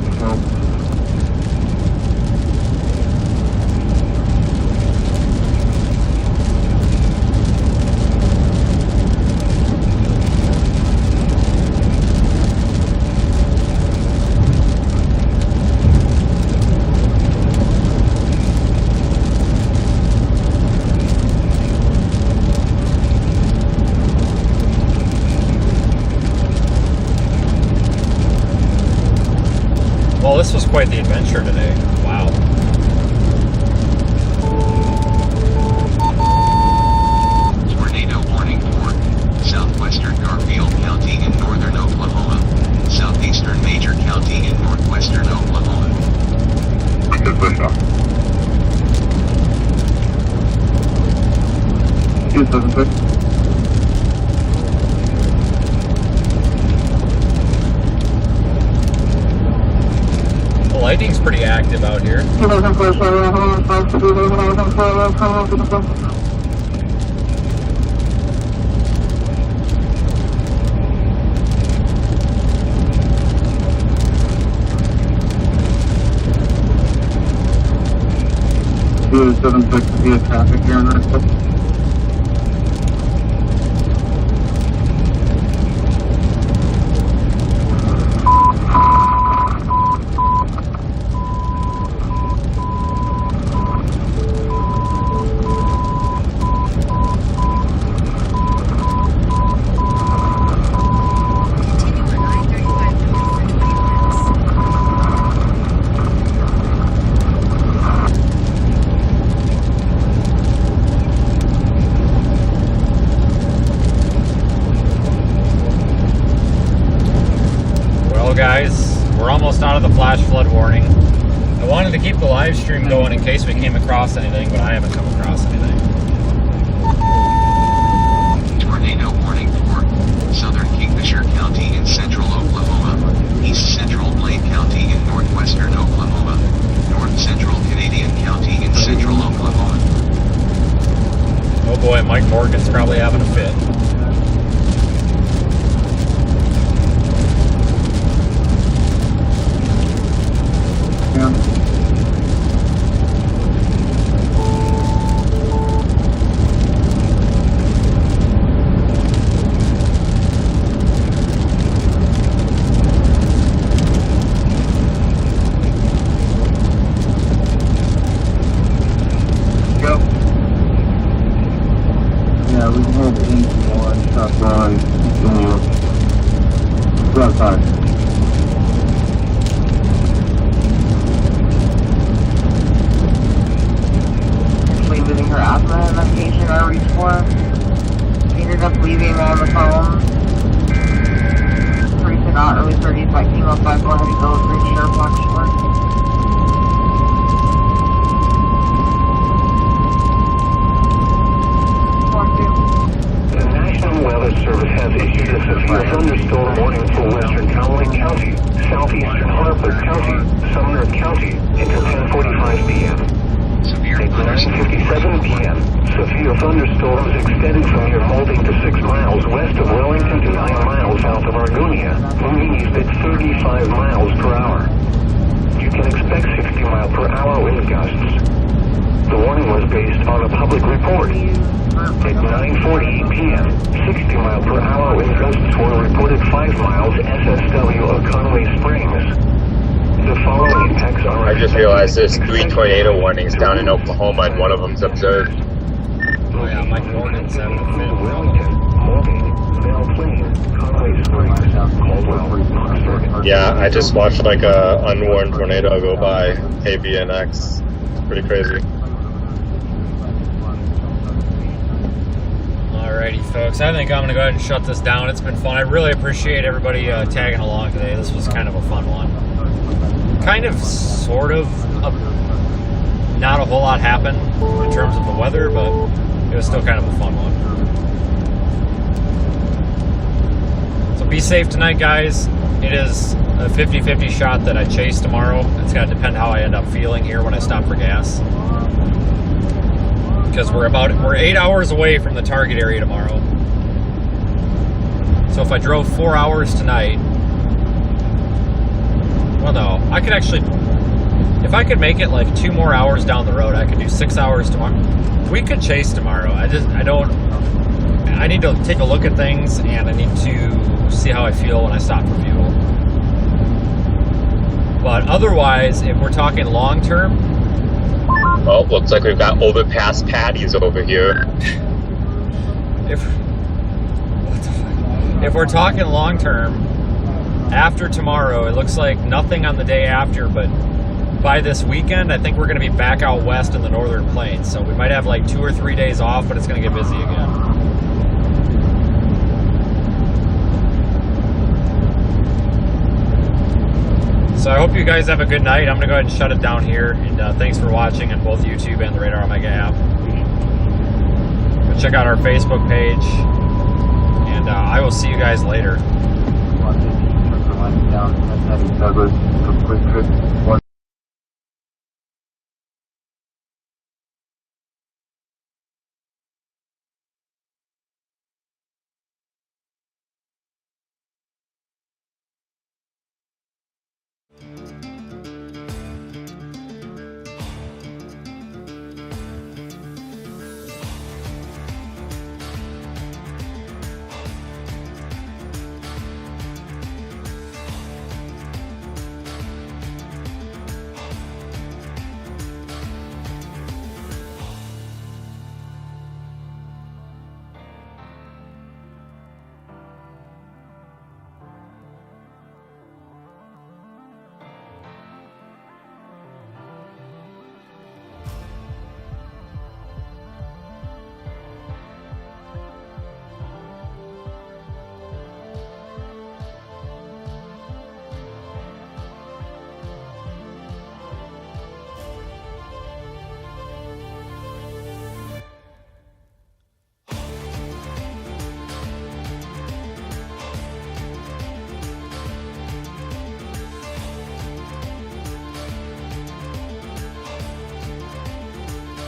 Well, this was quite the adventure today. Wow. Tornado warning for southwestern Garfield County in northern Oklahoma, southeastern Major County in northwestern Oklahoma. Good push off. 276. Lighting's pretty active out here. 276 via traffic here in Redwood. Guys, we're almost out of the flash flood warning. I wanted to keep the live stream going in case we came across anything, but I haven't come across anything. Tornado warning for southern Kingfisher County in central Oklahoma, east central Blaine County in northwestern Oklahoma, north central Canadian County in central Oklahoma. Oh boy, Mike Morgan's probably having a fit. Severe thunderstorms extending from near Wellington to 6 miles west of Wellington to 9 miles south of Argonia, moving east at 35 miles per hour. You can expect 60 mile per hour wind gusts. The warning was based on a public report. At 9:48 p.m., 60 mile per hour wind gusts were reported 5 miles SSW of Conway Springs. The following impacts are... I just realized there's 3 tornado warnings down in Oklahoma and one of them's observed. Oh yeah, Mike Morgan's having a fit. Yeah, I just watched like a unwarned tornado go by KBNX. Pretty crazy. Alrighty folks, I think I'm gonna go ahead and shut this down. It's been fun. I really appreciate everybody tagging along today. This was kind of a fun one. Kind of, sort of, not a whole lot happened in terms of the weather, but it was still kind of a fun one. So be safe tonight, guys. It is a 50-50 shot that I chase tomorrow. It's going to depend how I end up feeling here when I stop for gas. Because we're 8 hours away from the target area tomorrow. So if I drove 4 hours tonight, well, no, I could actually, if I could make it like 2 more hours down the road, I could do 6 hours tomorrow. We could chase tomorrow. I need to take a look at things, and I need to see how I feel when I stop for fuel. But otherwise, if we're talking long term, well, looks like we've got overpass patties over here. If we're talking long term, after tomorrow, it looks like nothing on the day after, but by this weekend, I think we're going to be back out west in the northern plains. So we might have like 2 or 3 days off, but it's going to get busy again. So I hope you guys have a good night. I'm going to go ahead and shut it down here. And thanks for watching on both YouTube and the Radar Omega app. Go check out our Facebook page. And I will see you guys later. Down, heading Douglas, for quick trip, 1